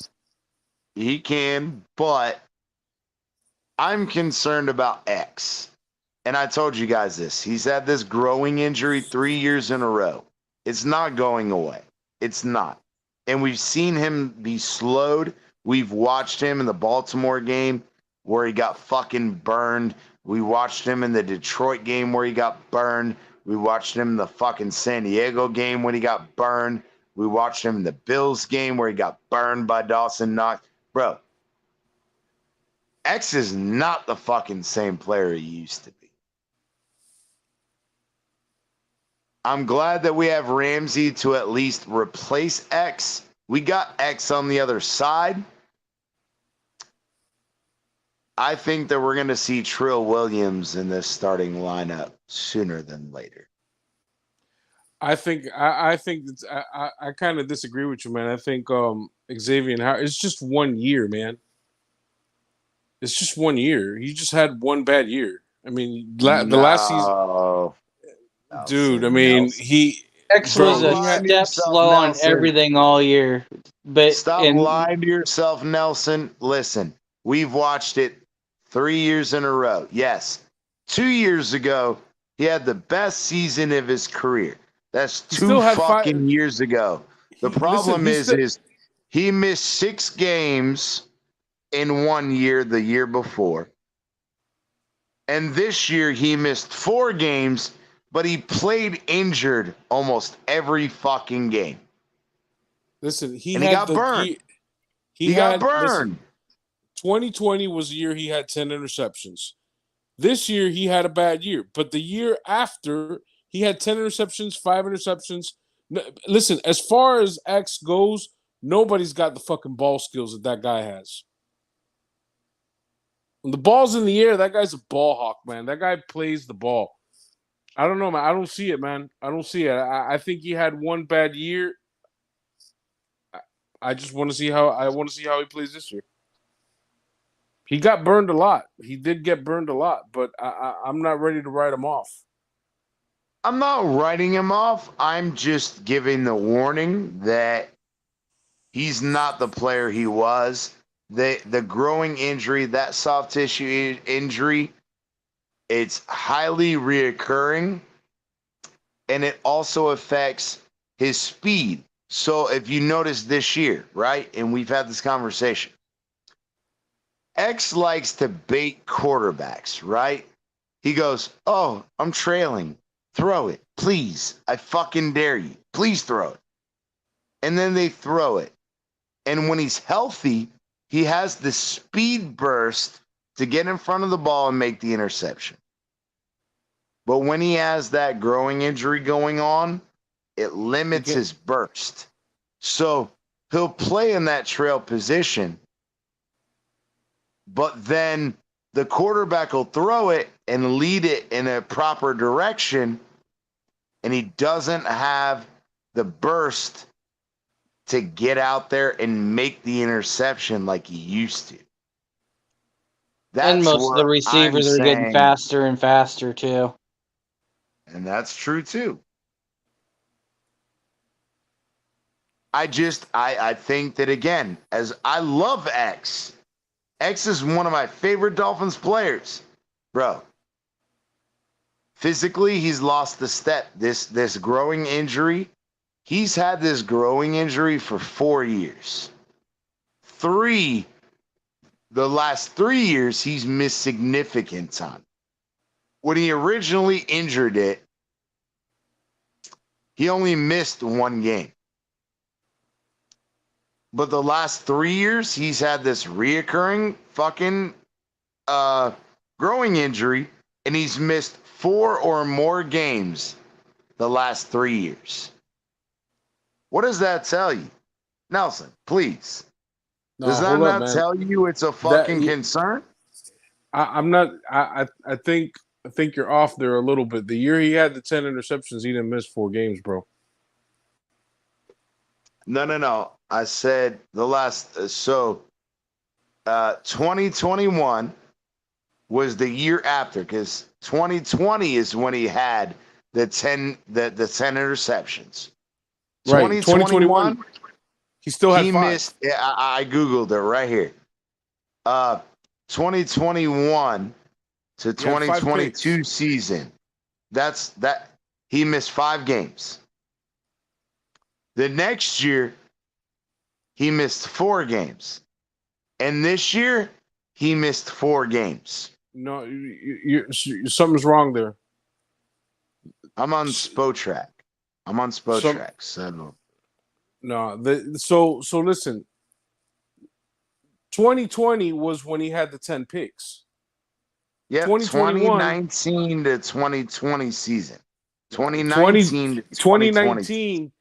He can, but I'm concerned about X. And I told you guys this. He's had this growing injury 3 years in a row. It's not going away. It's not. And we've seen him be slowed. We've watched him in the Baltimore game where he got fucking burned. We watched him in the Detroit game where he got burned. We watched him in the fucking San Diego game when he got burned. We watched him in the Bills game where he got burned by Dawson Knox. Bro, X is not the fucking same player he used to be. I'm glad that we have Ramsey to at least replace X. We got X on the other side. I think that we're going to see Trill Williams in this starting lineup sooner than later. I think I kind of disagree with you, man. I think Xavier Howard, it's just 1 year, man. It's just 1 year. He just had one bad year. I mean, the last season, dude. I mean, X was a step slow on everything all year. But stop lying to yourself, Nelson. Listen, we've watched it 3 years in a row. Yes. 2 years ago, he had the best season of his career. That's two fucking years ago. The problem is he missed 6 games in 1 year, the year before. And this year he missed 4 games, but he played injured almost every fucking game. Listen, he got burned. He got burned. 2020 was the year he had 10 interceptions. This year he had a bad year, but the year after he had 10 interceptions, 5 interceptions. Listen, as far as X goes, nobody's got the fucking ball skills that guy has. When the ball's in the air, that guy's a ball hawk, man. That guy plays the ball. I don't know, man. I don't see it, man. I don't see it. I think he had one bad year. I just want to see how he plays this year. He got burned a lot. He did get burned a lot, but I'm not ready to write him off. I'm not writing him off. I'm just giving the warning that he's not the player he was. The growing injury, that soft tissue injury, it's highly reoccurring, and it also affects his speed. So if you notice this year, right, and we've had this conversation, X likes to bait quarterbacks, right? He goes, oh, I'm trailing. Throw it, please. I fucking dare you. Please throw it. And then they throw it. And when he's healthy, he has the speed burst to get in front of the ball and make the interception. But when he has that growing injury going on, it limits his burst. So he'll play in that trail position, but then the quarterback will throw it and lead it in a proper direction, and he doesn't have the burst to get out there and make the interception like he used to. And most of the receivers are getting faster and faster too. And that's true too. I think that, again, as I love X. X is one of my favorite Dolphins players. Bro. Physically, he's lost the step. This growing injury, he's had this growing injury for 4 years. The last 3 years, he's missed significant time. When he originally injured it, he only missed 1 game. But the last 3 years, he's had this reoccurring fucking growing injury, and he's missed 4 or more games the last 3 years. What does that tell you? Nelson, please. Does that not tell you it's a fucking concern? I'm not. I think you're off there a little bit. The year he had the 10 interceptions, he didn't miss 4 games, bro. No. I said the last. 2021 was the year after, because 2020 is when he had the 10 interceptions. Right. 2021. He still had 5. Missed. I googled it right here. 2021 to 2022 season. That he missed 5 games. The next year, he missed 4 games. And this year, he missed 4 games. No, something's wrong there. I'm on Spotrac. So no, so listen. 2020 was when he had the 10 picks. Yeah, 2019 to 2020 season. 2019,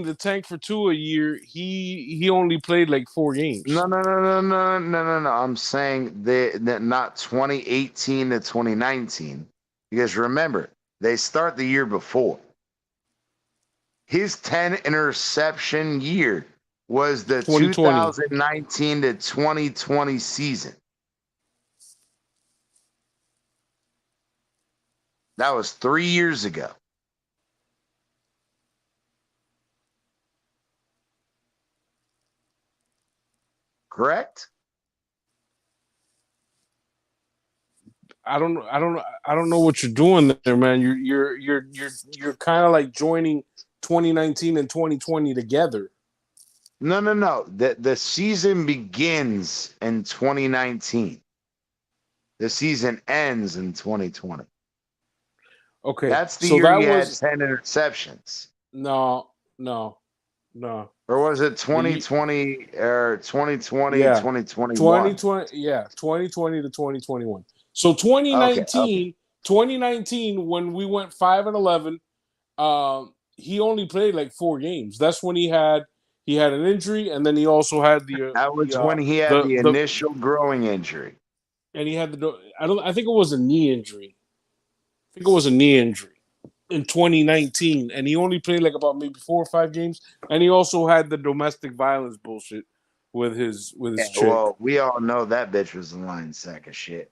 the tank for 2 a year. He only played like 4 games. No. I'm saying that not 2018 to 2019, because remember, they start the year before. His 10 interception year was the 2019 to 2020 season. That was 3 years ago. Correct? I don't know what you're doing there, man. You're kind of like joining 2019 and 2020 together. No. The season begins in 2019. The season ends in 2020. Okay. That's the year he had 10 interceptions. No. Or was it 2020 or 2020, 2021? 2020, 2020 to 2021. So 2019, when we went 5-11, he only played like 4 games. That's when he had an injury, and then he also had that was when he had the initial growing injury. And he had I think it was a knee injury. In 2019, and he only played like about maybe 4 or 5 games, and he also had the domestic violence bullshit with his chick. Well, we all know that bitch was a lying sack of shit.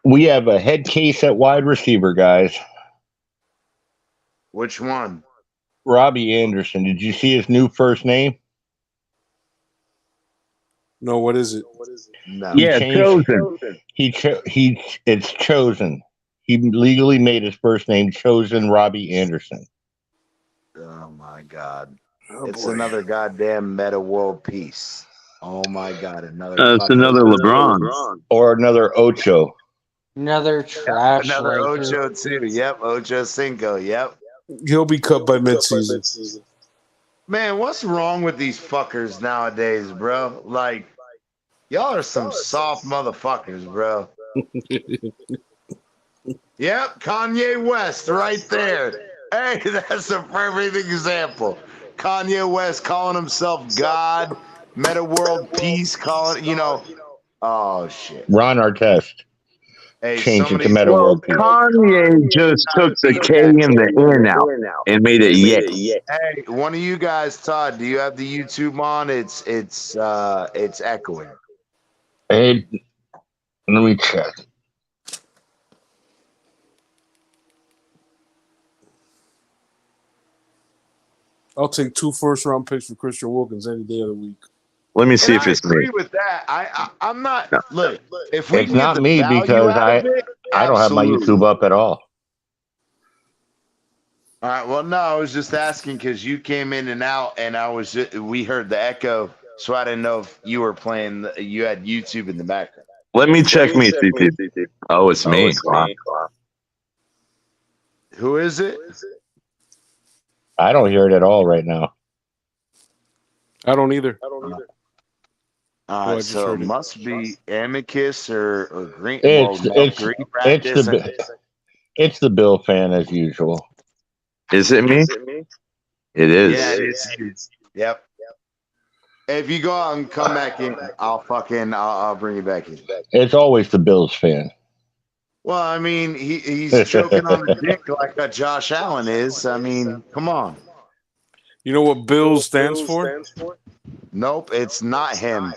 We have a head case at wide receiver, guys. Which one? Robbie Anderson. Did you see his new first name? No, what is it? No. Yeah, Chosen. It's Chosen. He legally made his first name Chosen Robbie Anderson. Oh my God. It's another goddamn meta world peace. Oh my God. It's another LeBron. Or another Ocho. Another trash. Another Ocho too. Yep. Ocho Cinco. Yep. He'll be cut by midseason. Man, what's wrong with these fuckers nowadays, bro? Like, y'all are some soft motherfuckers, bro. Yep, Kanye West right there. Hey, that's a perfect example. Kanye West calling himself God, meta world peace, calling, oh shit. Ron Artest. Hey, change it to meta world peace. Kanye just took the K and the N out and made it Ye. Hey, one of you guys, Todd, do you have the YouTube on? It's echoing. Hey, let me check. I'll take 2 first-round picks for Christian Wilkins any day of the week. Let me see if it's me. I agree with that. I'm not. No. Look, if we it's not me because I don't have my YouTube up at all. All right. Well, no, I was just asking because you came in and out, and we heard the echo, so I didn't know if you were playing. You had YouTube in the background. Let me check me, CT. Oh, it's me. Who is it? I don't hear it at all right now. I don't either. So it must be Amicus or Green. It's the Bill fan as usual. Is it me? It is. Yeah, it is. Yep. If you go out and come back in, I'll bring you back in. It's always the Bills fan. Well, I mean, he's choking on the dick like Josh Allen is. I mean, come on. You know what Bills stands for? Nope, it's not him.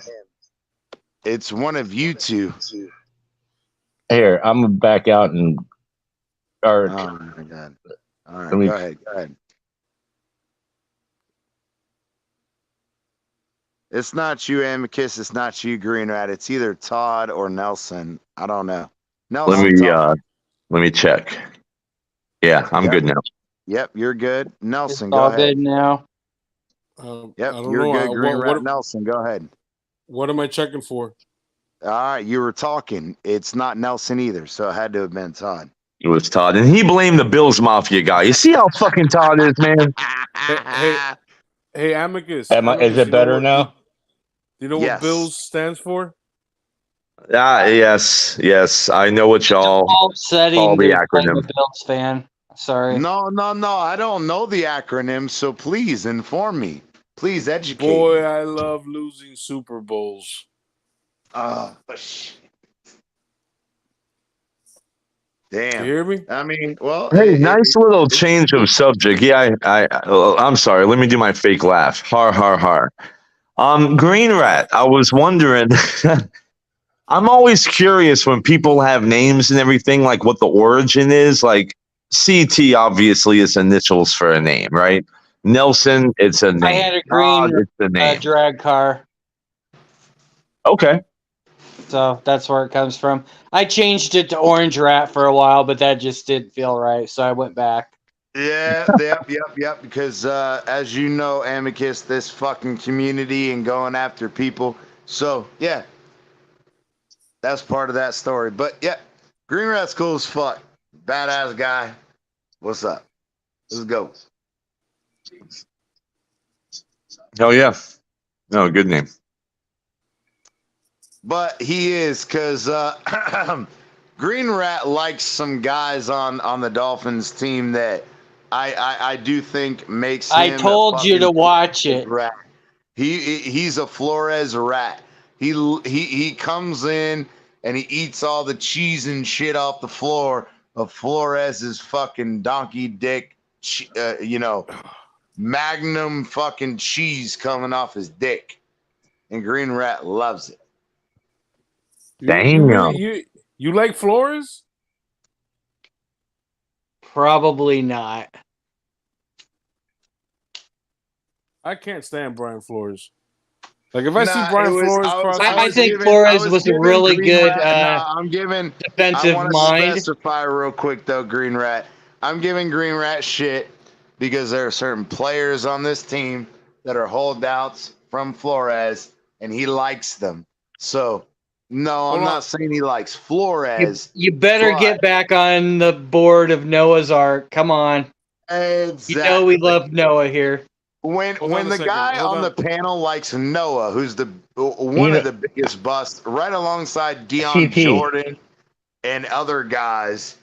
It's one of you two. Here, I'm gonna back out and. Oh my God! All right, go ahead. It's not you, Amicus. It's not you, Green Rat. It's either Todd or Nelson. I don't know. Nelson. Let me check. Yeah, I'm good now. Yep, you're good. Nelson, it's go all ahead. Good now. Yep, you're good. Green Rat. Nelson, go ahead. What am I checking for? All right, you were talking. It's not Nelson either, so it had to have been Todd. It was Todd, and he blamed the Bills Mafia guy. You see how fucking Todd is, man? Hey, Amicus. Is it better now? Do you know what Bills stands for? Yes. I know what y'all call the acronym. A Bills fan. Sorry. No. I don't know the acronym, so please inform me. Please educate me. Boy, I love losing Super Bowls. Shit. You Damn. hear me? I mean, well. Hey, nice little change of subject. Yeah, I'm sorry. Let me do my fake laugh. Har, har, har. Green Rat, I was wondering. I'm always curious when people have names and everything, like what the origin is. Like CT obviously is initials for a name, right? Nelson, it's a name. I had a green it's a name. drag car. Okay. So So that's where it comes from. I changed it to Orange Rat for a while, but that just didn't feel right, so I went back. Yeah, yep. Because as you know, Amicus, this fucking community and going after people. So yeah, that's part of that story. But yeah, Green Rat's cool as fuck. Badass guy. What's up? Let's go. Oh yeah. No, good name. But he is because Green Rat likes some guys on the Dolphins team that I do think makes him. I told you to watch it. Rat. He's a Flores rat. He comes in and he eats all the cheese and shit off the floor of Flores's fucking donkey dick, magnum fucking cheese coming off his dick, and Green Rat loves it. Damn. You like Flores? Probably not. I can't stand Brian Flores. Like if I see Brian Flores cross, I think Flores was a really good I'm giving defensive mind. Specify real quick though, Green Rat. I'm giving Green Rat shit because there are certain players on this team that are holdouts from Flores, and he likes them. So no, I'm not saying he likes Flores. You better get back on the board of Noah's Ark. Come on. Exactly. You know we love Noah here. When the guy on the panel likes Noah, who's one of the biggest busts, right alongside Deion Jordan and other guys,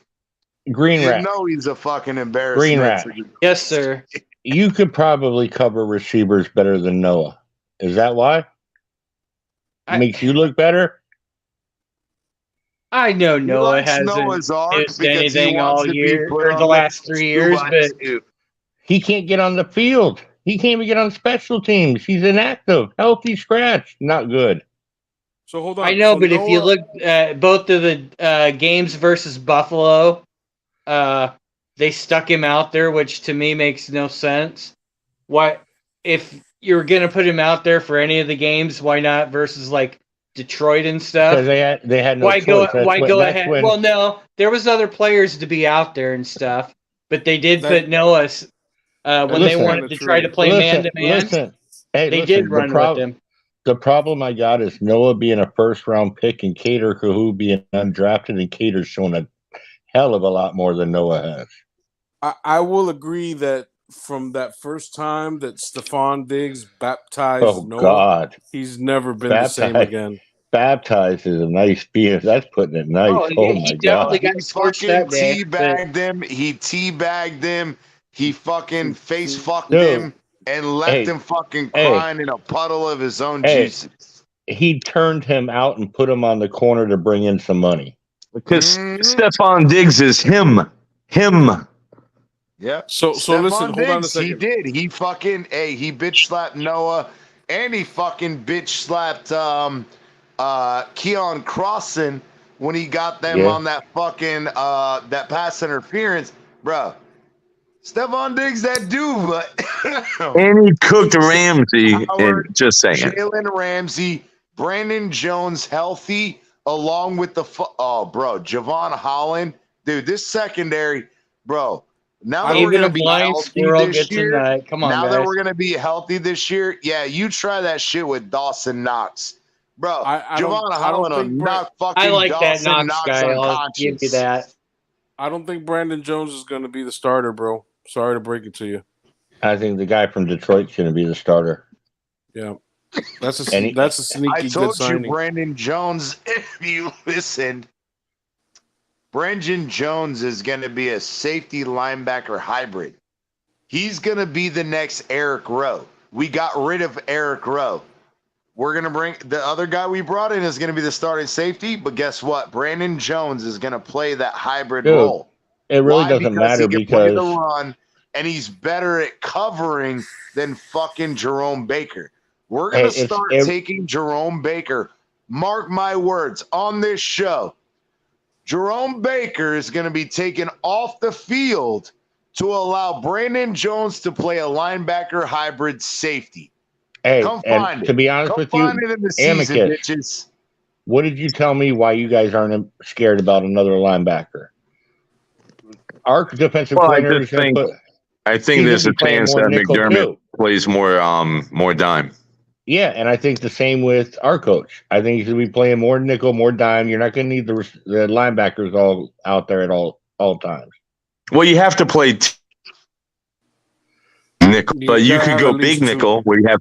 Green Rat. You know he's a fucking embarrassment. Green Rat. Yes, sir. You could probably cover receivers better than Noah. Is that why? Makes you look better? I know Noah hasn't missed anything all year or the last 3 years, but he can't get on the field. He can't even get on special teams. He's inactive, healthy scratch. Not good. So hold on. I know, but if you look at both of the games versus Buffalo, they stuck him out there, which to me makes no sense. Why, if you're gonna put him out there for any of the games, why not versus like Detroit and stuff? Because they had no why choice. Why go ahead? Well, no, there was other players to be out there and stuff, but they did put Noah when they wanted to try to play man to man. They did run with him. The problem I got is Noah being a first-round pick and Cater Kahu being undrafted, and Cater's shown a hell of a lot more than Noah has. I will agree that from that first time that Stephon Diggs baptized Noah, he's never been the same again. Baptized is a nice beer. That's putting it nice. Oh my God. He fucking teabagged him. He teabagged him. He fucking face fucked him and left him fucking crying in a puddle of his own juices. He turned him out and put him on the corner to bring in some money. Because Stephon Diggs is him. Yeah. So listen, hold on a second. He did. He fucking he bitch slapped Noah, and he fucking bitch slapped Keon Crossan when he got them on that fucking that pass interference, bro. Stephon Diggs, that dude, but and he cooked Ramsey. Just saying, Jalen Ramsey, Brandon Jones healthy, along with the Javon Holland, dude. This secondary, bro. Now that we're gonna be healthy this year, come on, now guys. that we're gonna be healthy this year, yeah, you try that shit with Dawson Knox, bro. Javon Holland will knock fucking I like Dawson that Knox guy. I'll give you that. I don't think Brandon Jones is gonna be the starter, bro. Sorry to break it to you. I think the guy from Detroit's going to be the starter. Yeah, that's a sneaky good signing. I told you, Brandon Jones. If you listened, Brandon Jones is going to be a safety linebacker hybrid. He's going to be the next Eric Rowe. We got rid of Eric Rowe. We're going to bring the other guy we brought in is going to be the starting safety. But guess what? Brandon Jones is going to play that hybrid role. It really doesn't matter he can play the run, and he's better at covering than fucking Jerome Baker. We're going to start taking Jerome Baker. Mark my words on this show. Jerome Baker is going to be taken off the field to allow Brandon Jones to play a linebacker hybrid safety. Hey, come find it. To be honest with you, find it in the season, bitches. What did you tell me why you guys aren't scared about another linebacker? Our defensive Well, coordinator is going to put. I think He's going there's to a be playing chance more that nickel McDermott too. plays more dime. Yeah, and I think the same with our coach. I think he's going to be playing more nickel, more dime. You're not going to need the linebackers all out there at all times. Well, you have to play nickel, but you could go big nickel where you have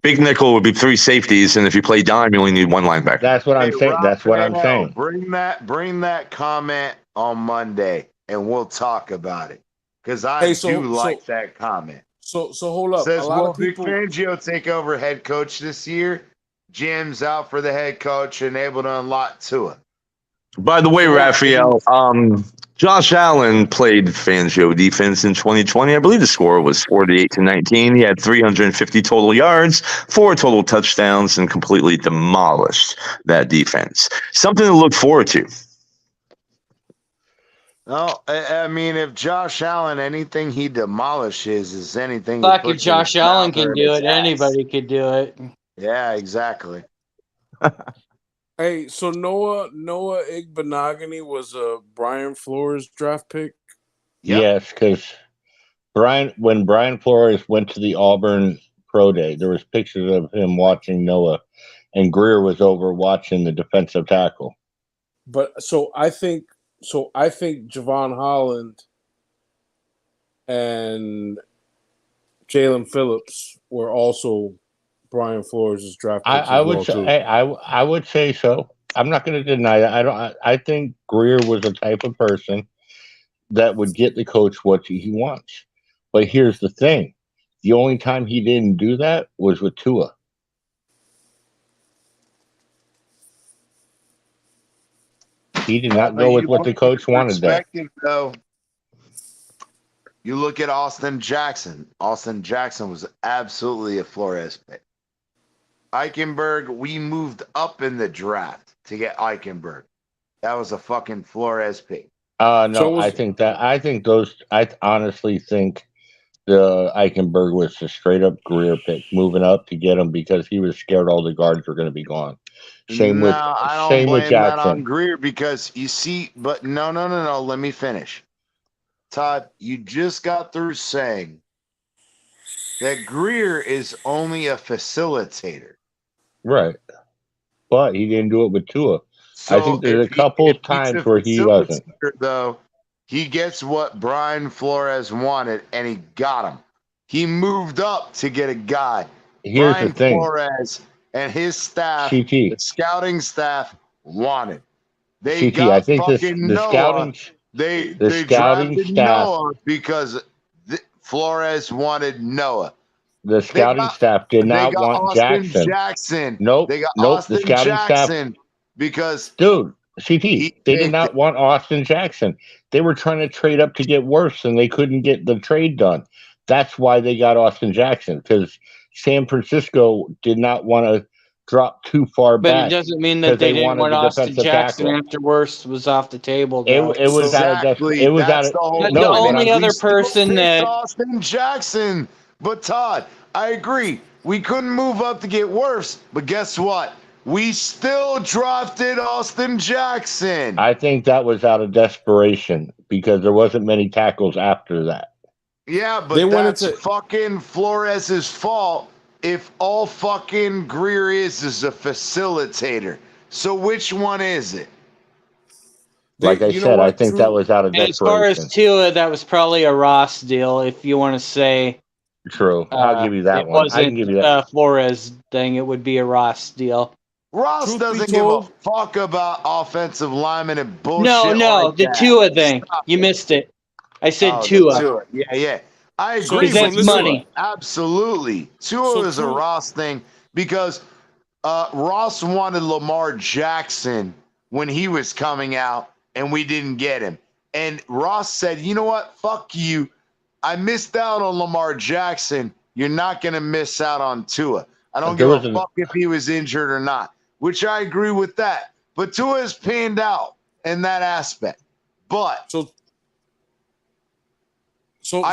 big nickel would be 3 safeties, and if you play dime, you only need 1 linebacker. That's what I'm saying. That's what I'm saying. Bring that comment on Monday, and we'll talk about it because I do like that comment. So hold up. Says, a lot will of people Vic Fangio take over head coach this year? Jim's out for the head coach and able to unlock Tua. By the way, Raphael, Josh Allen played Fangio defense in 2020. I believe the score was 48-19. He had 350 total yards, 4 total touchdowns, and completely demolished that defense. Something to look forward to. No, I mean, if Josh Allen, anything he demolishes is anything. Fuck, if Josh Allen can do it, anybody could do it. Yeah, exactly. Hey, so Noah Igbenogany was a Brian Flores draft pick? Yep. Yes, because when Brian Flores went to the Auburn Pro Day, there was pictures of him watching Noah, and Greer was over watching the defensive tackle. But so I think Javon Holland and Jalen Phillips were also Brian Flores' draft picks. I would say so. I'm not going to deny that. I think Greer was the type of person that would get the coach what he wants. But here's the thing: the only time he didn't do that was with Tua. He did not go with what the coach wanted there. Though, you look at Austin Jackson. Austin Jackson was absolutely a Flores pick. Eichenberg, we moved up in the draft to get Eichenberg. That was a fucking Flores pick. No, I honestly think the Eichenberg was a straight up Greer pick, moving up to get him because he was scared all the guards were going to be gone. I don't blame that on Greer because you see, but no. Let me finish. Todd, you just got through saying that Greer is only a facilitator. Right. But he didn't do it with Tua. So I think there's a couple of times where he wasn't. Though, he gets what Brian Flores wanted, and he got him. He moved up to get a guy. Here's Brian the thing. Flores and his staff, CT. the scouting staff, wanted. They CT, got I think fucking the Noah. scouting, they scouting drafted staff, Noah because Flores wanted Noah. The scouting staff did not want Jackson. Nope. They got Austin the scouting Jackson because dude, CT, they did not want Austin Jackson. They were trying to trade up to get worse, and they couldn't get the trade done. That's why they got Austin Jackson, because San Francisco did not want to drop too far back. But it doesn't mean that they didn't want Austin Jackson after Worst was off the table. It was exactly. The only other person that Austin Jackson. But Todd, I agree. We couldn't move up to get worse, but guess what? We still drafted Austin Jackson. I think that was out of desperation because there wasn't many tackles after that. Yeah, but that's fucking Flores' fault if all fucking Greer is a facilitator. So which one is it? Like I said, I think that was out of desperation. As far as Tua, that was probably a Ross deal, if you want to say. True. I'll give you that one. I can give you that. Flores thing, it would be a Ross deal. Ross doesn't give a fuck about offensive linemen and bullshit. No, the Tua thing. You missed it. I said Tua. Yeah. I agree. That's money. Absolutely. Tua is a Ross thing because Ross wanted Lamar Jackson when he was coming out, and we didn't get him. And Ross said, you know what? Fuck you. I missed out on Lamar Jackson. You're not going to miss out on Tua. I don't give a fuck if he was injured or not, which I agree with that. But Tua is panned out in that aspect. But so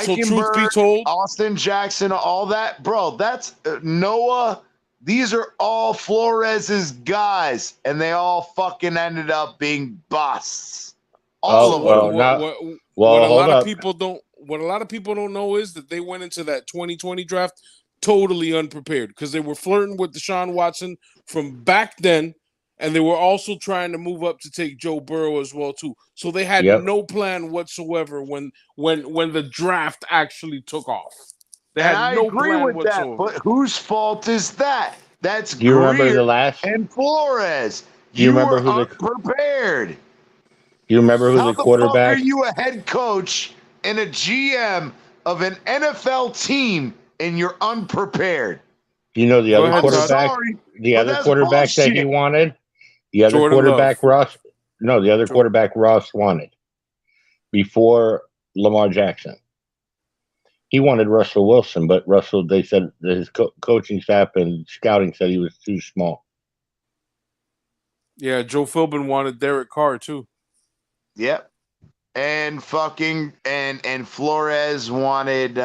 truth be told, Austin Jackson, all that, bro, that's Noah These are all Flores's guys, and they all fucking ended up being busts. All of them. What a lot of people don't know is that they went into that 2020 draft totally unprepared because they were flirting with Deshaun Watson from back then, and they were also trying to move up to take Joe Burrow as well too. So they had no plan whatsoever when the draft actually took off. They had no plan whatsoever. But whose fault is that? That's Do you remember the last and Flores. Do you remember were who unprepared. Do you remember who the quarterback? How the fuck are you a head coach and a GM of an NFL team and you're unprepared? You know the other quarterback. The other quarterback that he wanted. The other quarterback Ross. No, the other quarterback Ross wanted before Lamar Jackson. He wanted Russell Wilson, but Russell, they said that his coaching staff and scouting said he was too small. Yeah, Joe Philbin wanted Derek Carr too. Yep. And fucking and Flores wanted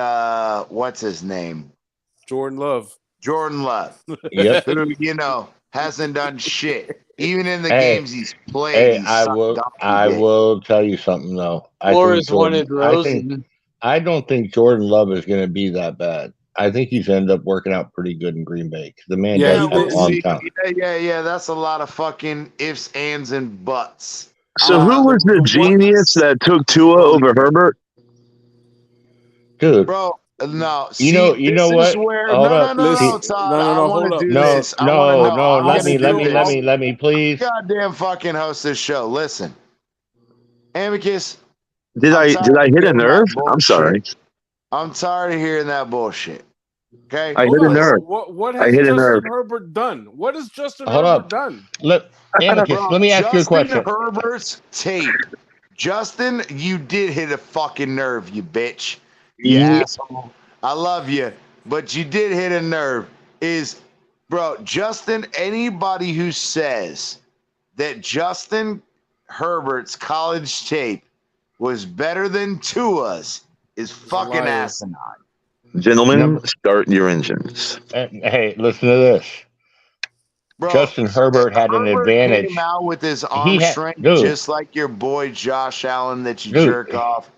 what's his name? Jordan Love. Yep. Who, hasn't done shit. Even in the games he's played. I will tell you something though. Flores wanted Rosen. I don't think Jordan Love is going to be that bad. I think he's ended up working out pretty good in Green Bay. The man does have a long time. Yeah. That's a lot of fucking ifs, ands, and buts. So who was the genius that took Tua over Herbert? Dude, bro, no. You know what? Hold up. No, hold up. No. Let me, please. Goddamn fucking host this show. Listen, Amicus. Did I hit a nerve? I'm sorry. I'm tired of hearing that bullshit. Okay, I hit a nerve. What has Justin Herbert done? What has Justin Herbert done? Look, Amicus, let me ask you a question. Justin Herbert's tape. Justin, you did hit a fucking nerve, you bitch. You asshole. I love you, but you did hit a nerve. Bro, Justin, anybody who says that Justin Herbert's college tape was better than Tua's is fucking asinine. Gentlemen, start your engines. Hey, listen to this. Bro, Justin Herbert had an advantage. Came out with his arm strength, just like your boy Josh Allen that you jerk off.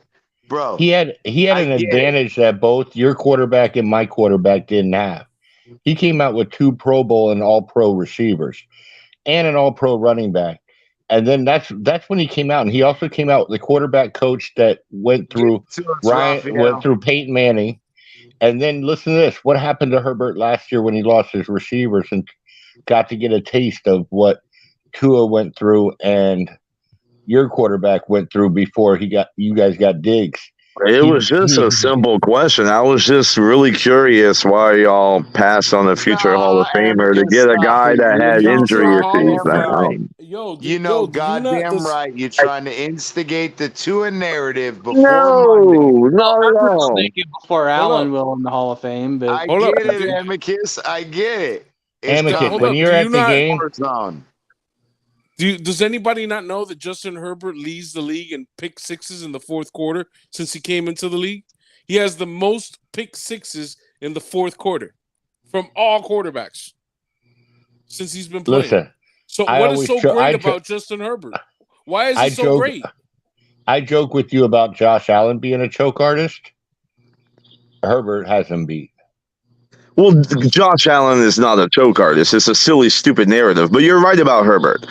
Bro, he had an advantage that both your quarterback and my quarterback didn't have. He came out with 2 Pro Bowl and All-Pro receivers and an All-Pro running back. And then that's when he came out, and he also came out the quarterback coach that went through went through Peyton Manning. And then listen to this: what happened to Herbert last year when he lost his receivers and got to get a taste of what Tua went through and your quarterback went through before you guys got Diggs. It was just a simple question. I was just really curious why y'all passed on a future Hall of Famer to get a guy that had injury issues. Goddamn right. You're trying to instigate the Tua narrative before Monday. No. Before Allen will in the Hall of Fame. But I get it, Amicus. I get it. Amicus, when you're at the game. Does anybody not know that Justin Herbert leads the league in pick sixes in the fourth quarter since he came into the league? He has the most pick sixes in the fourth quarter from all quarterbacks since he's been playing. Listen, so what is so great about Justin Herbert? Why is he so great? I joke with you about Josh Allen being a choke artist. Herbert has him beat. Well, Josh Allen is not a choke artist. It's a silly, stupid narrative. But you're right about Herbert.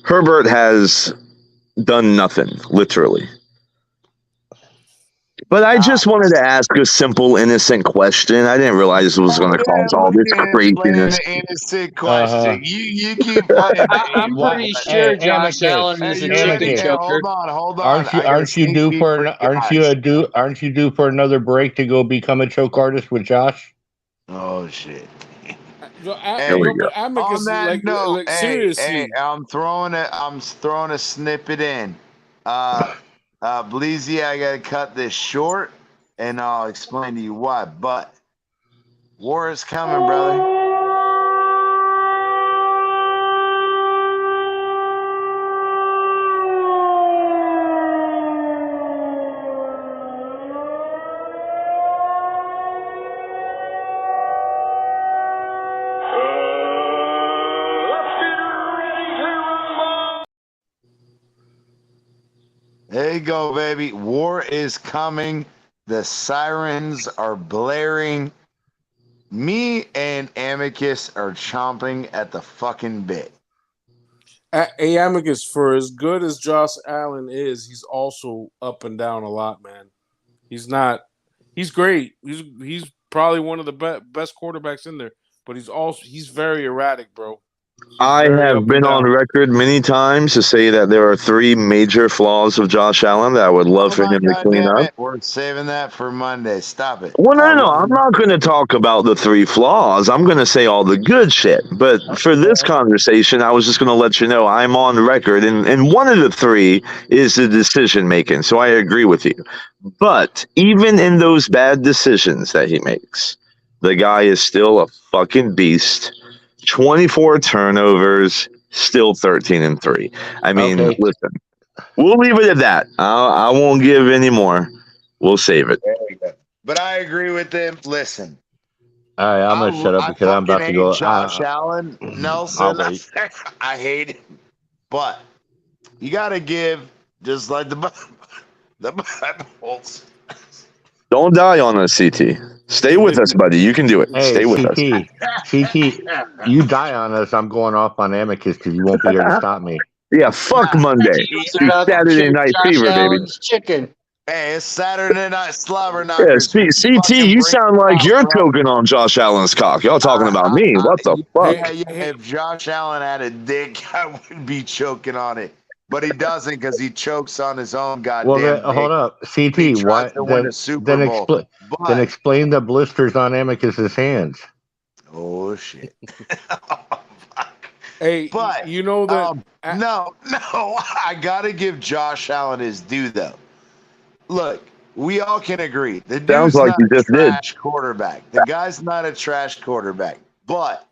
Herbert has done nothing, literally. But I just wanted to ask a simple, innocent question. I didn't realize it was going to cause all this craziness. An innocent question. You keep playing. I'm pretty sure Josh Allen is a chicken choker. Hold on. Aren't you due for another break to go become a choke artist with Josh? Oh shit. Seriously. I'm throwing a snippet in. Bleezy, I gotta cut this short and I'll explain to you why. But war is coming, brother. There you go, baby. War is coming. The sirens are blaring. Me and Amicus are chomping at the fucking bit. Amicus, for as good as Josh Allen is, he's also up and down a lot, man. He's not. He's great. He's probably one of the best quarterbacks in there, but he's very erratic, bro. I have been on record many times to say that there are 3 major flaws of Josh Allen that I would love for him to clean up. We're saving that for Monday. Stop it. Well, no. I'm not going to talk about the 3 flaws. I'm going to say all the good shit. But for this conversation, I was just going to let you know I'm on record. And one of the 3 is the decision making. So I agree with you. But even in those bad decisions that he makes, the guy is still a fucking beast. 24 turnovers, still 13-3. I mean, listen, we'll leave it at that. I won't give any more. We'll save it. There you go. But I agree with them. Listen. All right, I'm gonna shut up because I'm about to go. Josh Allen, Nelson, I hate him. But you got to give, just like the Bibles. Don't die on us, CT. Stay with us, buddy. You can do it. Hey, Stay with CT, us. CT, you die on us, I'm going off on Amicus because you won't be here to stop me. Yeah, fuck Monday. Saturday Night Fever, baby. Chicken. Hey, it's Saturday Night Slobberknocker. Yeah, CT, you sound like you're choking on Josh Allen's cock. Y'all talking about me. What the fuck? If Josh Allen had a dick, I would be choking on it. But he doesn't because he chokes on his own goddamn dick. Hold up. CT, why? Then explain the blisters on Amicus's hands. Oh, shit. Hey, but you know that... no, I got to give Josh Allen his due, though. Look, we all can agree. The dude's not a trash quarterback. The guy's not a trash quarterback. But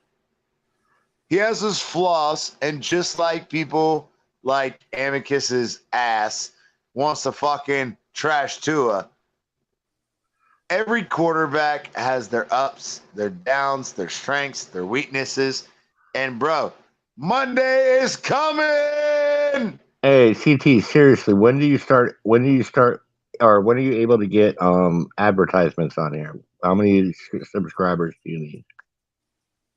he has his flaws, and just like people like Amicus's ass wants to fucking trash Tua, every quarterback has their ups, their downs, their strengths, their weaknesses. And, bro, Monday is coming! Hey, CT, seriously, when do you start, or when are you able to get advertisements on here? How many subscribers do you need?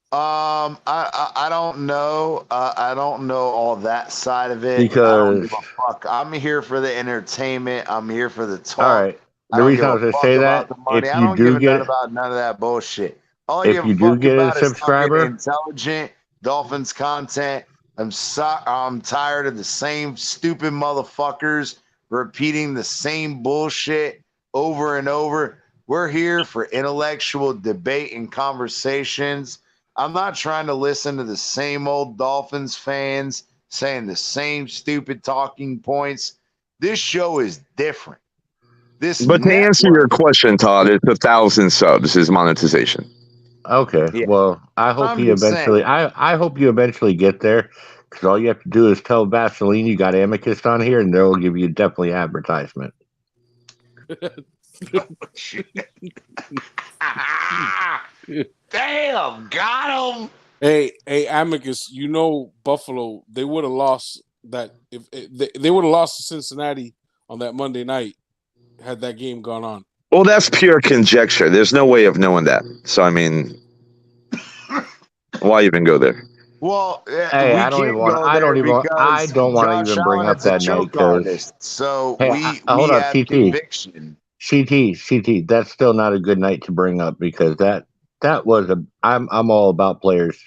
I don't know. I don't know all that side of it. Because I don't give a fuck. I'm here for the entertainment. I'm here for the talk. All right. The reason I was going to say that, if you do get about none of that bullshit. All if you do get a subscriber, intelligent Dolphins content. I'm tired of the same stupid motherfuckers repeating the same bullshit over and over. We're here for intellectual debate and conversations. I'm not trying to listen to the same old Dolphins fans saying the same stupid talking points. This show is different. But to answer your question, Todd, it's 1,000 subs is monetization. Okay. Yeah. Well, I hope you eventually. I hope you eventually get there, because all you have to do is tell Vaseline you got Amicus on here, and they'll give you definitely advertisement. Damn, got him. Hey, Amicus, you know Buffalo, they would have lost that if they would have lost to Cincinnati on that Monday night had that game gone on. Well, that's pure conjecture. There's no way of knowing that. So I mean, why even go there? Well, hey, I don't want to even bring up that night because hold up, CT. That's still not a good night to bring up because that was I'm all about players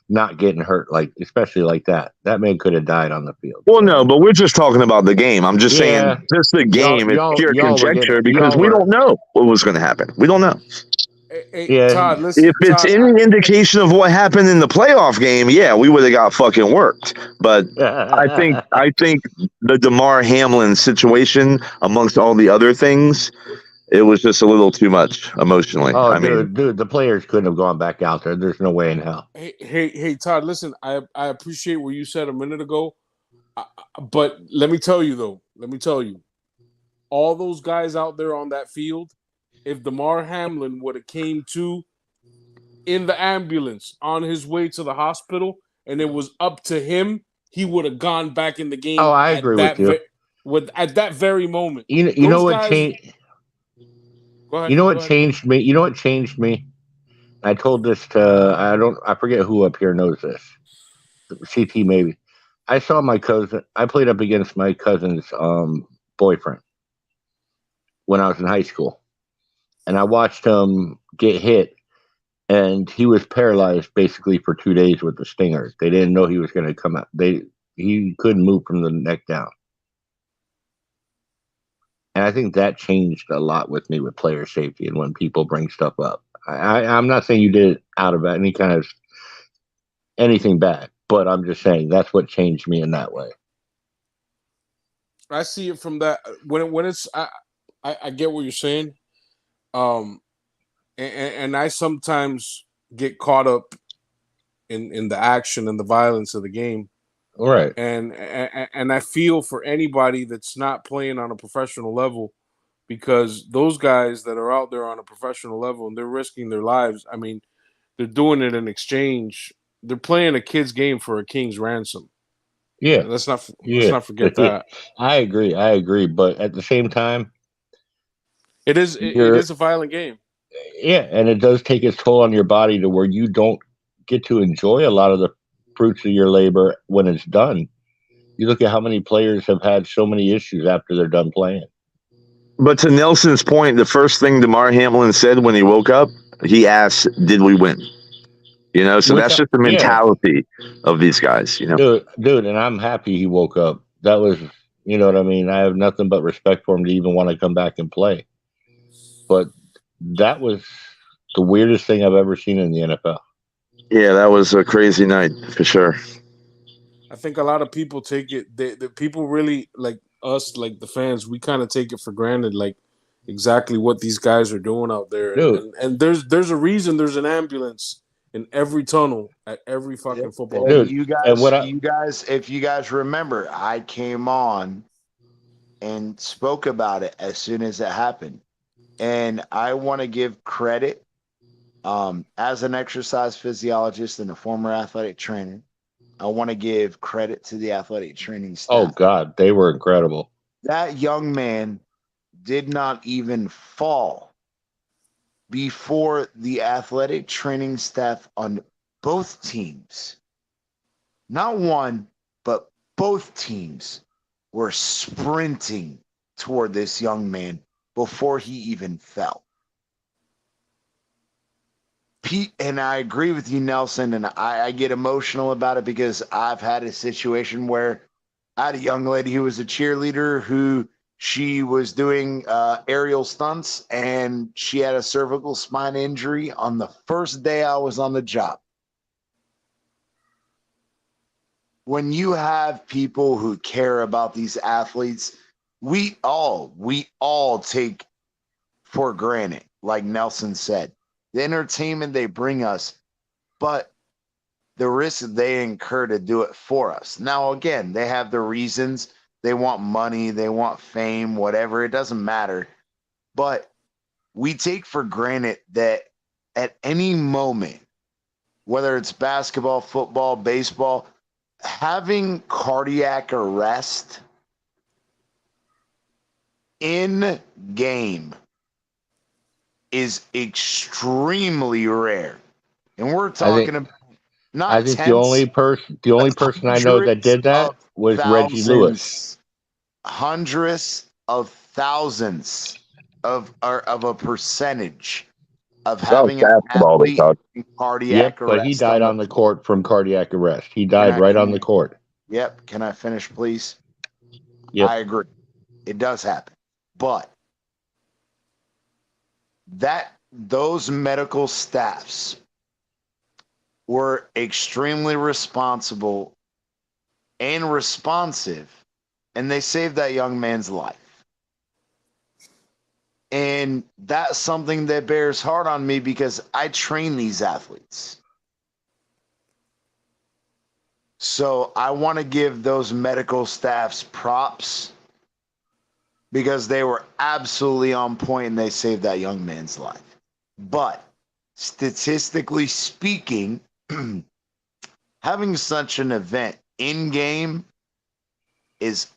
not getting hurt, like especially like that. That man could have died on the field. Well, no, but we're just talking about the game. I'm just saying, just the game is pure conjecture because we don't know what was going to happen. We don't know. Hey, Todd, listen, if it's any indication of what happened in the playoff game, we would have got fucking worked. But I think the DeMar Hamlin situation, amongst all the other things, it was just a little too much emotionally. Oh, dude, the players couldn't have gone back out there. There's no way in hell. Hey, Todd, listen, I appreciate what you said a minute ago, but let me tell you, all those guys out there on that field, if DeMar Hamlin would have came to in the ambulance on his way to the hospital and it was up to him, he would have gone back in the game. Oh, I agree with you. at that very moment. You know what changed? Go ahead. You know what changed me? You know what changed me? I told this to I forget who up here knows this. CT maybe. I saw my cousin. I played up against my cousin's boyfriend when I was in high school, and I watched him get hit, and he was paralyzed basically for 2 days with the stingers. They didn't know he was going to come out. He couldn't move from the neck down, and I think that changed a lot with me with player safety and when people bring stuff up. I'm not saying you did it out of any kind of anything bad, but I'm just saying that's what changed me in that way. I see it from that when it's I get what you're saying, and I sometimes get caught up in the action and the violence of the game, right? And I feel for anybody that's not playing on a professional level, because those guys that are out there on a professional level and they're risking their lives. I mean, they're doing it in exchange. They're playing a kid's game for a king's ransom. Yeah, let's not forget that. I agree, but at the same time, it is a violent game. Yeah, and it does take its toll on your body to where you don't get to enjoy a lot of the fruits of your labor when it's done. You look at how many players have had so many issues after they're done playing. But to Nelson's point, the first thing DeMar Hamlin said when he woke up, he asked, "Did we win?" You know, so that's just the mentality of these guys. You know, dude, and I'm happy he woke up. That was, you know what I mean. I have nothing but respect for him to even want to come back and play. But that was the weirdest thing I've ever seen in the NFL. Yeah, that was a crazy night for sure. I think a lot of people take it. The people really like us, like the fans. We kind of take it for granted, like exactly what these guys are doing out there. And there's a reason. There's an ambulance in every tunnel at every fucking football game. You guys, if you guys remember, I came on and spoke about it as soon as it happened. And I want to give credit as an exercise physiologist and a former athletic trainer. I want to give credit to the athletic training staff. Oh, God, they were incredible. That young man did not even fall before the athletic training staff on both teams, not one, but both teams, were sprinting toward this young man before he even fell. Pete, and I agree with you, Nelson, and I get emotional about it because I've had a situation where I had a young lady who was a cheerleader who she was doing aerial stunts, and she had a cervical spine injury on the first day I was on the job. When you have people who care about these athletes, we all take for granted, like Nelson said, the entertainment they bring us, but the risk they incur to do it for us. Now, again, they have their reasons. They want money, they want fame, whatever. It doesn't matter. But we take for granted that at any moment, whether it's basketball, football, baseball, having cardiac arrest in game is extremely rare. And we're talking about not I think the only person I know that did that was Reggie Lewis. Hundreds of thousands of a percentage of having an athlete cardiac arrest. But he died on the court from cardiac arrest. He died right on the court. Yep. Can I finish, please? Yep. I agree. It does happen. But those medical staffs were extremely responsible and responsive, and they saved that young man's life. And that's something that bears hard on me because I train these athletes. So I want to give those medical staffs props because they were absolutely on point and they saved that young man's life. But statistically speaking, having such an event in game is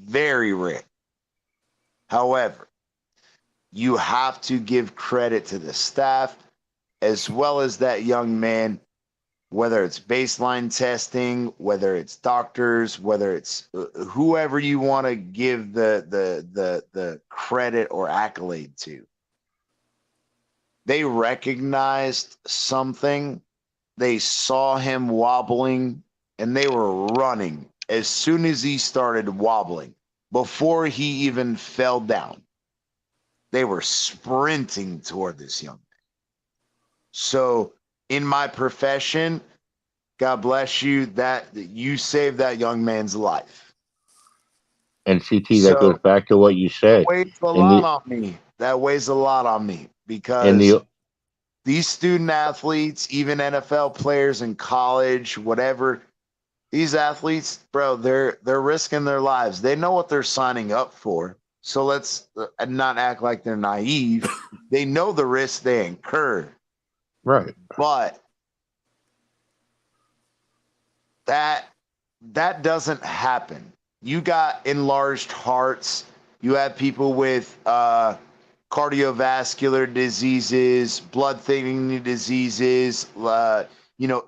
Very rare. However, you have to give credit to the staff as well as that young man, whether it's baseline testing, whether it's doctors, whether it's whoever you want to give the credit or accolade to. They recognized something. They saw him wobbling, and they were running as soon as he started wobbling. Before he even fell down, they were sprinting toward this young man. So in my profession, God bless you, that you saved that young man's life. And CT, that goes back to what you said. That weighs a lot on me. That weighs a lot on me because these student athletes, even NFL players in college, whatever, these athletes, bro, they're risking their lives. They know what they're signing up for. So let's not act like they're naive. They know the risk they incur. Right. But that doesn't happen. You got enlarged hearts. You have people with cardiovascular diseases, blood thinning diseases,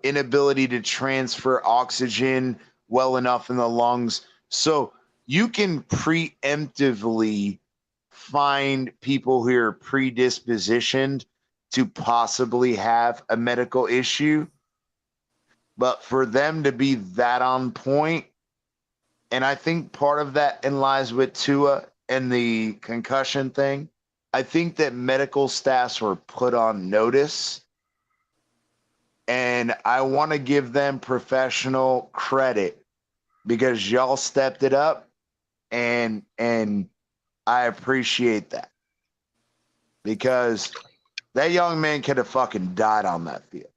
inability to transfer oxygen well enough in the lungs. So you can preemptively find people who are predispositioned to possibly have a medical issue. But for them to be that on point, and I think part of that lies with Tua and the concussion thing, I think that medical staffs were put on notice. And I want to give them professional credit because y'all stepped it up, and I appreciate that. Because that young man could have fucking died on that field.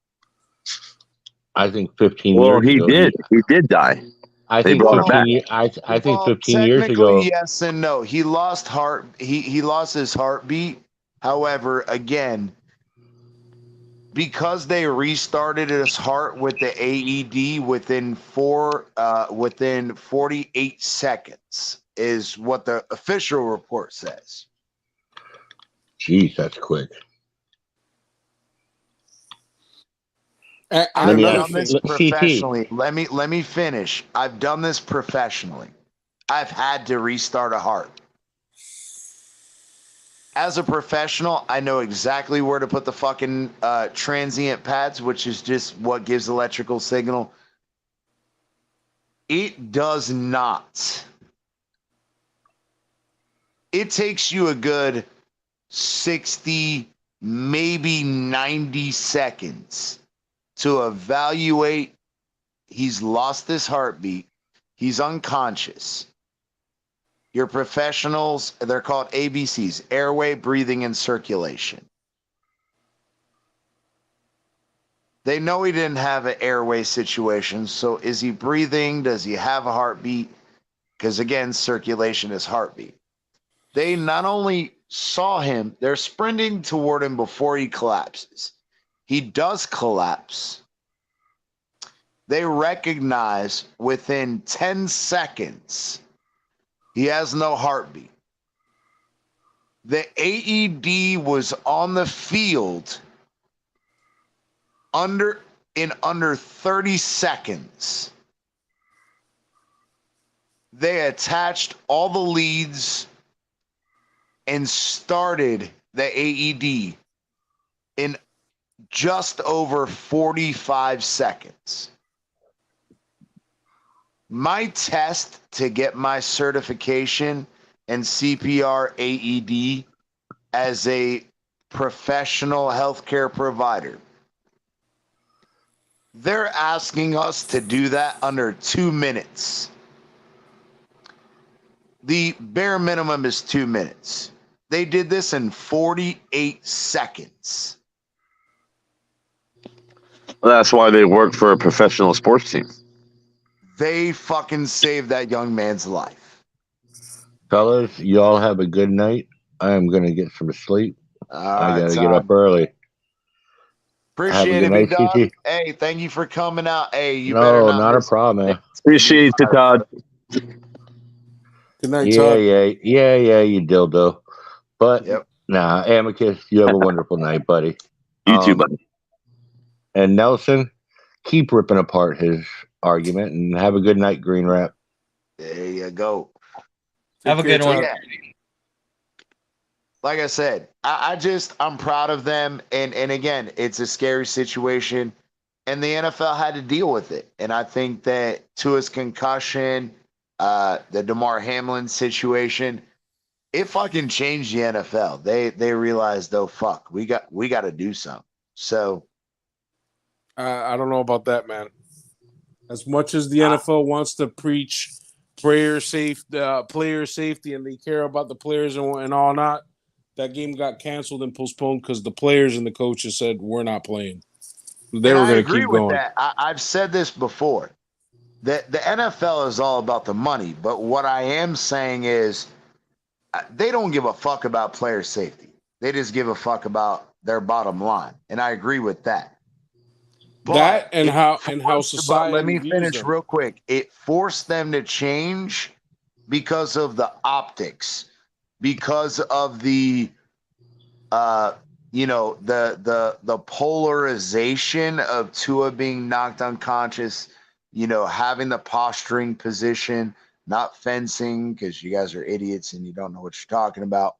I think 15 years ago. Well, he did. He did die. I think 15. I think 15 years ago. Yes and no. He lost heart. He lost his heartbeat. However, again, because they restarted his heart with the AED within 48 seconds is what the official report says. Jeez, that's quick. I've done this professionally. Let me finish. I've done this professionally. I've had to restart a heart. As a professional, I know exactly where to put the fucking transient pads, which is just what gives electrical signal. It does not. It takes you a good 60, maybe 90 seconds to evaluate. He's lost his heartbeat. He's unconscious. Your professionals, they're called ABCs, airway, breathing, and circulation. They know he didn't have an airway situation. So is he breathing? Does he have a heartbeat? Because again, circulation is heartbeat. They not only saw him, they're sprinting toward him before he collapses. He does collapse. They recognize within 10 seconds he has no heartbeat. The AED was on the field under 30 seconds. They attached all the leads and started the AED in just over 45 seconds. My test to get my certification in CPR AED as a professional healthcare provider, they're asking us to do that under 2 minutes. The bare minimum is 2 minutes. They did this in 48 seconds. Well, that's why they work for a professional sports team. They fucking saved that young man's life. Fellas, y'all have a good night. I am going to get some sleep. I got to get up early. Appreciate it, big dog. Hey, thank you for coming out. Hey, you better not a problem, man. Appreciate it, Todd. Good night, Yeah, Todd. you dildo. But nah, Amicus, you have a wonderful night, buddy. You too, buddy. And Nelson, keep ripping apart his argument and have a good night, Green Wrap. There you go. Have a good one. Yeah. Like I said, I'm proud of them. And again, it's a scary situation. And the NFL had to deal with it. And I think that Tua's concussion, the DeMar Hamlin situation, it fucking changed the NFL. They realized, oh fuck, we got to do something. So I don't know about that, man. As much as the NFL wants to preach player safety, and they care about the players and all that, that game got canceled and postponed because the players and the coaches said we're not playing. They were going to keep going. That. I've said this before. The NFL is all about the money, but what I am saying is they don't give a fuck about player safety. They just give a fuck about their bottom line, and I agree with that. But that and how society. Let me finish real quick. It forced them to change because of the optics, because of the the polarization of Tua being knocked unconscious, having the posturing position, not fencing because you guys are idiots and you don't know what you're talking about.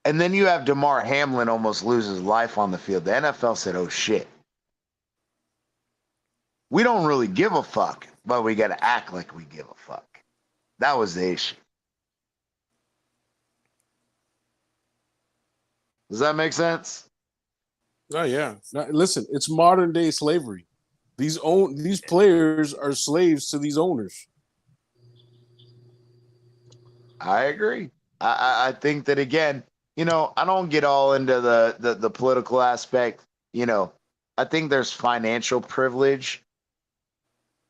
And then you have DeMar Hamlin almost lose his life on the field. The NFL said, oh shit. We don't really give a fuck, but we got to act like we give a fuck. That was the issue. Does that make sense? Oh yeah. Now, listen, it's modern day slavery. These players are slaves to these owners. I agree. I think that again, I don't get all into the political aspect. I think there's financial privilege,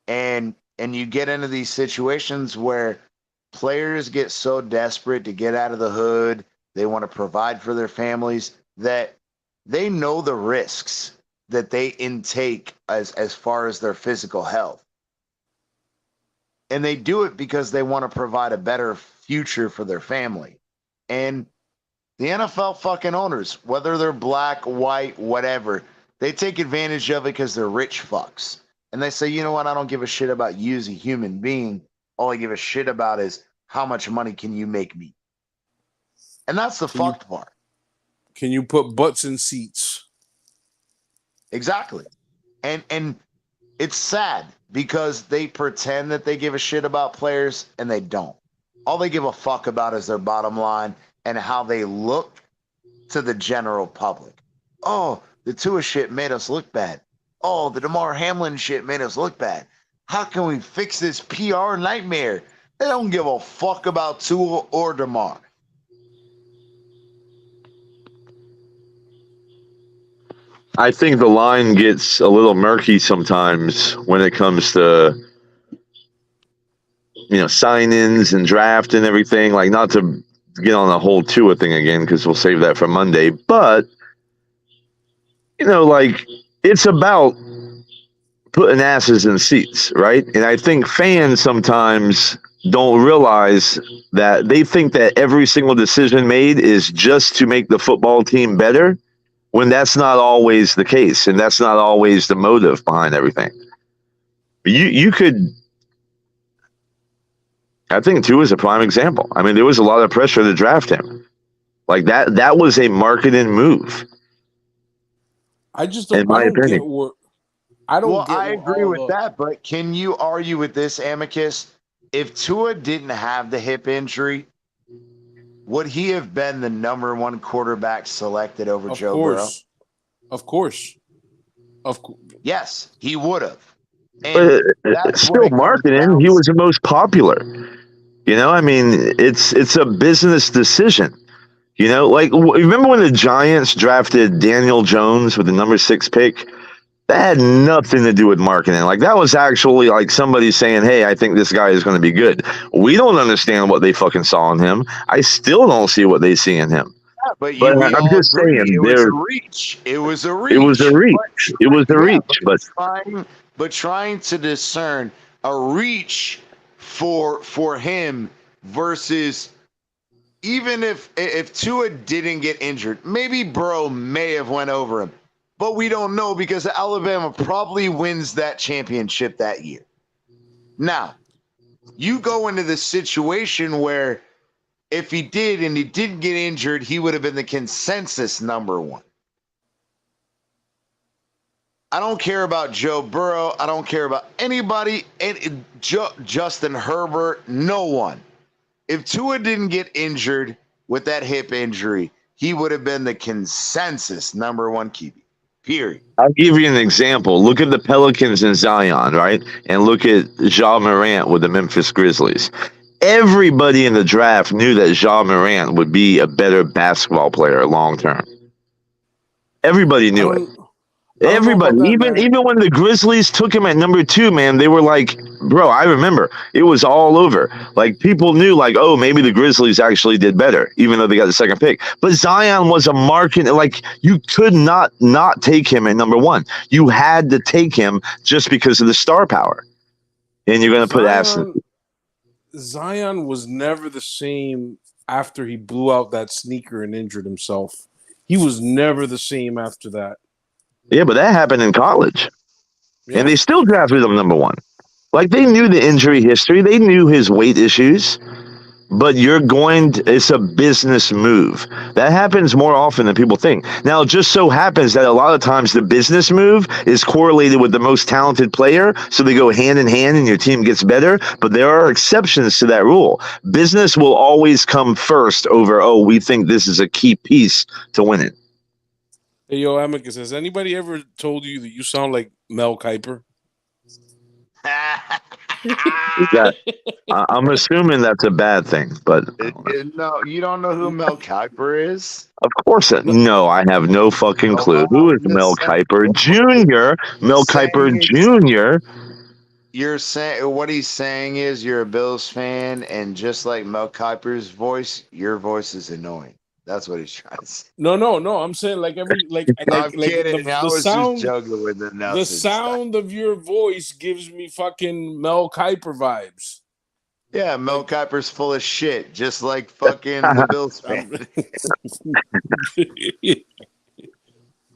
and you get into these situations where players get so desperate to get out of the hood. They want to provide for their families that they know the risks that they intake as far as their physical health. And they do it because they want to provide a better future for their family. And the NFL fucking owners, whether they're black, white, whatever, they take advantage of it because they're rich fucks. And they say, you know what? I don't give a shit about you as a human being. All I give a shit about is how much money can you make me? And that's the fucked part. Can you put butts in seats? Exactly. And it's sad because they pretend that they give a shit about players and they don't. All they give a fuck about is their bottom line and how they look to the general public. Oh, the Tua shit made us look bad. Oh, the DeMar Hamlin shit made us look bad. How can we fix this PR nightmare? They don't give a fuck about Tua or DeMar. I think the line gets a little murky sometimes when it comes to, sign-ins and draft and everything. Like, not to get on the whole Tua thing again because we'll save that for Monday. But, it's about putting asses in seats, right? And I think fans sometimes don't realize that they think that every single decision made is just to make the football team better, when that's not always the case, and that's not always the motive behind everything. You could, I think Tua is a prime example. I mean, there was a lot of pressure to draft him. Like that was a marketing move. I agree with that, but can you argue with this, Amicus? If Tua didn't have the hip injury, would he have been the number one quarterback selected over Joe Burrow? Of course. Yes, he would have. But still marketing, he was the most popular. It's a business decision. Remember when the Giants drafted Daniel Jones with the number 6 pick? That had nothing to do with marketing. Like, that was actually like somebody saying, hey, I think this guy is going to be good. We don't understand what they fucking saw in him. I still don't see what they see in him. Yeah, but I'm just saying, it was a reach. It was a reach. But trying to discern a reach for him versus even if Tua didn't get injured, maybe Burrow may have went over him, but we don't know because Alabama probably wins that championship that year. Now, you go into the situation where if he did and he didn't get injured, he would have been the consensus number one. I don't care about Joe Burrow. I don't care about anybody. Justin Herbert, no one. If Tua didn't get injured with that hip injury, he would have been the consensus number one QB. Period. I'll give you an example. Look at the Pelicans and Zion, right? And look at Ja Morant with the Memphis Grizzlies. Everybody in the draft knew that Ja Morant would be a better basketball player long term. Everybody knew it. Everybody, even when the Grizzlies took him at number 2, man, they were like, bro, I remember it was all over. Like, people knew, like, oh, maybe the Grizzlies actually did better, even though they got the second pick. But Zion was a market, like, you could not take him at number 1. You had to take him just because of the star power. And you're going to put Aston. Zion was never the same after he blew out that sneaker and injured himself. He was never the same after that. Yeah, but that happened in college. Yeah. And they still drafted him number 1. Like, they knew the injury history. They knew his weight issues. But it's a business move. That happens more often than people think. Now, it just so happens that a lot of times the business move is correlated with the most talented player, so they go hand in hand and your team gets better. But there are exceptions to that rule. Business will always come first over, we think this is a key piece to win it. Hey, yo, Amicus, has anybody ever told you that you sound like Mel Kiper? I'm assuming that's a bad thing, but no, you don't know who Mel Kiper is? Of course, no, I have no fucking clue. Who is Mel Kiper Jr.? Mel Kiper Jr. You're saying what he's saying is you're a Bills fan, and just like Mel Kiper's voice, your voice is annoying. That's what he's trying to say. No. I'm saying I'm kidding. The sound, just juggling with it now. The sound of your voice gives me fucking Mel Kiper vibes. Yeah, Mel Kiper's full of shit, just like fucking the Bills fan.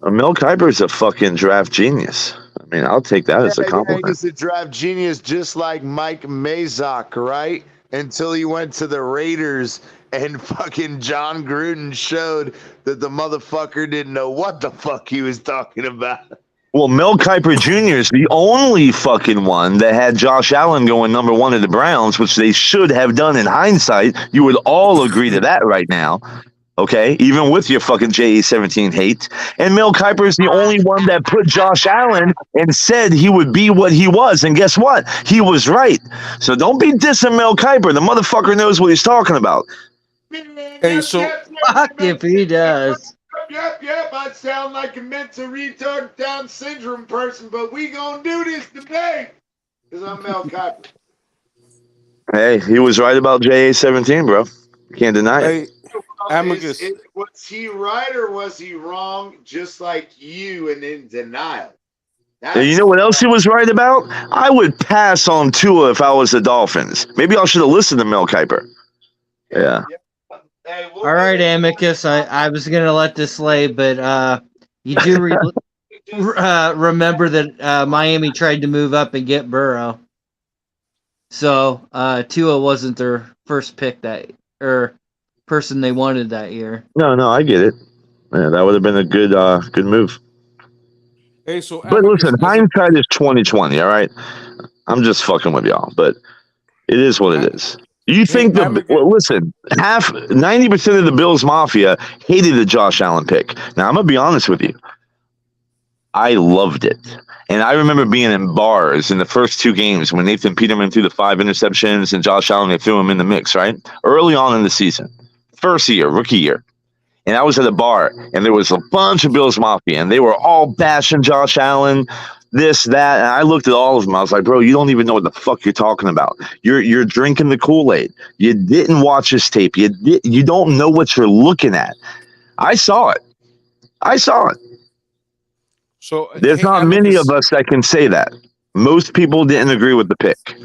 Mel Kiper's a fucking draft genius. I mean, I'll take that as a compliment. He's a draft genius, just like Mike Mazock, right? Until he went to the Raiders. And fucking John Gruden showed that the motherfucker didn't know what the fuck he was talking about. Well, Mel Kiper Jr. is the only fucking one that had Josh Allen going number 1 to the Browns, which they should have done in hindsight. You would all agree to that right now. Okay? Even with your fucking JA-17 hate. And Mel Kiper is the only one that put Josh Allen and said he would be what he was. And guess what? He was right. So don't be dissing Mel Kiper. The motherfucker knows what he's talking about. Hey, so fuck if he does. Yep. I sound like a mental retard Down syndrome person, but we gonna do this today because I'm Mel Kiper. Hey, he was right about JA-17, bro. Can't deny it. Amicus, was he right or was he wrong? Just like you and in denial. You know what else he was right about? I would pass on Tua if I was the Dolphins. Maybe I should have listened to Mel Kiper. Yeah. Hey, all right, Amicus. I was gonna let this lay, but you do remember that Miami tried to move up and get Burrow, so Tua wasn't their first pick person they wanted that year. No, I get it. Yeah, that would have been a good move. Hey, so but listen, hindsight is 2020. All right, I'm just fucking with y'all, but it is what it is. You think listen, 90% of the Bills Mafia hated the Josh Allen pick. Now, I'm going to be honest with you. I loved it. And I remember being in bars in the first 2 games when Nathan Peterman threw the 5 interceptions and Josh Allen, they threw him in the mix, right? Early on in the season. First year, rookie year. And I was at a bar, and there was a bunch of Bills Mafia, and they were all bashing Josh Allen, this, that, and I looked at all of them. I was like, bro, you don't even know what the fuck you're talking about. You're drinking the Kool-Aid. You didn't watch his tape. You don't know what you're looking at. I saw it. So there's not many of us that can say that. Most people didn't agree with the pick.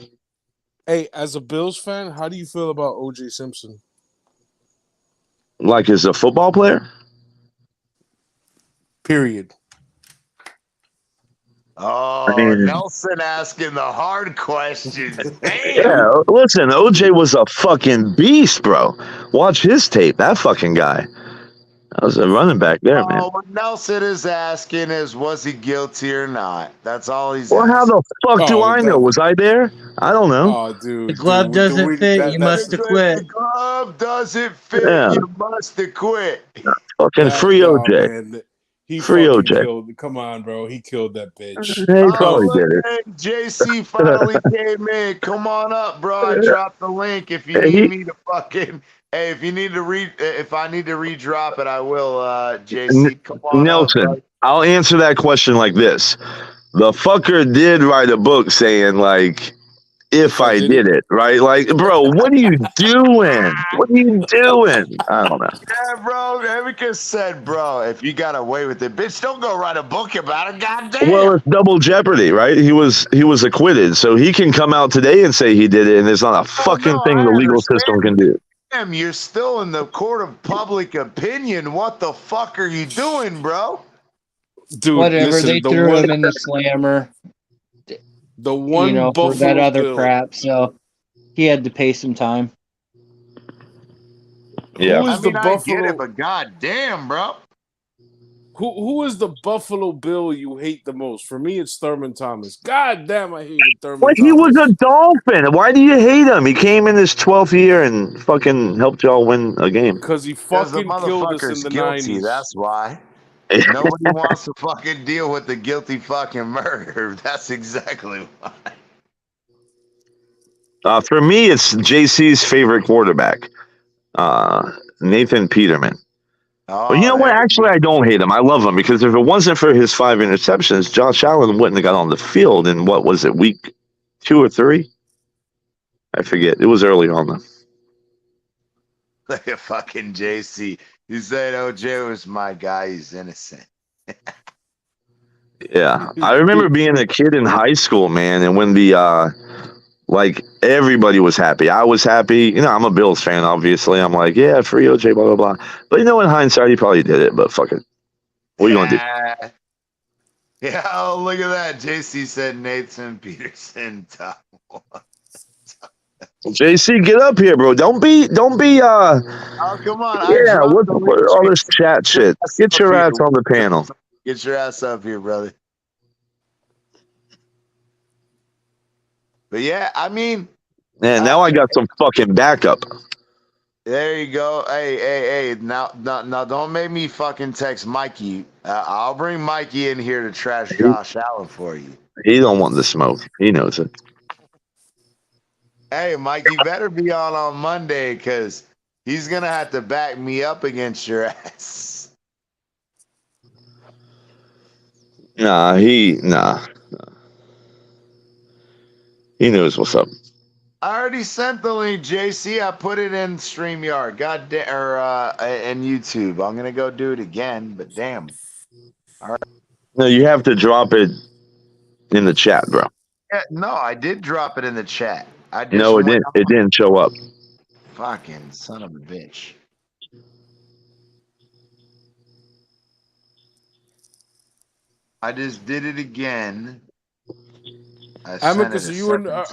Hey, as a Bills fan, how do you feel about O.J. Simpson? Like, as a football player? Period. Oh, I mean, Nelson asking the hard questions. Damn. Yeah, listen, OJ was a fucking beast, bro. Watch his tape. That fucking guy. That was a running back there, man. What Nelson is asking is, was he guilty or not? That's all he's Well, how asking. the fuck do Oh, I know? Was I there? I don't know. Oh, The dude, glove doesn't fit. You must have quit. The glove doesn't fit. Yeah. You must have quit. Fucking free OJ. Man, he Free fucking OJ. killed. Come on, bro. He killed that bitch. He probably did it. Hey, JC finally came in. Come on up, bro. I dropped the link. If you Hey, need me to fucking, hey, if you need to if I need to redrop it, I will. JC, come on Nelson, up, I'll answer that question like this. The fucker did write a book saying, like, if I did it, right? Like, bro, what are you doing? What are you doing? I don't know. Yeah, bro. Amicus said, bro, if you got away with it, bitch, don't go write a book about it. Goddamn. Well, it's double jeopardy, right? He was acquitted, so he can come out today and say he did it, and there's not a fucking thing the legal system can do. Damn, you're still in the court of public opinion. What the fuck are you doing, bro? Dude, whatever. Listen, they threw him in the slammer. The one for that other crap, so he had to pay some time. Yeah, I mean, I get it, but goddamn, bro. Who is the Buffalo Bill you hate the most? For me, it's Thurman Thomas. God damn, I hated Thurman Thomas. He was a Dolphin. Why do you hate him? He came in his 12th year and fucking helped y'all win a game. Because he fucking killed us in the guilty, 90s. That's why. Nobody wants to fucking deal with the guilty fucking murder. That's exactly why. For me, it's JC's favorite quarterback, Nathan Peterman. Oh, well, you know what? Actually, I don't hate him. I love him because if it wasn't for his 5 interceptions, Josh Allen wouldn't have got on the field in, what was it, week 2 or 3? I forget. It was early on, though. Look at fucking JC. You said OJ was my guy. He's innocent. Yeah. I remember being a kid in high school, man, and when the like, everybody was happy. I was happy. You know, I'm a Bills fan, obviously. I'm like, yeah, free OJ, blah, blah, blah. But, you know, in hindsight, he probably did it, but fuck it. What are you going to do? Yeah, oh, look at that. JC said Nathan Peterson top one. JC, get up here, bro. Don't be oh, come on. Yeah, what all this chat shit? Get your ass on the panel. Get your ass up here, brother. But yeah, I mean, man, now I got some fucking backup. There you go. Hey. Now, don't make me fucking text Mikey. I'll bring Mikey in here to trash Josh Allen for you. He don't want the smoke. He knows it. Hey, Mikey, better be on Monday because he's gonna have to back me up against your ass. Nah. He knows what's up. I already sent the link, JC. I put it in StreamYard. And YouTube. I'm gonna go do it again, but damn. All right. No, you have to drop it in the chat, bro. Yeah, no, I did drop it in the chat. No, it didn't. It didn't show up. Fucking son of a bitch. I just did it again. Amicus,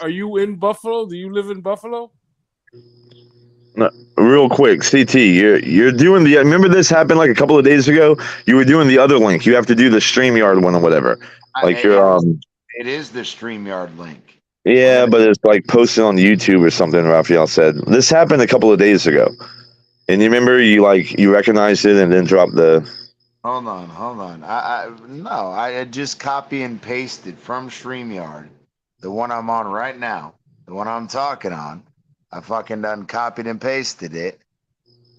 are you in Buffalo? Do you live in Buffalo? No, real quick, CT, you're doing the. Remember this happened like a couple of days ago. You were doing the other link. You have to do the StreamYard one or whatever. Like It is the StreamYard link. Yeah, but it's like posted on YouTube or something. Raphael said this happened a couple of days ago, and you remember you recognized it and then dropped the. Hold on. I just copy and pasted from StreamYard, the one I'm on right now, the one I'm talking on. I fucking done copied and pasted it.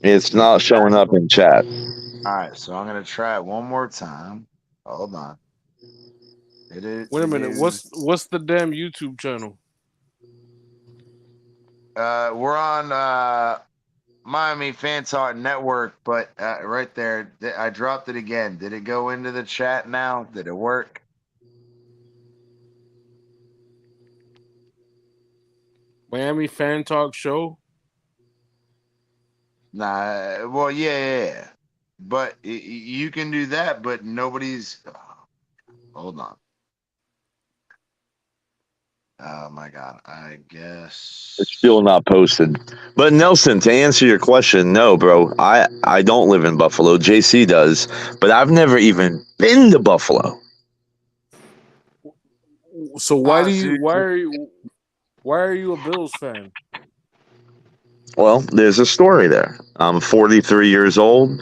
It's not showing up in chat. All right, so I'm gonna try it one more time. Hold on. Wait a minute. What's the damn YouTube channel? We're on Miami Fan Talk Network, but right there, I dropped it again. Did it go into the chat now? Did it work? Miami Fan Talk Show. Nah, well, yeah. But you can do that, but nobody's. Hold on. Oh my God! I guess It's still not posted. But Nelson, to answer your question, no, bro. I don't live in Buffalo. JC does, but I've never even been to Buffalo. So why are you a Bills fan? Well, there's a story there. I'm 43 years old.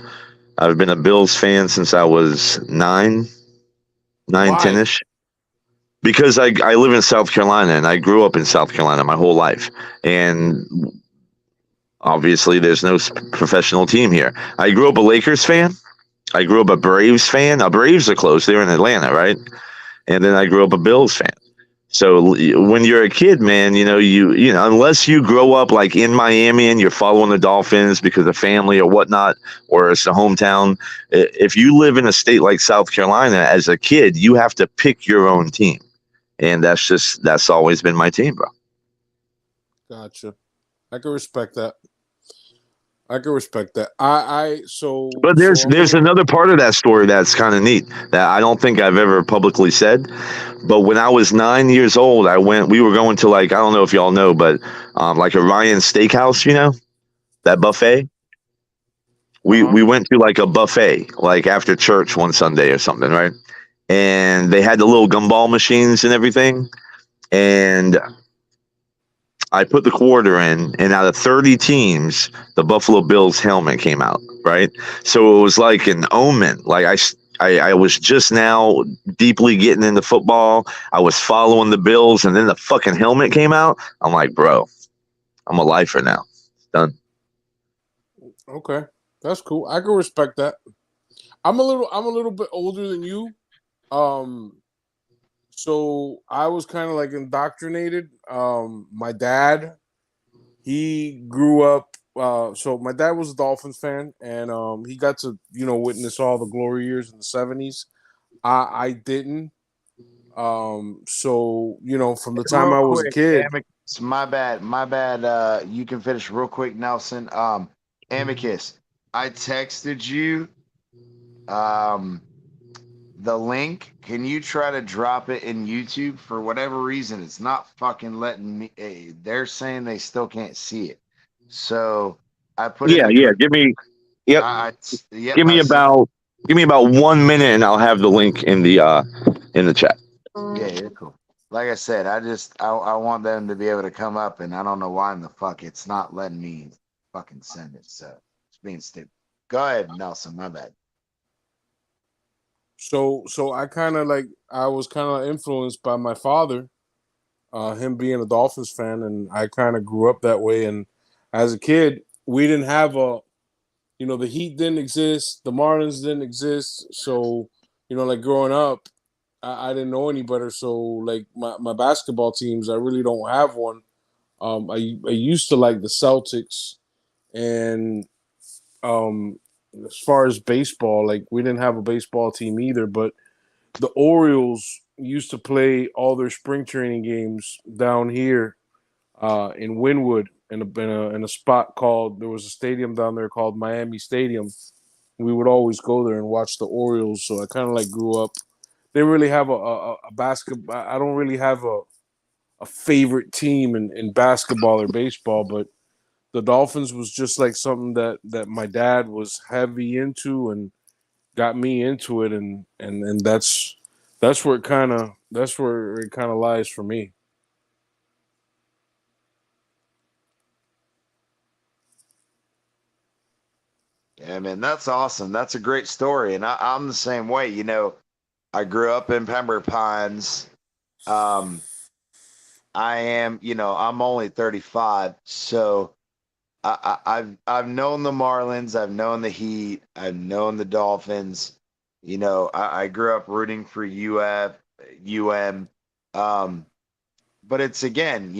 I've been a Bills fan since I was 9, 10-ish. Because I live in South Carolina and I grew up in South Carolina my whole life. And obviously there's no professional team here. I grew up a Lakers fan. I grew up a Braves fan. Now, Braves are close. They're in Atlanta, right? And then I grew up a Bills fan. So when you're a kid, man, you know, unless you grow up like in Miami and you're following the Dolphins because of family or whatnot, or it's the hometown, if you live in a state like South Carolina as a kid, you have to pick your own team. And that's always been my team, bro. Gotcha. I can respect that. But there's another part of that story that's kind of neat that I don't think I've ever publicly said. But when I was 9 years old, we were going to, like, I don't know if y'all know, but like a Ryan Steakhouse, you know, that buffet. We went to like a buffet, like after church one Sunday or something, right? And they had the little gumball machines and everything. And I put the quarter in, and out of 30 teams, the Buffalo Bills helmet came out, right? So it was like an omen. Like I was just now deeply getting into football. I was following the Bills, and then the fucking helmet came out. I'm like, bro, I'm a lifer now. Done. Okay, that's cool. I can respect that. I'm a little bit older than you. So I was kind of like indoctrinated. My dad, he grew up. So my dad was a Dolphins fan, and he got to witness all the glory years in the '70s. I didn't. So from the time real I was a quick, kid. Amicus, my bad. You can finish real quick, Nelson. Amicus, I texted you the link. Can you try to drop it in YouTube? For whatever reason, it's not fucking letting me. They're saying they still can't see it. So I put in the Yeah. Give me, yep. Give me about 1 minute, and I'll have the link in the chat. Yeah, you're cool. Like I said, I want them to be able to come up, and I don't know why in the fuck it's not letting me fucking send it. So it's being stupid. Go ahead, Nelson. My bad. So I was kind of influenced by my father, him being a Dolphins fan, and I kind of grew up that way. And as a kid, we didn't have the Heat didn't exist, the Marlins didn't exist. So like growing up, I didn't know any better. So like my basketball teams, I really don't have one. I used to like the Celtics, and as far as baseball, like we didn't have a baseball team either, but the Orioles used to play all their spring training games down here in Wynwood in a spot there was a stadium down there called Miami Stadium. We would always go there and watch the Orioles. So I kind of like grew up. Didn't really have a basketball. I don't really have a favorite team in basketball or baseball, but the Dolphins was just like something that my dad was heavy into and got me into it, and where it kind of lies for me. Yeah, man, that's awesome. That's a great story, and I'm the same way. I grew up in Pembroke Pines. I am, I'm only 35, so I've known the Marlins, I've known the Heat, I've known the Dolphins. I grew up rooting for UM. But it's again,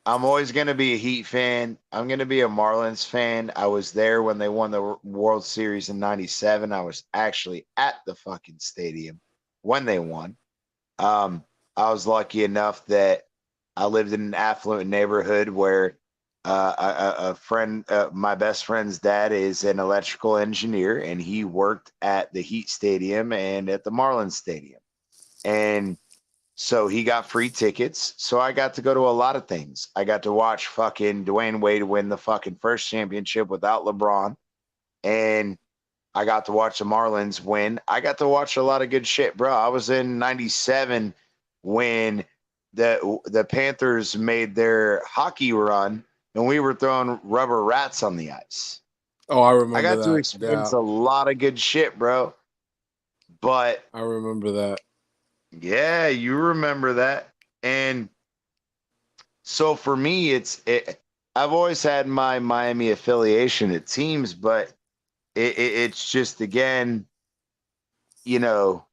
I'm always going to be a Heat fan. I'm going to be a Marlins fan. I was there when they won the World Series in '97. I was actually at the fucking stadium when they won. I was lucky enough that I lived in an affluent neighborhood where a friend, my best friend's dad is an electrical engineer, and he worked at the Heat Stadium and at the Marlins Stadium. And so he got free tickets. So I got to go to a lot of things. I got to watch fucking Dwayne Wade win the fucking first championship without LeBron. And I got to watch the Marlins win. I got to watch a lot of good shit, bro. I was in 97 when the Panthers made their hockey run and we were throwing rubber rats on the ice. Oh, I remember that. I got to experience a lot of good shit, bro. But I remember that. Yeah, you remember that. And so for me, I've always had my Miami affiliation at teams, but it's just, again, you know,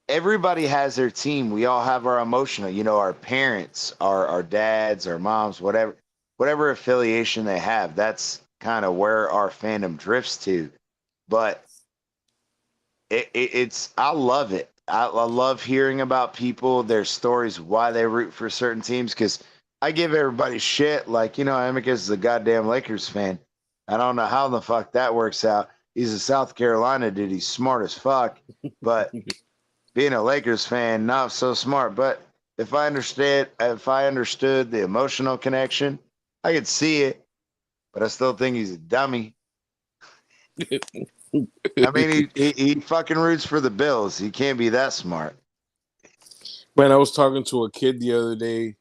everybody has their team. We all have our emotional, you know, our parents, our dads, our moms, whatever affiliation they have. That's kind of where our fandom drifts to. But I love it. I love hearing about people, their stories, why they root for certain teams, because I give everybody shit. Like, you know, Amicus is a goddamn Lakers fan. I don't know how the fuck that works out. He's a South Carolina dude. He's smart as fuck. But being a Lakers fan, not so smart. But if I understood the emotional connection, I could see it. But I still think he's a dummy. I mean, he fucking roots for the Bills. He can't be that smart. Man, I was talking to a kid the other day,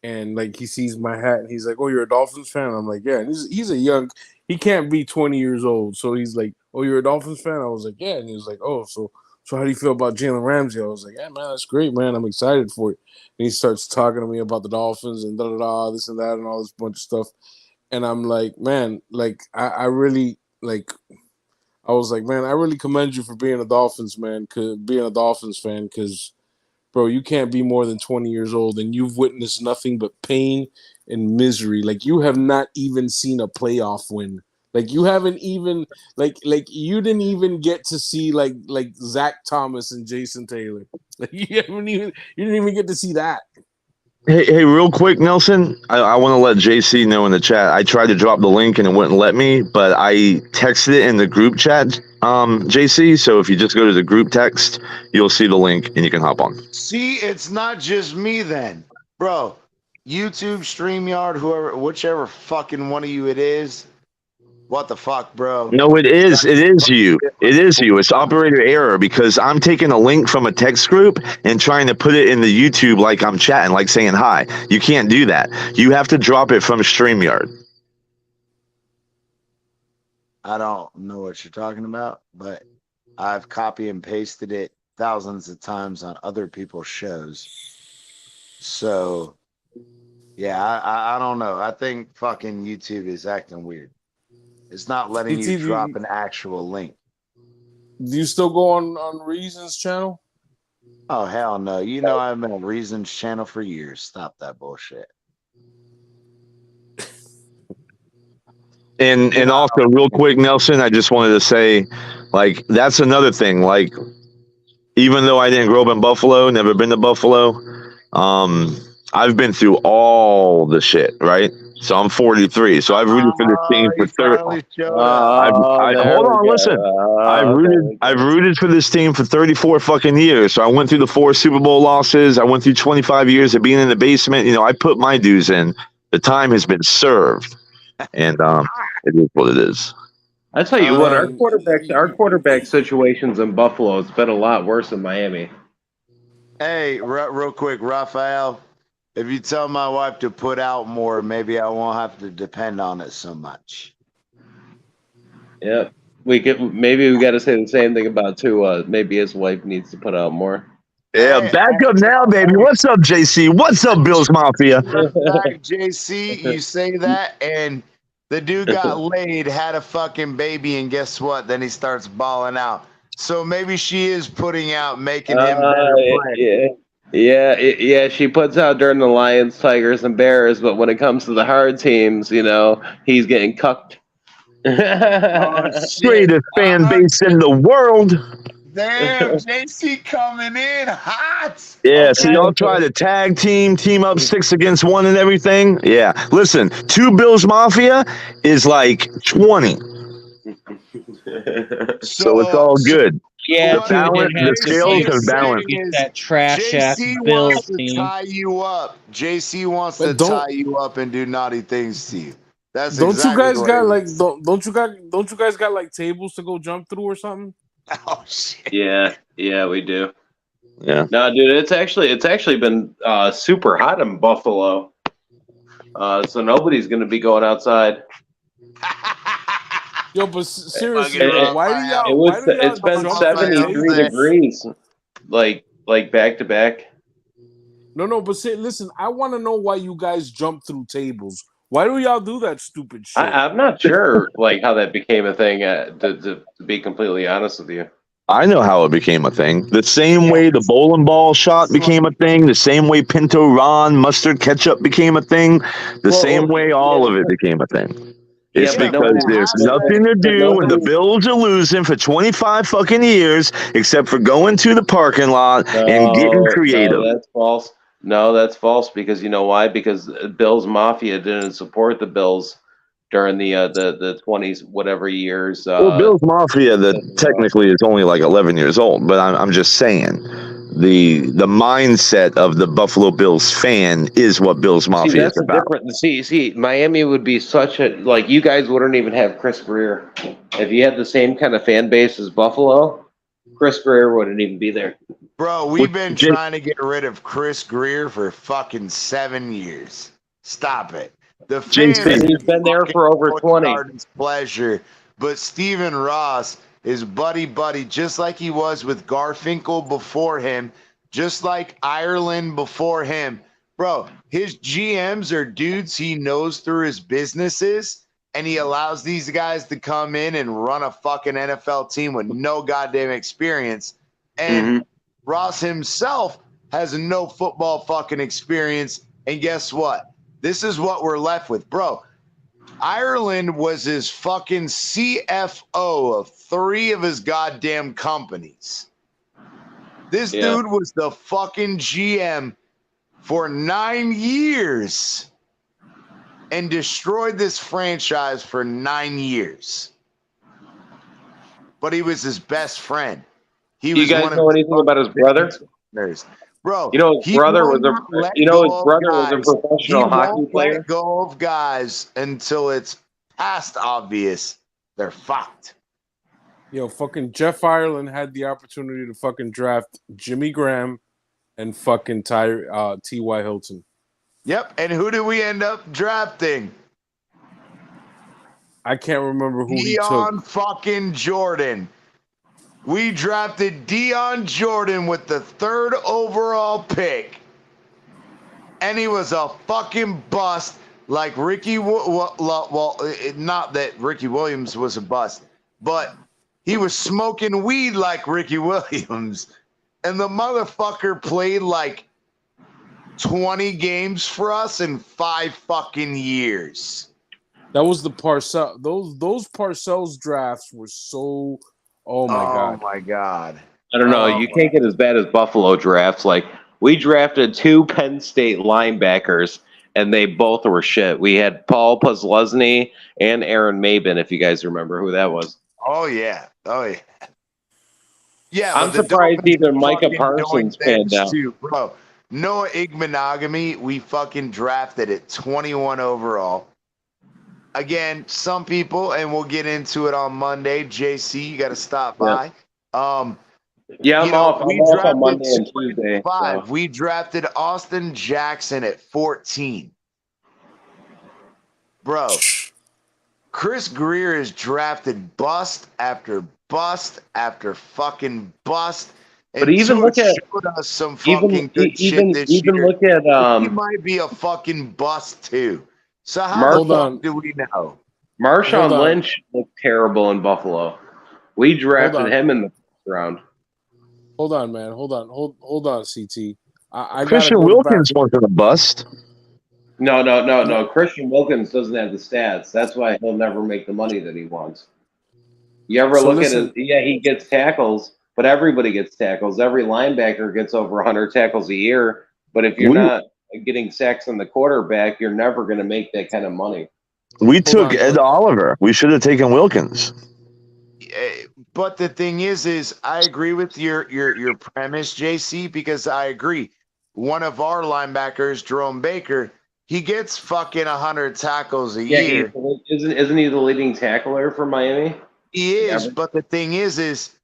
and like he sees my hat and he's like, "Oh, you're a Dolphins fan?" I'm like, "Yeah." And he's a young, he can't be 20 years old, so he's like, "Oh, you're a Dolphins fan?" I was like, "Yeah." And he was like, "Oh, so how do you feel about Jalen Ramsey?" I was like, "Yeah, man, that's great, man. I'm excited for it." And he starts talking to me about the Dolphins and this and that and all this bunch of stuff. And I'm like, man, like I really like. I was like, man, I really commend you for being a Dolphins fan, because, bro, you can't be more than 20 years old and you've witnessed nothing but pain and misery. Like, you have not even seen a playoff win. Like, you haven't even like you didn't even get to see like Zach Thomas and Jason Taylor. Like, you didn't even get to see that. Hey, real quick, Nelson, I want to let JC know in the chat. I tried to drop the link and it wouldn't let me, but I texted it in the group chat, JC. So if you just go to the group text, you'll see the link and you can hop on. See, it's not just me then, bro. YouTube, StreamYard, whichever fucking one of you it is. What the fuck, bro? No, it is you. It is you. It's operator error because I'm taking a link from a text group and trying to put it in the YouTube like I'm chatting, like saying hi. You can't do that. You have to drop it from StreamYard. I don't know what you're talking about, but I've copy and pasted it thousands of times on other people's shows. So, yeah, I don't know. I think fucking YouTube is acting weird. It's not letting you drop an actual link. Do you still go on Reason's channel? Oh, hell no. You know I've been on Reason's channel for years. Stop that bullshit. And also, real quick, Nelson, I just wanted to say, like, that's another thing. Like, even though I didn't grow up in Buffalo, never been to Buffalo, I've been through all the shit, right? So I'm 43. So I've rooted for this team for 30. Hold on, listen. I've rooted for this team for 34 fucking years. So I went through the 4 Super Bowl losses. I went through 25 years of being in the basement. You know, I put my dues in. The time has been served, and it is what it is. I tell you what, our quarterback situations in Buffalo has been a lot worse than Miami. Hey, real quick, Raphael. If you tell my wife to put out more, maybe I won't have to depend on it so much. Yep. Maybe we got to say the same thing about too. Maybe his wife needs to put out more. Yeah, back up now, baby. What's up, JC? What's up, Bills Mafia? Back, JC, you say that, and the dude got laid, had a fucking baby, and guess what? Then he starts balling out. So maybe she is putting out, making him better play. Yeah. She puts out during the Lions, Tigers, and Bears, but when it comes to the hard teams, you know, he's getting cucked. Greatest fan base in the world. Damn, JC coming in hot. Yeah, so y'all try to tag team up 6 against 1 and everything. Yeah, listen, 2 Bills Mafia is like 20. So it's all good. Yeah, the scales have balanced. That trash ass JC Bills wants to team. tie you up. JC wants to tie you up and do naughty things to you. That's don't exactly you guys what got it like is. don't you guys got like tables to go jump through or something? Oh shit. Yeah, we do. Yeah. No, dude, it's actually been super hot in Buffalo. So nobody's gonna be going outside. Yo, but seriously, why do y'all? It's been 73 degrees, like back to back. No, but listen, I want to know why you guys jump through tables. Why do y'all do that stupid shit? I'm not sure like how that became a thing. To be completely honest with you. I know how it became a thing. The same way the bowling ball shot became a thing, the same way Pinto Ron mustard ketchup became a thing, the same way all of it became a thing. It's because there's nothing to do when the Bills are losing for 25 fucking years except for going to the parking lot and getting creative. No, that's false. No, that's false because you know why? Because Bills Mafia didn't support the Bills during the 20s, whatever years. Well, Bills Mafia, that technically is only like 11 years old, but I'm just saying the mindset of the Buffalo Bills fan is what Bills Mafia is about. See, Miami would be such a like you guys wouldn't even have Chris Greer if you had the same kind of fan base as Buffalo. Chris Greer wouldn't even be there. Bro, we've been trying to get rid of Chris Greer for fucking 7 years. Stop it. The fans he's been there for over 20. Pleasure, but Stephen Ross is buddy, just like he was with Garfinkel before him, just like Ireland before him. Bro, his GMs are dudes he knows through his businesses, and he allows these guys to come in and run a fucking NFL team with no goddamn experience. And Ross himself has no football fucking experience. And guess what? This is what we're left with, bro. Ireland was his fucking CFO of 3 of his goddamn companies. This dude was the fucking GM for 9 years and destroyed this franchise for 9 years. But he was his best friend. Do you guys know anything about his brother? Bro, you know his brother was a professional hockey player. Let go of guys until it's past obvious they're fucked. Yo, fucking Jeff Ireland had the opportunity to fucking draft Jimmy Graham and fucking T.Y. Hilton. Yep, and who did we end up drafting? I can't remember who he took. Deion fucking Jordan. We drafted Deion Jordan with the 3rd overall pick. And he was a fucking bust like Ricky. Well, not that Ricky Williams was a bust, but he was smoking weed like Ricky Williams. And the motherfucker played like 20 games for us in 5 fucking years. That was the Parcells. Those Parcells drafts were so... Oh my god! I don't know. You can't get as bad as Buffalo drafts. Like we drafted 2 Penn State linebackers, and they both were shit. We had Paul Posluszny and Aaron Mabin, if you guys remember who that was. Oh yeah. Yeah, I'm surprised even Micah Parsons panned out. Bro, Noah Igbenogany, we fucking drafted at 21 overall. Again, some people, and we'll get into it on Monday. JC, you got to stop by. I'm off on Monday and Tuesday. So. We drafted Austin Jackson at 14. Bro, Chris Greer is drafted bust after bust after fucking bust. But even look at us some fucking good shit this year. Look at he might be a fucking bust too. So how the fuck do we know? Marshawn Lynch looked terrible in Buffalo. We drafted him in the 1st round. Hold on, man. Hold on, CT. Christian Wilkins wasn't a bust. No. Christian Wilkins doesn't have the stats. That's why he'll never make the money that he wants. You ever look at it? Yeah, he gets tackles, but everybody gets tackles. Every linebacker gets over 100 tackles a year. But if you're not getting sacks on the quarterback, you're never going to make that kind of money. We took Ed Oliver. We should have taken Wilkins. But the thing is I agree with your premise, JC, because I agree. One of our linebackers, Jerome Baker, he gets fucking 100 tackles a year. Isn't he the leading tackler for Miami? He is, but the thing is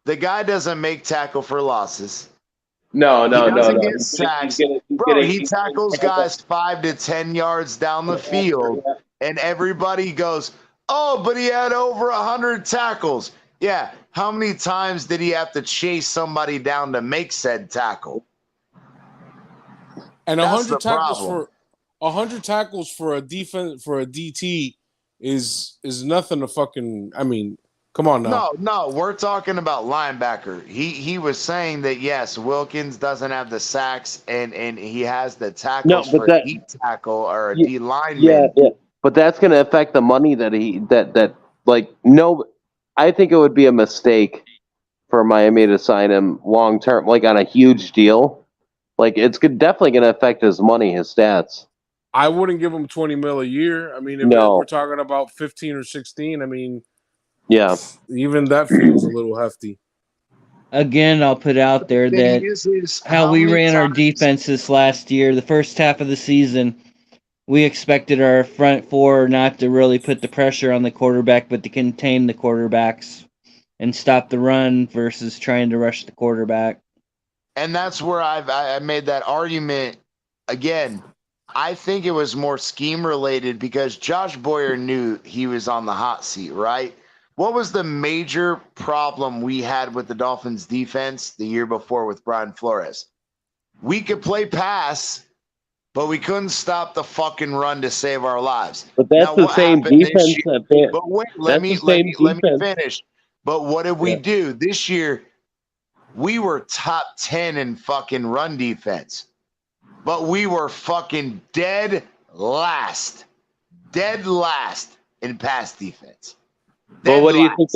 the guy doesn't make tackle for losses. No. Get sacks. He tackles guys 5 to 10 yards down the field, and everybody goes, "Oh, but he had over 100 tackles." Yeah, how many times did he have to chase somebody down to make said tackle? And 100 tackles for a defense for a DT is nothing to fucking. I mean, come on now. No, we're talking about linebacker. He was saying that yes, Wilkins doesn't have the sacks and he has the tackles for a D tackle or a D lineman. Yeah. But that's going to affect the money that I think it would be a mistake for Miami to sign him long term, like on a huge deal. Like it's definitely going to affect his money, his stats. I wouldn't give him $20 million a year. I mean, if we're talking about 15 or 16, I mean, yeah, even that feels a little hefty. Again, I'll put out there that how we ran our defense this last year, the first half of the season, we expected our front four not to really put the pressure on the quarterback, but to contain the quarterbacks and stop the run versus trying to rush the quarterback. And that's where I made that argument again. I think it was more scheme related because Josh Boyer knew he was on the hot seat, right? What was the major problem we had with the Dolphins defense the year before with Brian Flores? We could play pass, but we couldn't stop the fucking run to save our lives. But that's the same defense. But wait, let me finish. But what did we do this year? We were top 10 in fucking run defense, but we were fucking dead last in pass defense. Well, what do you think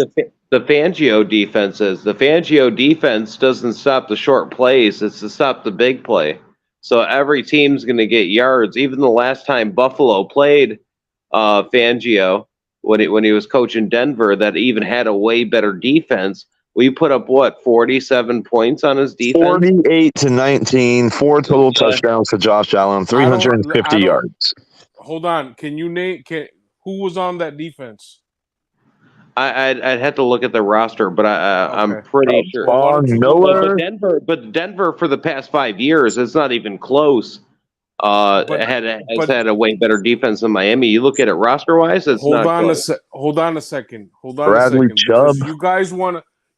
the Fangio defense is? The Fangio defense doesn't stop the short plays; it's to stop the big play. So every team's going to get yards. Even the last time Buffalo played Fangio, when he was coaching Denver, that even had a way better defense. We put up 47 points on his defense. 48 to 19, 4 total touchdowns to Josh Allen, 350 yards. Hold on, can you name who was on that defense? I'd have to look at the roster, but I'm pretty sure. But Denver for the past 5 years, it's not even close. Has had a way better defense than Miami. You look at it roster wise, it's not close. Hold on a second. Bradley Chubb.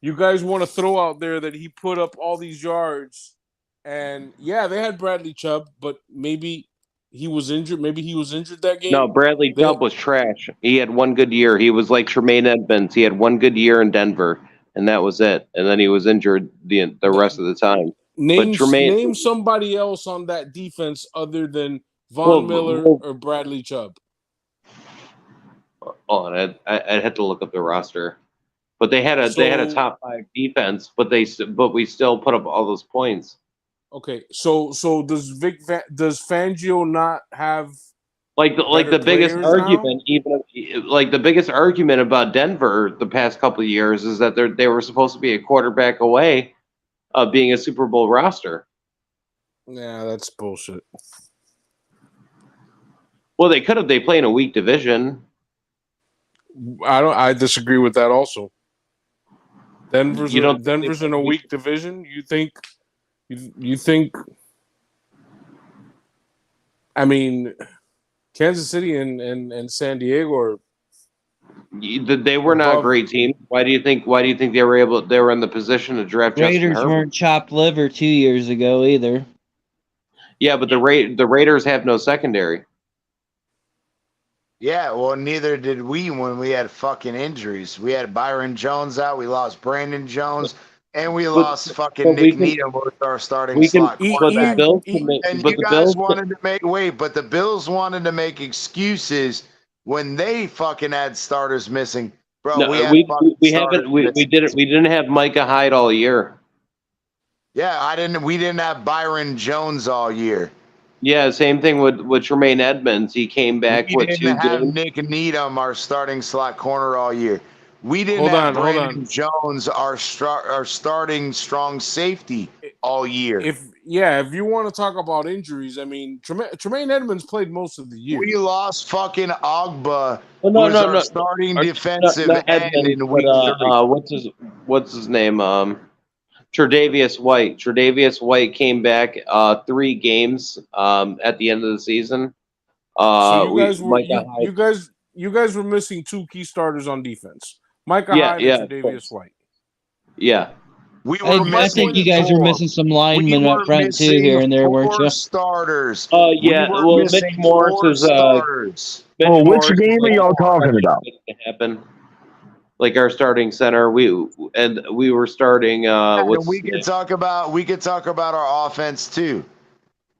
You guys want to throw out there that he put up all these yards, and yeah, they had Bradley Chubb, but maybe he was injured. Maybe he was injured that game. No, Bradley Chubb was trash. He had one good year. He was like Tremaine Edmonds. He had one good year in Denver, and that was it. And then he was injured the rest of the time. Name somebody else on that defense other than Von Miller or Bradley Chubb. I'd have to look up the roster. But they had a top 5 defense, but we still put up all those points. Okay, so does Fangio not have the biggest argument the biggest argument about Denver the past couple of years is that they were supposed to be a quarterback away of being a Super Bowl roster. Yeah, that's bullshit. Well, they could have. They play in a weak division. I disagree with that also. Denver's in a weak division. You think? I mean, Kansas City and San Diego are. They were not a great team. Why do you think they were in the position to draft Justin Raiders Herbert? weren't chopped liver 2 years ago either. Yeah, but the Raiders have no secondary. Yeah, well, neither did we when we had fucking injuries. We had Byron Jones out. We lost Brandon Jones. And we lost fucking Nick Needham with our starting slot quarterback. And you guys wanted to make excuses when they fucking had starters missing. Bro, No, we didn't have Micah Hyde all year. Yeah, we didn't have Byron Jones all year. Yeah, same thing with Tremaine Edmonds. He came back with 2 games. We didn't have Nick Needham, our starting slot corner, all year. We didn't have Brandon Jones, our starting strong safety, all year. If you want to talk about injuries, I mean, Tremaine Edmonds played most of the year. We lost fucking Ogba, our starting defensive end in week 3. What's his name? Tre'Davious White. Tre'Davious White came back 3 games at the end of the season. So you guys were missing 2 key starters on defense. Micah Hyde and Tre'Davious White. Yeah. I think you guys were missing some linemen up front too, here and there, weren't you? Starters. Well, Mitch Morris is starters. Which game are y'all talking about? Happen. Like our starting center, we were starting. We could talk about our offense too.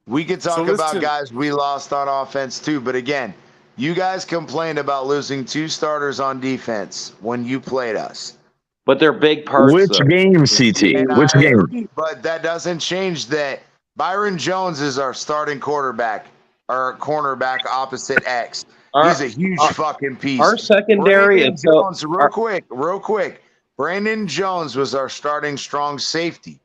We could talk about guys we lost on offense too. But again, you guys complained about losing 2 starters on defense when you played us. But they're big parts. Which game, CT? Which game? But that doesn't change that Byron Jones is our starting quarterback, our cornerback opposite X. He's a huge fucking piece. Our secondary is Jones, real quick. Brandon Jones was our starting strong safety.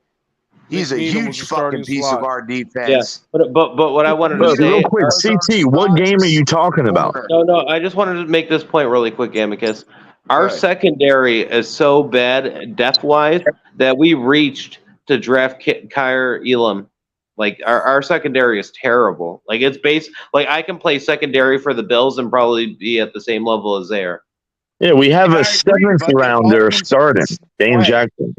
He's a huge fucking piece of our defense. Yeah, but what I wanted to say, real quick, CT, what game are you talking about? No, I just wanted to make this point really quick, Amicus. Our secondary is so bad depth-wise that we reached to draft Kyer Elam. Like our secondary is terrible. Like it's I can play secondary for the Bills and probably be at the same level as they are. Yeah, we have a 7th rounder starting, Dane Jackson.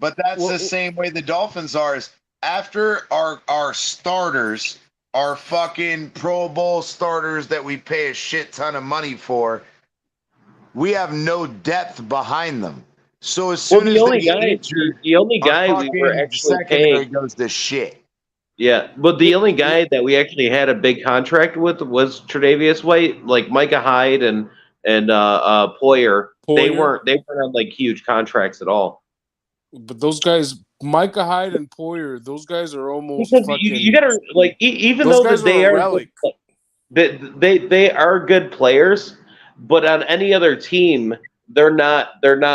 But that's the same way the Dolphins are. Is after our starters, our fucking Pro Bowl starters that we pay a shit ton of money for, we have no depth behind them. So as soon as the only guy we were actually paying goes to shit. Yeah, but the only guy that we actually had a big contract with was Tre'Davious White, like Micah Hyde and Poyer. They weren't on like huge contracts at all. But those guys, Micah Hyde and Poyer, those guys are almost you gotta like even though they are they are good players, but on any other team they're not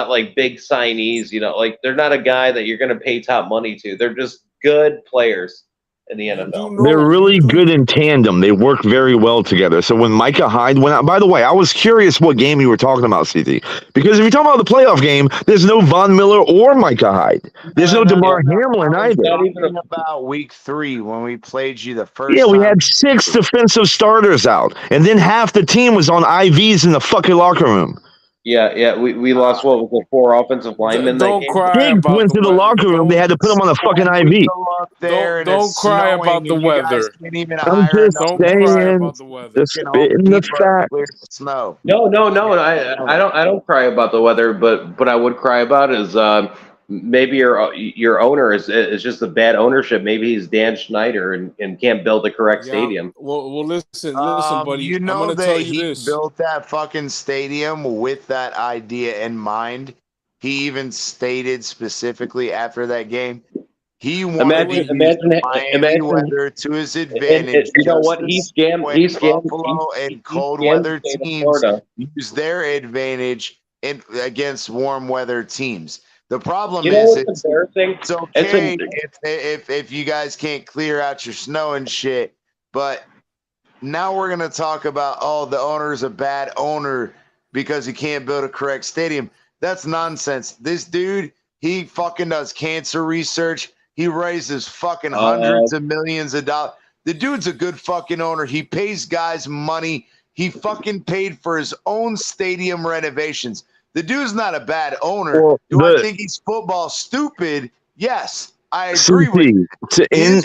like big signees. Like they're not a guy that you're gonna pay top money to. They're just good players in the NFL. They're really good in tandem. They work very well together. So when Micah Hyde went out, by the way, I was curious what game you were talking about, CT. Because if you're talking about the playoff game, there's no Von Miller or Micah Hyde. There's no DeMar Hamlin either. Not even about week 3 when we played you the first time. Yeah, we had 6 defensive starters out. And then half the team was on IVs in the fucking locker room. Yeah. We lost 4 offensive linemen. Don't cry about went to the locker room. They had to put them on a fucking IV. Don't cry about the weather. I'm just saying. Just spitting the facts. No. I don't cry about the weather, but what I would cry about is maybe your owner is just a bad ownership. Maybe he's Dan Schneider and can't build the correct stadium. Well, listen, buddy. I'm gonna tell you this. Built that fucking stadium with that idea in mind. He even stated specifically after that game, he wanted to use Miami weather to his advantage. You know what? He scammed Buffalo and cold weather teams use their advantage against warm weather teams. The problem is it's okay if you guys can't clear out your snow and shit, but now we're going to talk about, the owner's a bad owner because he can't build a correct stadium. That's nonsense. This dude, he fucking does cancer research. He raises fucking hundreds of millions of dollars. The dude's a good fucking owner. He pays guys money. He fucking paid for his own stadium renovations. The dude's not a bad owner. I think he's football stupid? Yes, I agree with you. In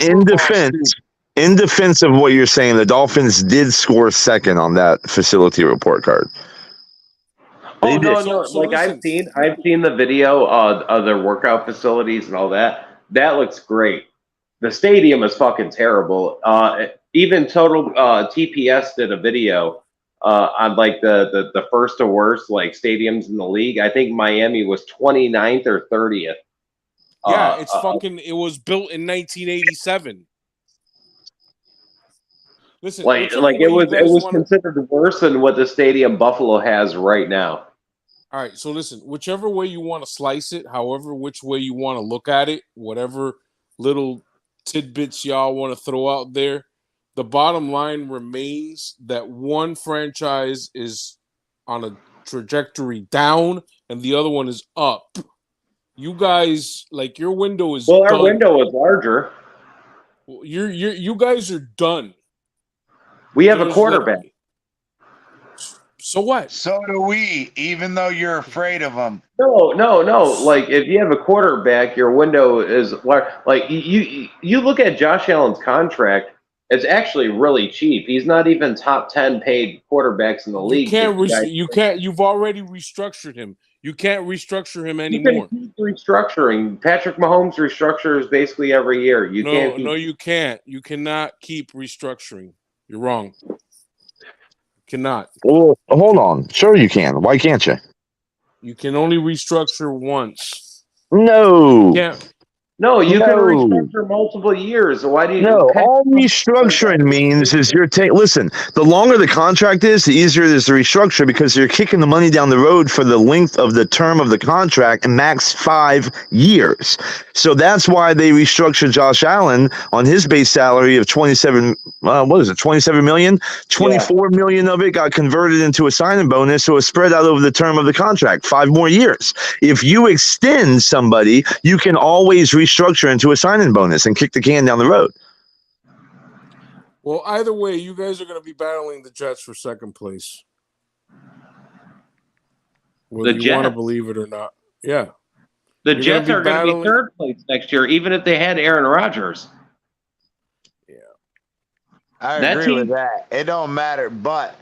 defense of what you're saying, the Dolphins did score second on that facility report card. Oh no, no! Like I've seen the video of their workout facilities and all that. That looks great. The stadium is fucking terrible. Even Total TPS did a video on like the first to worst like stadiums in the league. I think Miami was 29th or 30th. Yeah, it's fucking. It was built in 1987. Listen, like it was considered worse than what the stadium Buffalo has right now. All right, so listen, whichever way you want to slice it, however which way you want to look at it, whatever little tidbits y'all want to throw out there, the bottom line remains that one franchise is on a trajectory down and the other one is up. You guys, like, your window is well, done. Our window is larger. You guys are done. We have a quarterback. So what? So do we, even though you're afraid of them. No. Like, if you have a quarterback, your window is like you look at Josh Allen's contract. It's actually really cheap. He's not even top 10 paid quarterbacks in the league. You can't. You've already restructured him. You can't restructure him anymore. You can keep restructuring. Patrick Mahomes restructures basically every year. No, you can't. You cannot keep restructuring. You're wrong. Cannot. Well, hold on. Sure you can. Why can't you? You can only restructure once. No. You can't. No, you can restructure multiple years. Why do you? No, all restructuring means is you're taking. Listen, the longer the contract is, the easier it is to restructure because you're kicking the money down the road for the length of the term of the contract and max 5 years. So that's why they restructured Josh Allen on his base salary of 27. What is it? 27 million. 24 million of it got converted into a signing bonus, so it's spread out over the term of the contract, 5 more years. If you extend somebody, you can always restructure into a signing bonus and kick the can down the road. Well, either way, you guys are going to be battling the Jets for second place. Whether you want to believe it or not. Yeah. The Jets are going to be third place next year, even if they had Aaron Rodgers. Yeah. I agree with that. It don't matter, but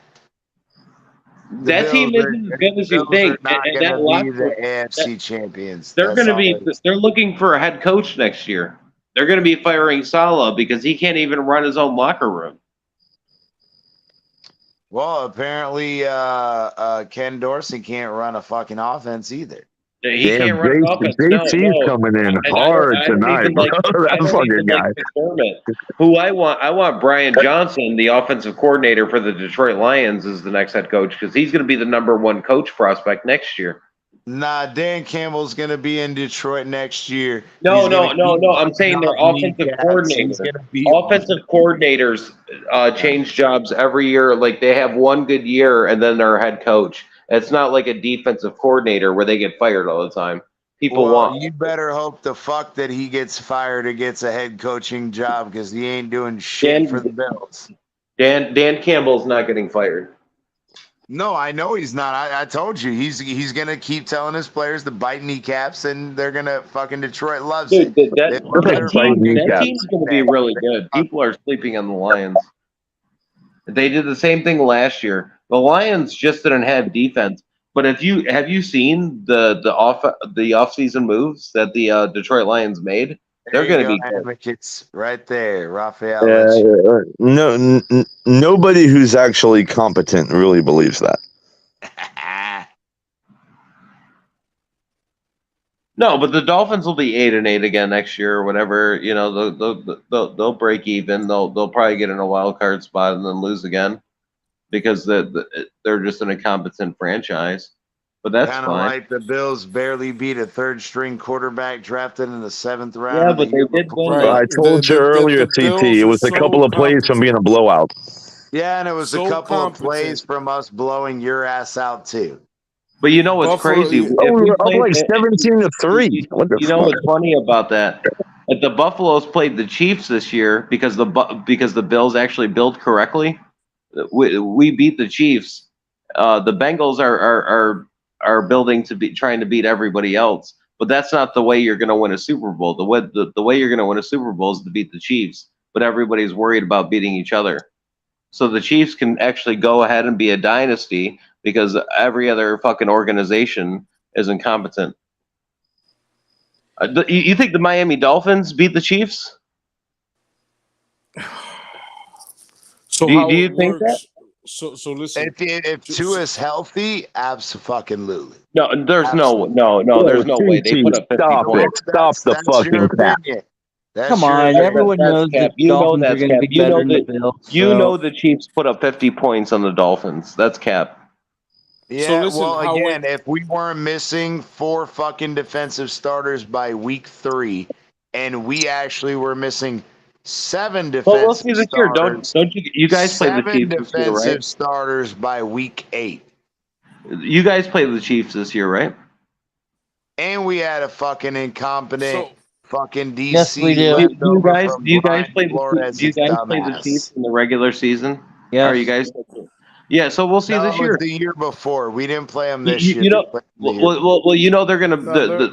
that team isn't as good as you think. Not going to be the AFC champions. They're going to be. They're looking for a head coach next year. They're going to be firing Saleh because he can't even run his own locker room. Well, apparently, Ken Dorsey can't run a fucking offense either. He can't run an offense. JT's coming in hard tonight. That fucking guy. Who I want Brian Johnson, the offensive coordinator for the Detroit Lions, is the next head coach because he's going to be the number 1 coach prospect next year. Nah, Dan Campbell's going to be in Detroit next year. No. I'm saying they're offensive coordinators. Offensive coordinators change jobs every year. Like, they have one good year and then they're head coach. It's not like a defensive coordinator where they get fired all the time. You better hope the fuck that he gets fired or gets a head coaching job because he ain't doing shit for the Bills. Dan Campbell's not getting fired. No, I know he's not. I told you he's gonna keep telling his players to bite kneecaps, and they're gonna fucking Detroit loves it. That team's gonna be really good. People are sleeping on the Lions. They did the same thing last year. The Lions just didn't have defense. But have you seen the offseason moves that the Detroit Lions made? They're going to be good. Amicus right there, Raphael. Nobody who's actually competent really believes that. No, but the Dolphins will be 8-8 again next year or whatever. You know, they'll break even. They'll probably get in a wild card spot and then lose again because they're just an incompetent franchise. But that's kind of like the Bills barely beat a 3rd-string quarterback drafted in the 7th round. Yeah, but they did win. I told you earlier, CT, it was a couple of plays from being a blowout. Yeah, and it was a couple of plays from us blowing your ass out too. But you know what's crazy? We were up like 17-3. You know what's funny about that? If the Buffaloes played the Chiefs this year because the Bills actually built correctly, we beat the Chiefs. The Bengals are building to be trying to beat everybody else, but that's not the way you're going to win a Super Bowl. The way you're going to win a Super Bowl is to beat the Chiefs, but everybody's worried about beating each other. So the Chiefs can actually go ahead and be a dynasty because every other fucking organization is incompetent. You think the Miami Dolphins beat the Chiefs? So do you think works, that? So listen. If Tua's healthy, absolutely. No, there's no way they put up 50 points. Stop the fucking crap. Come on, everyone knows the Dolphins are going to be better than the Bills. You know the Chiefs put up 50 points on the Dolphins. That's cap. Yeah, so listen, well, again, if we weren't missing 4 fucking defensive starters by week 3, and we actually were missing 7 defensive starters. Year. Don't you guys play the Chiefs 7 defensive starters by week 8. You guys played the Chiefs this year, right? And we had a fucking incompetent fucking DC. Yes, we do. Do you guys play the Chiefs in the regular season? Yeah. Are you guys? Yeah, so we'll see this year. The year before, we didn't play them this year. You know, they're gonna.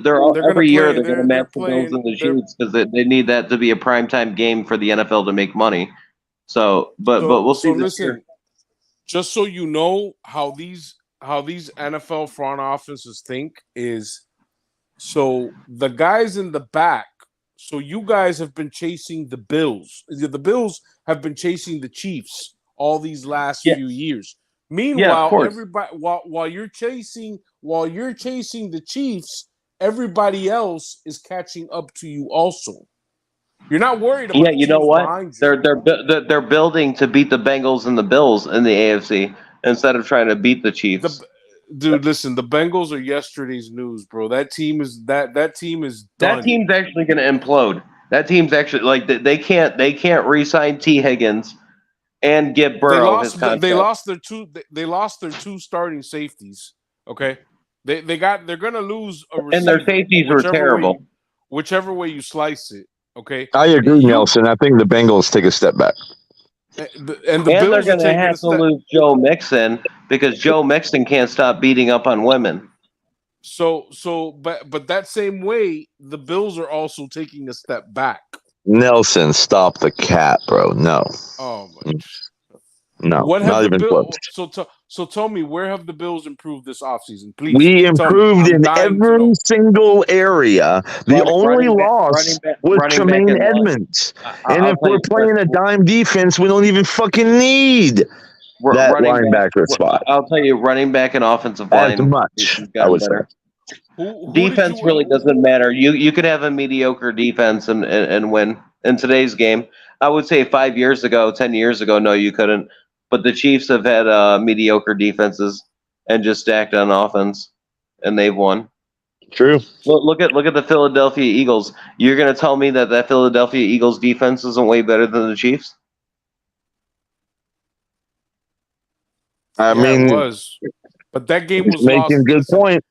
They're every year they're gonna match the Bills and the Chiefs because they need that to be a primetime game for the NFL to make money. So we'll see this year. Just so you know how these NFL front offices think is, so the guys in the back. So you guys have been chasing the Bills. The Bills have been chasing the Chiefs all these last few years. Meanwhile, everybody while you're chasing the Chiefs, everybody else is catching up to you also. You're not worried about you know what? They're building to beat the Bengals and the Bills in the AFC instead of trying to beat the Chiefs. Dude, listen, the Bengals are yesterday's news, bro. That team is done. That team's actually going to implode. That team's actually like they can't re-sign T. Higgins and get Burrow his contract. They lost their two starting safeties. Okay, they're going to lose a receiver, and their safeties were terrible. Whichever way you slice it. Okay, I agree, Nelson. I think the Bengals take a step back. And they're going to have to lose Joe Mixon because Joe Mixon can't stop beating up on women. But that same way, the Bills are also taking a step back. Nelson, stop the cat, bro. No. Oh my. No, not even close. So tell me, where have the Bills improved this offseason? Please. We improved in every single area. The only loss was Tremaine Edmonds. And if we're playing a dime defense, we don't even fucking need that linebacker spot. I'll tell you, running back and offensive line. As much, I would say. Defense really doesn't matter. You could have a mediocre defense and win in today's game. I would say 5 years ago, 10 years ago, no, you couldn't. But the Chiefs have had mediocre defenses and just stacked on offense, and they've won. True. Look at the Philadelphia Eagles. You're going to tell me that Philadelphia Eagles defense isn't way better than the Chiefs? I mean, it was, but that game was making lost. Good point.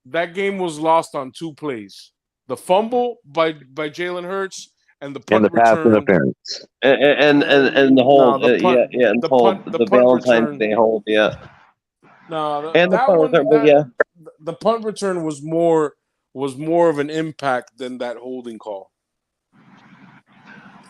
That game was lost on 2 plays: the fumble by Jalen Hurts and the punt and the pass return interference and the hold, the Valentine's Day hold, No, and the punt return, but the punt return was more of an impact than that holding call.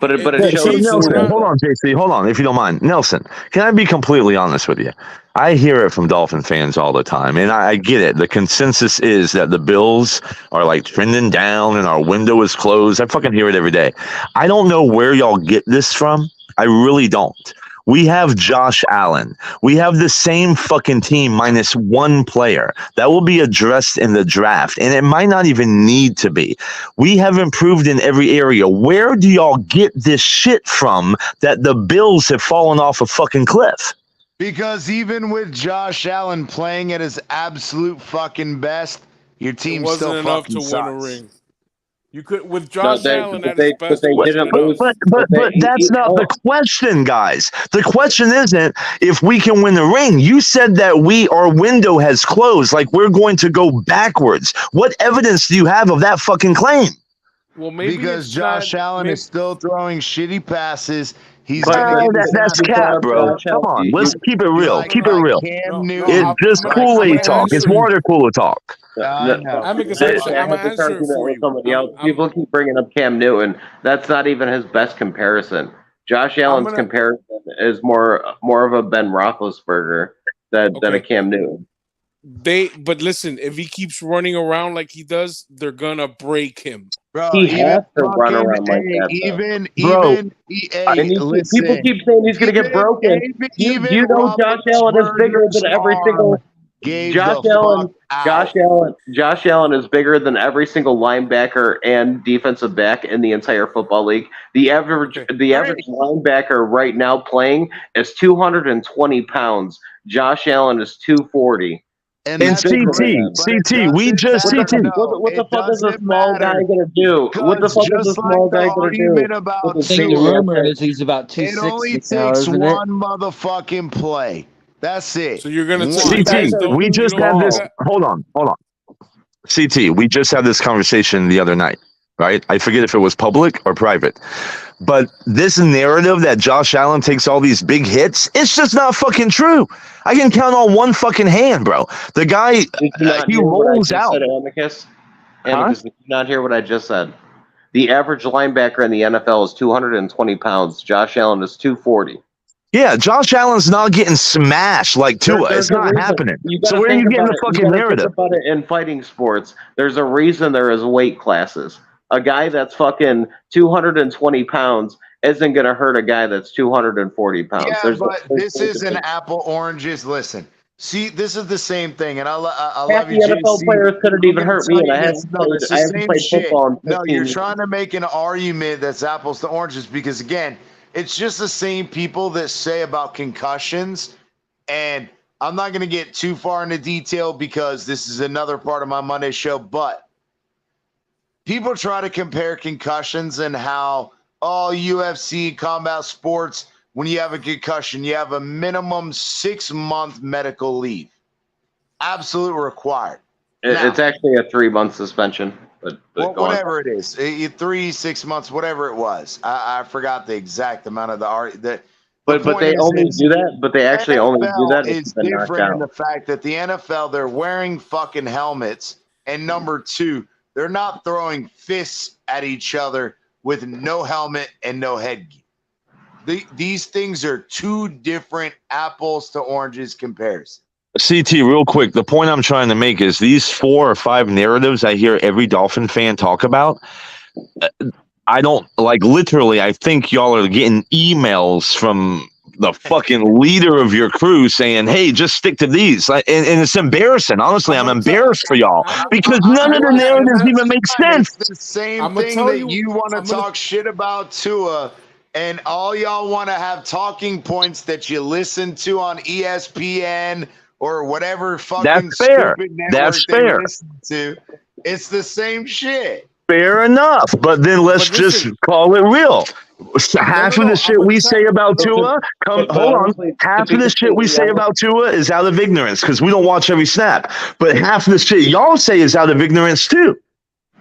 But it shows. Nelson, hold on, JC. Hold on, if you don't mind. Nelson, can I be completely honest with you? I hear it from Dolphin fans all the time, and I get it. The consensus is that the Bills are like trending down and our window is closed. I fucking hear it every day. I don't know where y'all get this from. I really don't. We have Josh Allen. We have the same fucking team minus 1 player. That will be addressed in the draft, and it might not even need to be. We have improved in every area. Where do y'all get this shit from that the Bills have fallen off a fucking cliff? Because even with Josh Allen playing at his absolute fucking best, your team still fucking sucks. Win a ring. You could with Josh Allen at his best. But that's not the question, guys. The question isn't if we can win the ring. You said that our window has closed, like we're going to go backwards. What evidence do you have of that fucking claim? Well, maybe because Josh Allen is still throwing shitty passes. That's cap, bro. Come on, let's keep it real. Keep it real. It's just Kool-Aid talk. It's water cooler talk. Amicus, I'm answering for you. People keep bringing up Cam Newton. That's not even his best comparison. Josh Allen's comparison is more of a Ben Roethlisberger than a Cam Newton. But listen, if he keeps running around like he does, they're gonna break him. Bro, he has to run around like that. People keep saying he's gonna get broken. You know, Josh Allen is bigger than every single. Josh Allen is bigger than every single linebacker and defensive back in the entire football league. The average linebacker right now playing is 220 pounds. Josh Allen is 240. And CT, we just CT. What the fuck is a small guy gonna do? What the fuck is a small guy gonna do? I think the rumor is he's about 260. It only takes one motherfucking play. That's it. So you're gonna CT. We just had this. Hold on. CT. We just had this conversation the other night, right? I forget if it was public or private, but this narrative that Josh Allen takes all these big hits, it's just not fucking true. I can count on one fucking hand, bro. The guy, he rolls out. Amicus, did you not hear what I just said? The average linebacker in the NFL is 220 pounds. Josh Allen is 240. Yeah, Josh Allen's not getting smashed like Tua. It's not happening. So where are you getting the fucking narrative? Think about it in fighting sports. There's a reason there is weight classes. A guy that's fucking 220 pounds isn't going to hurt a guy that's 240 pounds. Yeah, but this isn't apple oranges. Listen, see, this is the same thing, and I love you. Half the NFL players couldn't even hurt me, and I haven't played football. No, you're trying to make an argument that's apples to oranges because, again, it's just the same people that say about concussions, and I'm not going to get too far into detail because this is another part of my Monday show, but people try to compare concussions and how UFC, combat sports, when you have a concussion, you have a minimum 6-month medical leave. Absolutely required. It's actually a 3-month suspension. But whatever it is, 3, 6 months, whatever it was. I forgot the exact amount of the But they only do that. But they actually only do that. It's different in the fact that the NFL, they're wearing fucking helmets, and number two, they're not throwing fists at each other with no helmet and no headgear. These things are two different apples to oranges comparison. CT, real quick, the point I'm trying to make is these 4 or 5 narratives I hear every Dolphin fan talk about. I don't literally. I think y'all are getting emails from the fucking leader of your crew saying, "Hey, just stick to these," and it's embarrassing. Honestly, I'm embarrassed for y'all because none of the narratives even make sense. It's the same thing that you want to talk shit about Tua, and all y'all want to have talking points that you listen to on ESPN. Or whatever fucking stupid network they listen to. It's the same shit. Fair enough. But then let's just call it real. Half of the shit we say about Tua, hold on. Half of the shit we say about Tua is out of ignorance because we don't watch every snap. But half of the shit y'all say is out of ignorance too.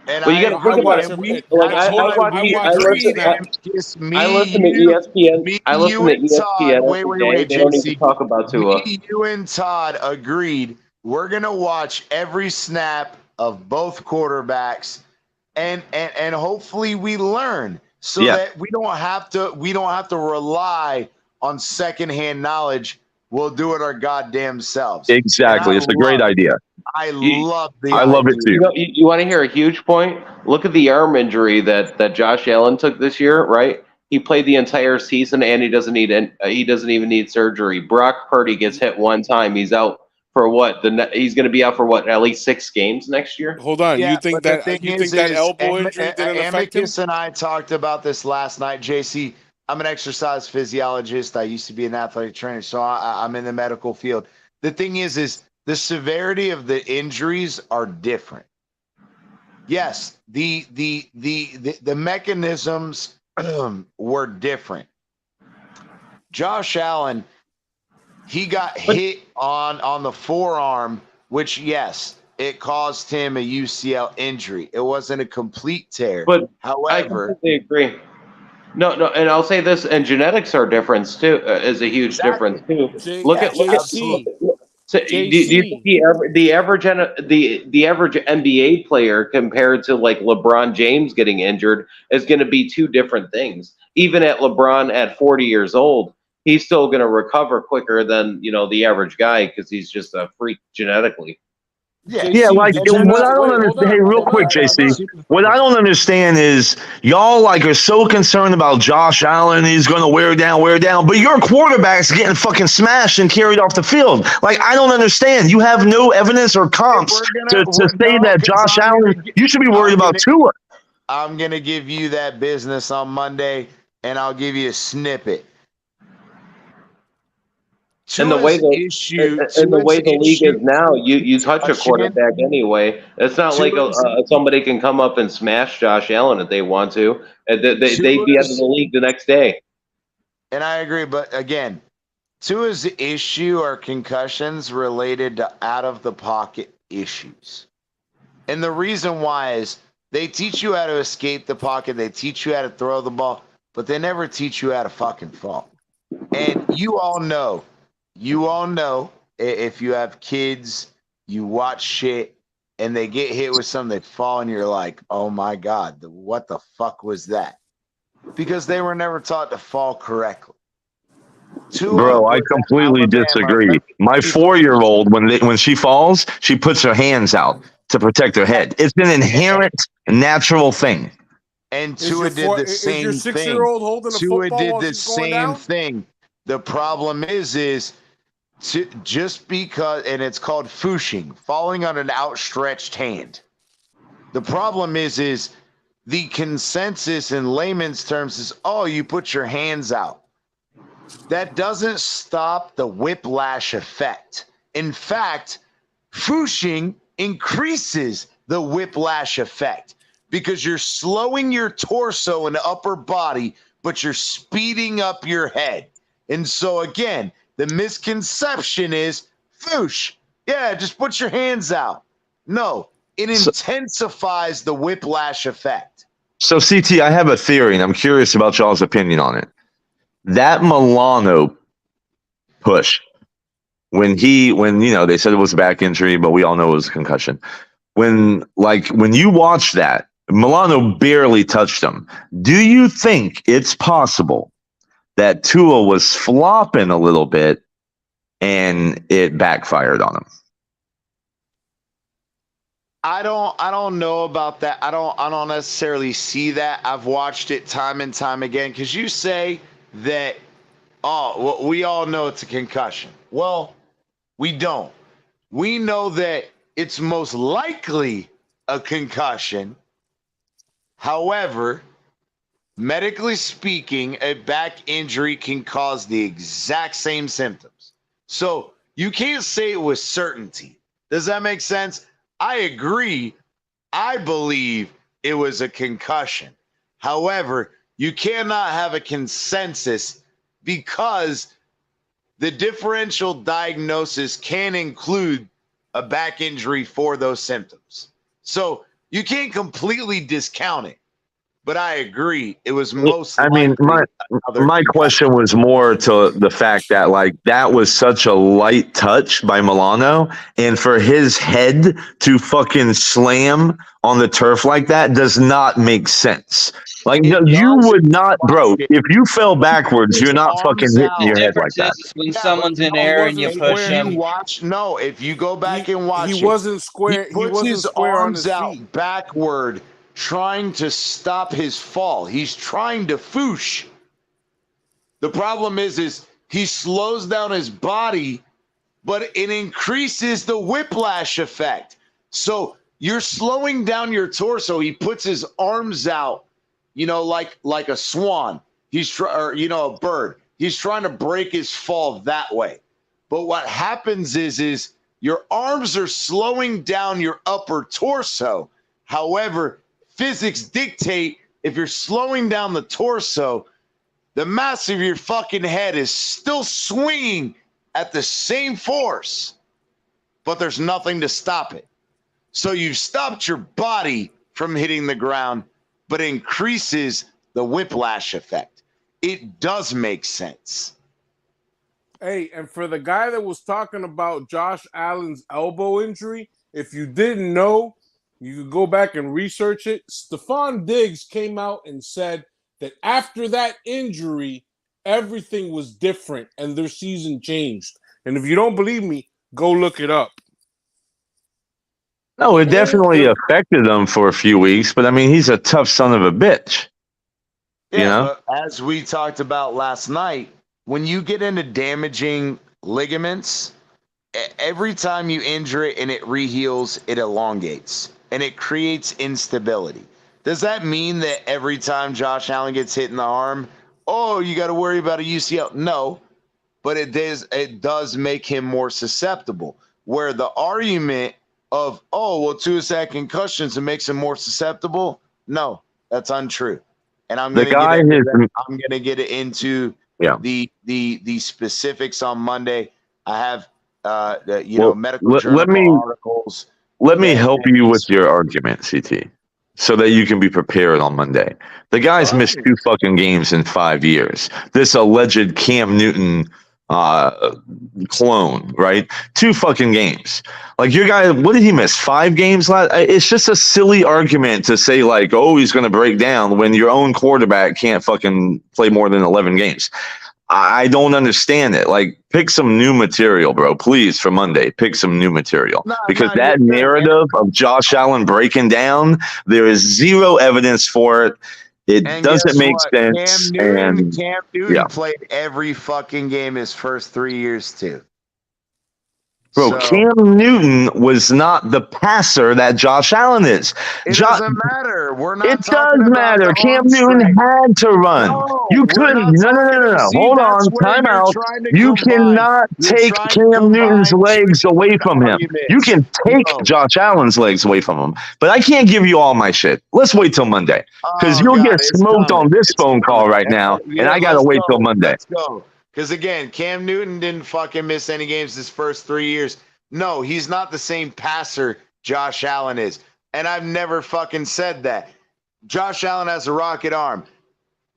And well, you got to think about it. I listen to ESPN. I listen to ESPN. Wait, they don't even talk about Tua. You and Todd agreed we're gonna watch every snap of both quarterbacks, and hopefully we learn so that we don't have to rely on secondhand knowledge. We'll do it our goddamn selves. Exactly, it's a great idea. I love it too. You want to hear a huge point? Look at the arm injury that Josh Allen took this year, right? He played the entire season and he doesn't even need surgery. Brock Purdy gets hit one time, he's out for what? He's going to be out for what? At least 6 games next year. Hold on, you think that elbow injury didn't affect him? Amicus and I talked about this last night, JC. I'm an exercise physiologist. I used to be an athletic trainer, so I'm in the medical field. The thing is the severity of the injuries are different. Yes, the mechanisms were different. Josh Allen, he got hit on the forearm, which yes, it caused him a UCL injury. It wasn't a complete tear. But however, I completely agree. No, and I'll say this, and genetics are different too. Is a huge difference too. Look at. So do you think the average NBA player compared to like LeBron James getting injured is going to be 2 different things? Even at LeBron at 40 years old, he's still going to recover quicker than the average guy because he's just a freak genetically. Yeah, like what I don't understand. Hey, real quick, JC. What I don't understand is y'all like are so concerned about Josh Allen. He's going to wear down. But your quarterback's getting fucking smashed and carried off the field. Like I don't understand. You have no evidence or comps to say that Josh Allen. You should be worried about Tua. I'm gonna give you that business on Monday, and I'll give you a snippet. And the way the league is now, you touch a quarterback anyway. It's not like somebody can come up and smash Josh Allen if they want to. They'd be out of the league the next day. And I agree, but again, Tua's issue are concussions related to out-of-the-pocket issues. And the reason why is they teach you how to escape the pocket, they teach you how to throw the ball, but they never teach you how to fucking fall. And you all know, if you have kids, you watch shit, and they get hit with something, they fall, and you're like, oh my God, what the fuck was that? Because they were never taught to fall correctly. Bro, I completely disagree. My 4-year-old, when she falls, she puts her hands out to protect her head. It's an inherent, natural thing. And Tua did the same thing. 6-year-old holding a football Tua did while the she's going same down? thing. The problem is just because, and it's called fooshing, falling on an outstretched hand. The problem is the consensus in layman's terms is, oh, you put your hands out. That doesn't stop the whiplash effect. In fact, fooshing increases the whiplash effect because you're slowing your torso and upper body, but you're speeding up your head. And so again, the misconception is foosh. Yeah, just put your hands out. No, it intensifies the whiplash effect. So CT, I have a theory, and I'm curious about y'all's opinion on it. That Milano push, when they said it was a back injury, but we all know it was a concussion. When you watch that, Milano barely touched him. Do you think it's possible that Tua was flopping a little bit and it backfired on him? I don't know about that. I don't necessarily see that. I've watched it time and time again because you say that, we all know it's a concussion. Well, we don't. We know that it's most likely a concussion. However, medically speaking, a back injury can cause the exact same symptoms. So you can't say it with certainty. Does that make sense? I agree. I believe it was a concussion. However, you cannot have a consensus because the differential diagnosis can include a back injury for those symptoms. So you can't completely discount it. But I agree, it was most. I mean, my question was more to the fact that that was such a light touch by Milano, and for his head to fucking slam on the turf like that does not make sense. You would not, bro. If you fell backwards, you're not fucking hitting your head like that. When someone's in air and you push him. If you go back and watch, he wasn't square. He puts his arms out feet. backward, trying to stop his fall. He's trying to foosh. The problem is he slows down his body, but it increases the whiplash effect. So you're slowing down your torso. He puts his arms out, like a swan. A bird. He's trying to break his fall that way. But what happens is your arms are slowing down your upper torso. However, physics dictate if you're slowing down the torso, the mass of your fucking head is still swinging at the same force, but there's nothing to stop it. So you've stopped your body from hitting the ground, but increases the whiplash effect. It does make sense. Hey, and for the guy that was talking about Josh Allen's elbow injury, if you didn't know, you could go back and research it. Stephon Diggs came out and said that after that injury, everything was different, and their season changed. And if you don't believe me, go look it up. No, it definitely affected him for a few weeks, but I mean, he's a tough son of a bitch. Yeah, you know? But as we talked about last night, when you get into damaging ligaments, every time you injure it and it reheals, it elongates and it creates instability. Does that mean that every time Josh Allen gets hit in the arm, oh, you got to worry about a UCL? No, but it does make him more susceptible. Where the argument of, oh, well, Tua's had concussions and makes him more susceptible, no, that's untrue. And I'm going to get it into the specifics on Monday. I have medical articles. Let me help you with your argument, CT, so that you can be prepared on Monday. The guy's missed 2 fucking games in 5 years. This alleged Cam Newton clone, right? 2 fucking games. Like, your guy, what did he miss? 5 games last? It's just a silly argument to say, like, oh, he's going to break down when your own quarterback can't fucking play more than 11 games. I don't understand it. Like, pick some new material, bro. Please, for Monday, pick some new material. Because that narrative of Josh Allen breaking down, there is 0 evidence for it. It doesn't make sense. Cam Newton played every fucking game his first 3 years, too. Bro, Cam Newton was not the passer that Josh Allen is. It doesn't matter. We're not. It does matter. Cam Newton had to run. No, you couldn't. No. Hold on. Time out. You cannot take Cam Newton's legs away from him. You can take Josh Allen's legs away from him. But I can't give you all my shit. Let's wait till Monday. Because you'll get smoked on this phone call right now. And I got to wait till Monday. Let's go. Because, again, Cam Newton didn't fucking miss any games his first 3 years. No, he's not the same passer Josh Allen is. And I've never fucking said that. Josh Allen has a rocket arm.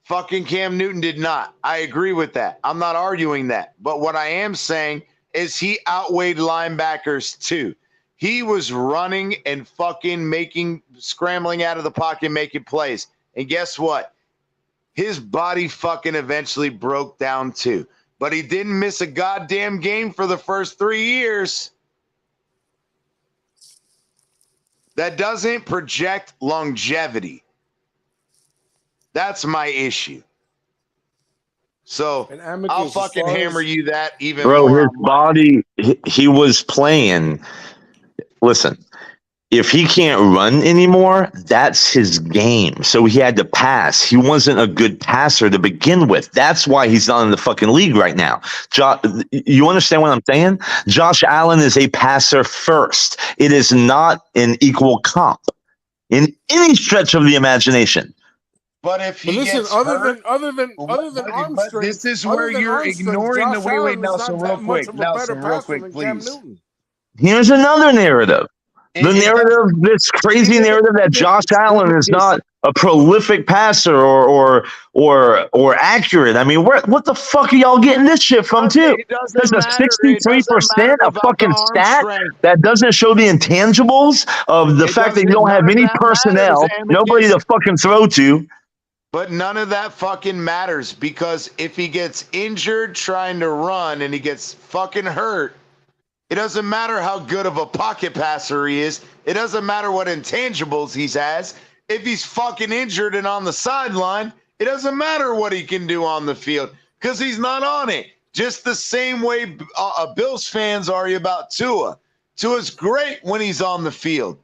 Fucking Cam Newton did not. I agree with that. I'm not arguing that. But what I am saying is he outweighed linebackers too. He was running and fucking scrambling out of the pocket, making plays. And guess what? His body fucking eventually broke down too. But he didn't miss a goddamn game for the first 3 years. That doesn't project longevity. That's my issue. So I'll fucking hammer you that even more. Bro, his body, he was playing. Listen. If he can't run anymore, that's his game. So he had to pass. He wasn't a good passer to begin with. That's why he's not in the fucking league right now. You understand what I'm saying? Josh Allen is a passer first. It is not an equal comp in any stretch of the imagination. But if he gets hurt, other than arm strength, this is where you're ignoring the wait, Nelson, real quick, please. Here's another narrative. The narrative, this crazy narrative that Josh Allen is not a prolific passer or accurate. I mean, what the fuck are y'all getting this shit from too? There's a 63% a fucking stat that doesn't show the intangibles of the fact that you don't have any personnel, nobody to fucking throw to. But none of that fucking matters, because if he gets injured trying to run and he gets fucking hurt, it doesn't matter how good of a pocket passer he is. It doesn't matter what intangibles he has. If he's fucking injured and on the sideline, it doesn't matter what he can do on the field because he's not on it. Just the same way Bills fans are about Tua. Tua's great when he's on the field.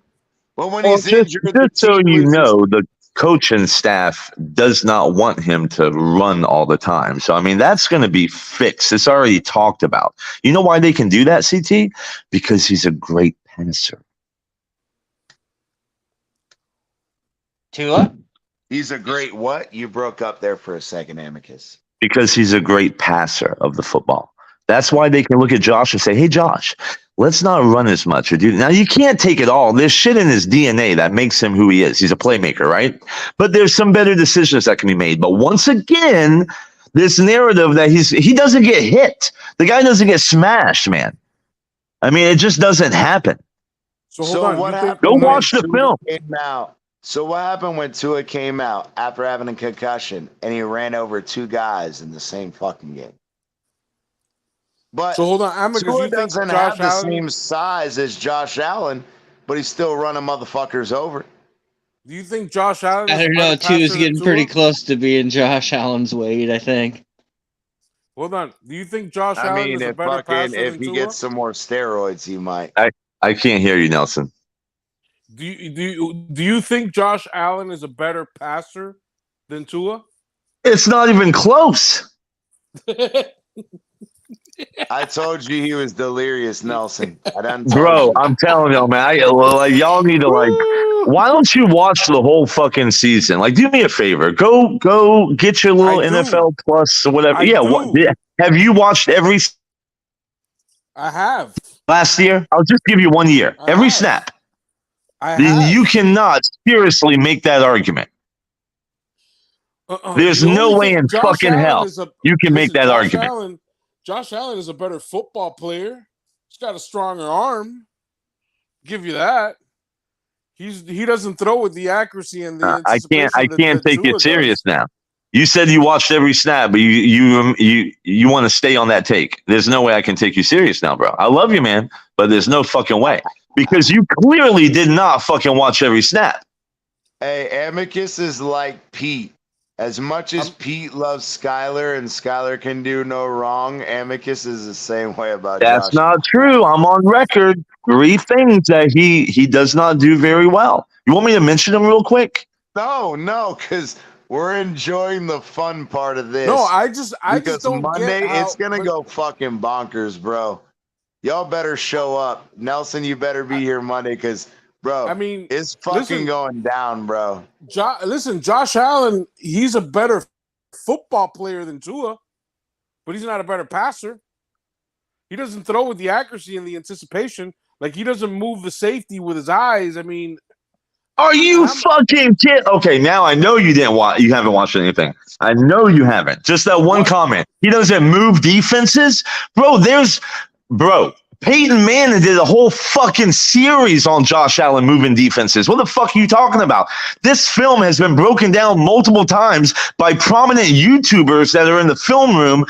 But when he's injured... Just so you know, the coaching staff does not want him to run all the time. So, I mean, that's going to be fixed. It's already talked about. You know why they can do that, CT? Because he's a great passer. Tua? He's a great what? You broke up there for a second, Amicus. Because he's a great passer of the football. That's why they can look at Josh and say, hey, Josh, let's not run as much. Or do now, you can't take it all. There's shit in his DNA that makes him who he is. He's a playmaker, right? But there's some better decisions that can be made. But once again, this narrative that he doesn't get hit. The guy doesn't get smashed, man. I mean, it just doesn't happen. So what happened? Go watch the film. So what happened when Tua came out after having a concussion and he ran over 2 guys in the same fucking game? But so hold on, Amicus, Tua you think doesn't Josh have the Allen, same size as Josh Allen, but he's still running motherfuckers over. do you think Josh Allen is I don't know. Tua's getting pretty close to being Josh Allen's weight, I think. Hold on. Do you think Josh Allen is a better passer if than he Tua? gets some more steroids, he might. I can't hear you, Nelson. Do you think Josh Allen is a better passer than Tua? It's not even close. I told you he was delirious, Nelson. Bro, I'm telling y'all, man. Y'all need to why don't you watch the whole fucking season? Like, do me a favor. Go get your little NFL Plus or whatever. Have you watched every? I have. Last year, I'll just give you 1 year. Every snap. You cannot seriously make that argument. There's no way in fucking hell you can make that argument. Josh Allen is a better football player. He's got a stronger arm. Give you that. He doesn't throw with the accuracy and the anticipation. I can't take you serious now. You said you watched every snap, but you want to stay on that take. There's no way I can take you serious now, bro. I love you, man, but there's no fucking way because you clearly did not fucking watch every snap. Hey, Amicus is like Pete. As much as Pete loves Skyler and Skyler can do no wrong, Amicus is the same way about That's Josh. not true. I'm on record. 3 things that he does not do very well. You want me to mention them real quick? No, because we're enjoying the fun part of this. No, I just don't Monday, get how, it's going to go fucking bonkers, bro. Y'all better show up. Nelson, you better be here Monday because, bro, I mean, it's fucking going down, bro. Josh Allen, he's a better football player than Tua, but he's not a better passer. He doesn't throw with the accuracy and the anticipation. Like, he doesn't move the safety with his eyes. I mean, are you fucking kidding? Okay, now I know you haven't watched anything. I know you haven't. Just that one comment. He doesn't move defenses. Bro, Peyton Manning did a whole fucking series on Josh Allen moving defenses. What the fuck are you talking about? This film has been broken down multiple times by prominent YouTubers that are in the film room.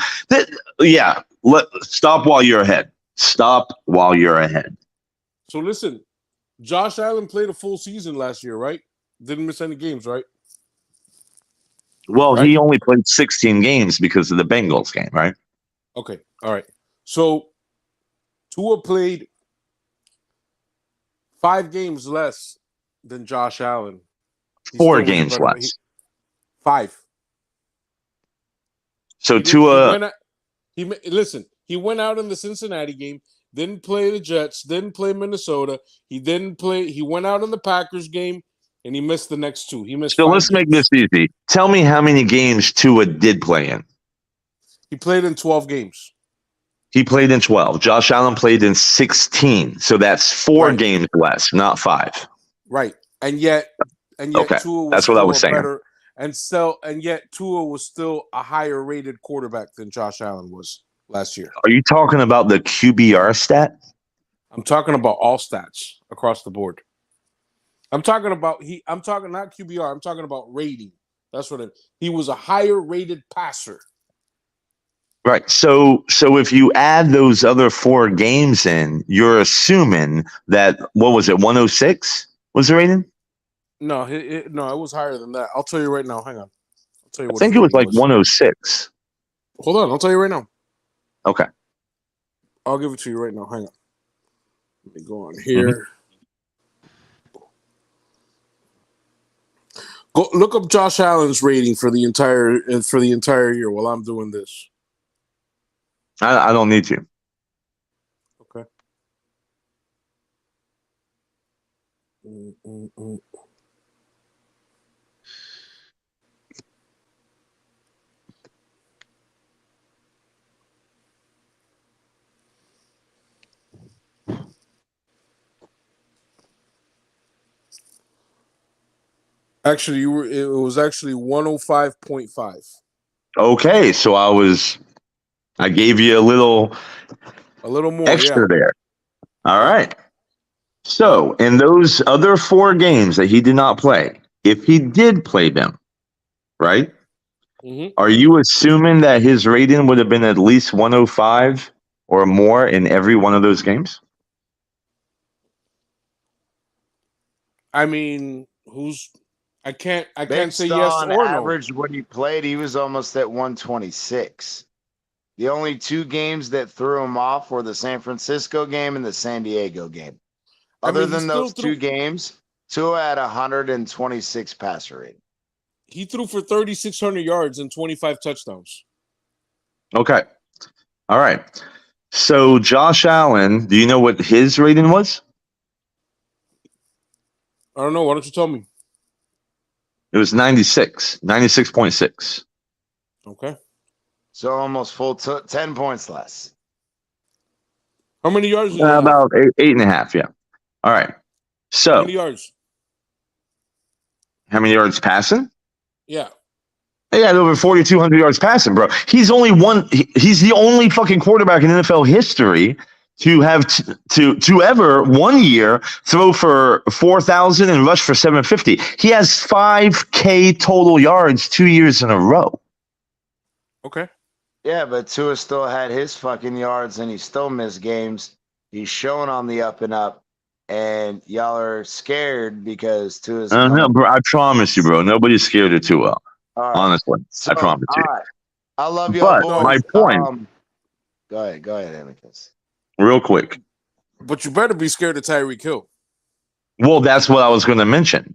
Stop while you're ahead. Stop while you're ahead. So listen, Josh Allen played a full season last year, right? Didn't miss any games, right? Well, he only played 16 games because of the Bengals game, right? Okay, all right. So Tua played 5 games less than Josh Allen. 4 games less. 5. So Tua... He went out in the Cincinnati game, didn't play the Jets, didn't play Minnesota. He went out in the Packers game, and he missed the next 2. He missed. So let's make this easy. Tell me how many games Tua did play in. He played in 12 games. He played in 12. Josh Allen played in 16. So that's 4 games less, not 5. Right. And yet okay. Tua was that's what I was saying. And yet Tua was still a higher rated quarterback than Josh Allen was last year. Are you talking about the QBR stat? I'm talking about all stats across the board. I'm talking not QBR. I'm talking about rating. That's what he was a higher rated passer. Right. So if you add those other 4 games in, you're assuming that, what was it, 106 was the rating? No, it was higher than that. I'll tell you right now. Hang on. I'll tell you I think it was like 106. Hold on. I'll tell you right now. Okay. I'll give it to you right now. Hang on. Let me go on here. Go look up Josh Allen's rating for the entire year while I'm doing this. I don't need to. Okay. Actually, it was actually 105.5. Okay, so I gave you a little more extra there. All right. So in those other 4 games that he did not play, if he did play them, right? Mm-hmm. Are you assuming that his rating would have been at least 105 or more in every one of those games? I mean, I can't say Based yes on or no. average when he played, he was almost at 126. The only two games that threw him off were the San Francisco game and the San Diego game. Other than those two games, Tua had 126 passer rating. He threw for 3,600 yards and 25 touchdowns. Okay. All right. So Josh Allen, do you know what his rating was? I don't know. Why don't you tell me? It was 96.6. Okay. So almost full 10 points less. How many yards? About 8.5, yeah. All right. So how many yards? How many yards passing? Yeah. He had over 4,200 yards passing, bro. He's the only fucking quarterback in NFL history to have to ever 1 year throw for 4,000 and rush for 750. He has 5K total yards 2 years in a row. Okay. Yeah, but Tua still had his fucking yards and he still missed games. He's showing on the up and up, and y'all are scared because Tua's. No, bro, I promise you, bro. Nobody's scared of Tua. Right. Honestly, so, I promise you. Right. I love y'all, boys. My point. Go ahead, Amicus. Real quick. But you better be scared of Tyreek Hill. Well, that's what I was going to mention.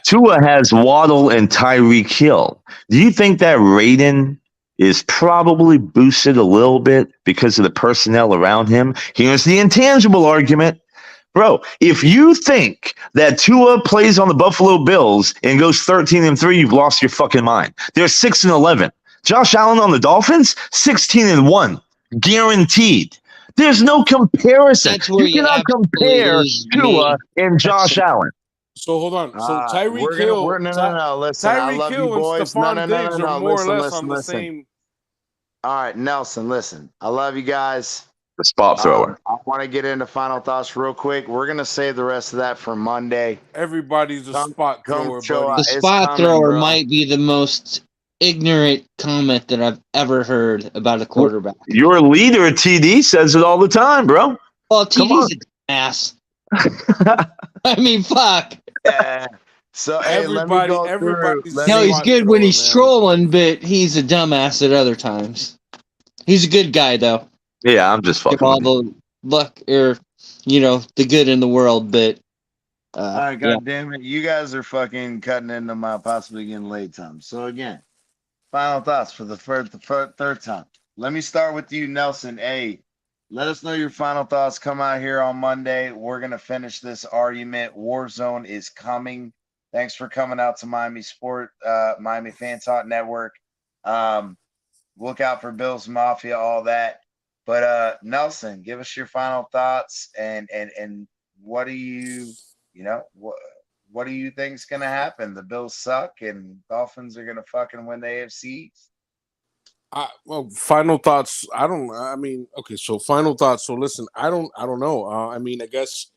Tua has Waddle and Tyreek Hill. Do you think that rating is probably boosted a little bit because of the personnel around him? Here's the intangible argument. Bro, if you think that Tua plays on the Buffalo Bills and goes 13-3, you've lost your fucking mind. They're 6-11. Josh Allen on the Dolphins, 16-1, guaranteed. There's no comparison. You cannot compare Tua and Josh Allen. So hold on. So Tyreek Hill. No. Listen, I love you boys. No. More or less on the listen. same. All right, Nelson. Listen, I love you guys. The spot thrower. I want to get into final thoughts real quick. We're gonna save the rest of that for Monday. Everybody's a spot thrower, buddy. The spot thrower might be the most ignorant comment that I've ever heard about a quarterback. Your leader, TD, says it all the time, bro. Well, TD's an ass. I mean, fuck. Yeah. So everybody. No, he's good when he's trolling, but he's a dumbass at other times. He's a good guy, though. Yeah, I'm just fucking. All the luck or, the good in the world, but. All right, damn it. You guys are fucking cutting into my possibly getting late time. So, again, final thoughts for the third time. Let me start with you, Nelson. Hey, let us know your final thoughts. Come out here on Monday. We're going to finish this argument. Warzone is coming. Thanks for coming out to Miami Fan Talk Network. Look out for Bills Mafia, all that. But Nelson, give us your final thoughts and what do you what do you think is gonna happen? The Bills suck and Dolphins are gonna fucking win the AFC East. Well, final thoughts. Okay. So final thoughts. So listen, I don't know. I guess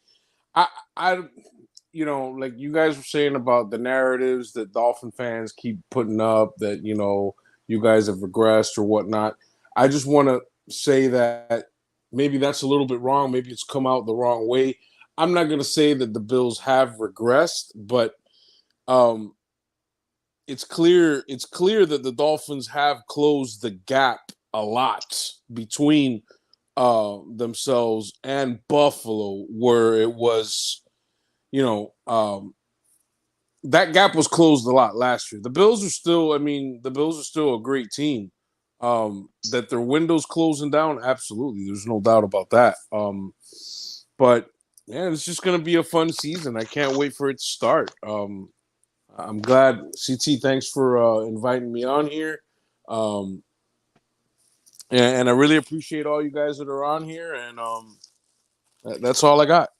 I like you guys were saying about the narratives that Dolphin fans keep putting up that you guys have regressed or whatnot. I just want to say that maybe that's a little bit wrong. Maybe it's come out the wrong way. I'm not going to say that the Bills have regressed, but it's clear that the Dolphins have closed the gap a lot between themselves and Buffalo, where it was, that gap was closed a lot last year. The Bills are still a great team. That their window's closing down, absolutely. There's no doubt about that. But yeah, it's just gonna be a fun season. I can't wait for it to start. I'm glad. CT, thanks for inviting me on here. And I really appreciate all you guys that are on here. And that's all I got.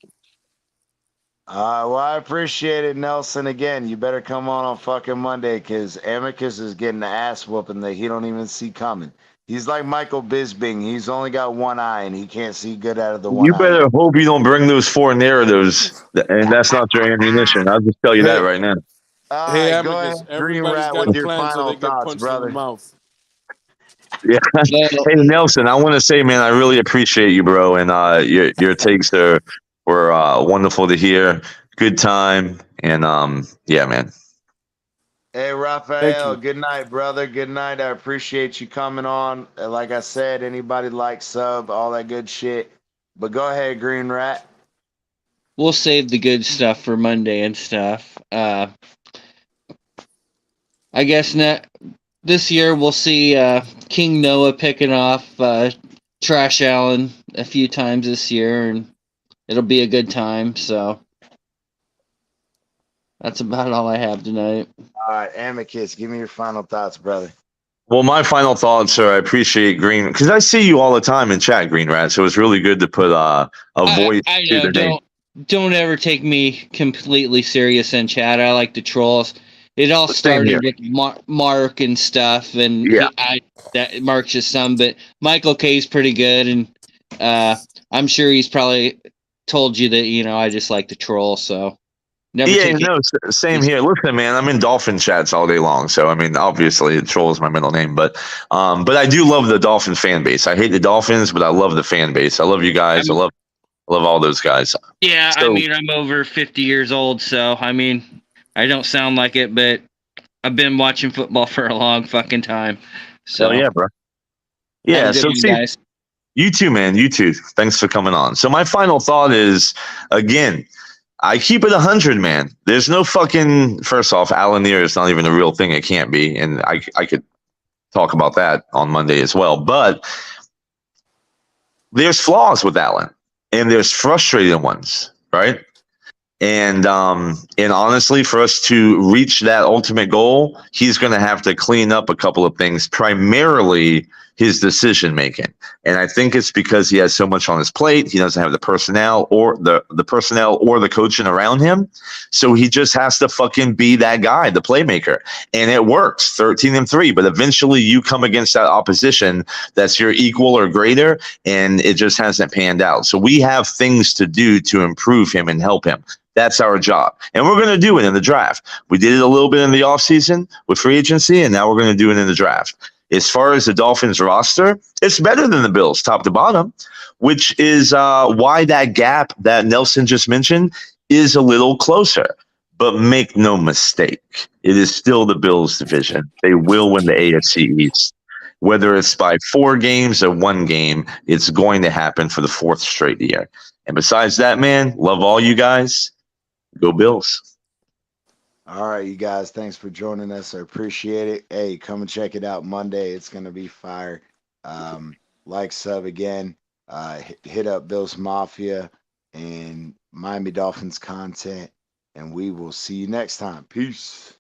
Well, I appreciate it, Nelson. Again, you better come on fucking Monday because Amicus is getting the ass whooping that he don't even see coming. He's like Michael Bisping. He's only got one eye and he can't see good out of the one eye. You better hope you don't bring those four narratives, and that's not your ammunition. I'll just tell you that right now. All Hey, right, go ahead, Amicus, Green everybody's Rat, got with a your plan till final they get thoughts, punched in the brother. mouth. Yeah. Hey, Nelson, I want to say, man, I really appreciate you, bro, and your takes were wonderful to hear. Good time, and yeah, man. Hey, Raphael, good night, brother. Good night. I appreciate you coming on. Like I said, anybody like sub, all that good shit. But go ahead, Green Rat. We'll save the good stuff for Monday and stuff. I guess this year we'll see King Noah picking off Trash Allen a few times this year, and it'll be a good time. So that's about all I have tonight. All right, Amicus, give me your final thoughts, brother. Well, my final thoughts are I appreciate Green because I see you all the time in chat, Green Rat. So it's really good to put a voice I to know. the name. Don't ever take me completely serious in chat. I like the trolls. It all started with Mark and stuff, and Mark's just some, but Michael K's pretty good, and I'm sure he's probably told you that I just like to troll. So never take it. Same here. Listen, man, I'm in Dolphin chats all day long, so I mean, obviously, Troll is my middle name, but I do love the Dolphin fan base. I hate the Dolphins, but I love the fan base. I love you guys. I love all those guys. Yeah, so, I mean, I'm over 50 years old, so I mean, I don't sound like it, but I've been watching football for a long fucking time. So yeah, bro. Yeah, so see, guys. You too, man. You too. Thanks for coming on. So my final thought is, again, I keep it 100, man. There's no fucking. First off, Alan Neer is not even a real thing. It can't be, and I could talk about that on Monday as well. But there's flaws with Alan, and there's frustrating ones, right? And honestly, for us to reach that ultimate goal, he's going to have to clean up a couple of things, primarily his decision making. And I think it's because he has so much on his plate. He doesn't have the personnel or the personnel or the coaching around him. So he just has to fucking be that guy, the playmaker. And it works, 13-3. But eventually you come against that opposition that's your equal or greater, and it just hasn't panned out. So we have things to do to improve him and help him. That's our job. And we're going to do it in the draft. We did it a little bit in the offseason with free agency, and now we're going to do it in the draft. As far as the Dolphins roster, it's better than the Bills, top to bottom, which is why that gap that Nelson just mentioned is a little closer. But make no mistake, it is still the Bills division. They will win the AFC East. Whether it's by 4 games or 1 game, it's going to happen for the 4th straight year. And besides that, man, love all you guys. Go Bills. All right, you guys, thanks for joining us. I appreciate it. Hey, come and check it out Monday. It's going to be fire. Like, sub again. Hit up Bills Mafia and Miami Dolphins content, and we will see you next time. Peace.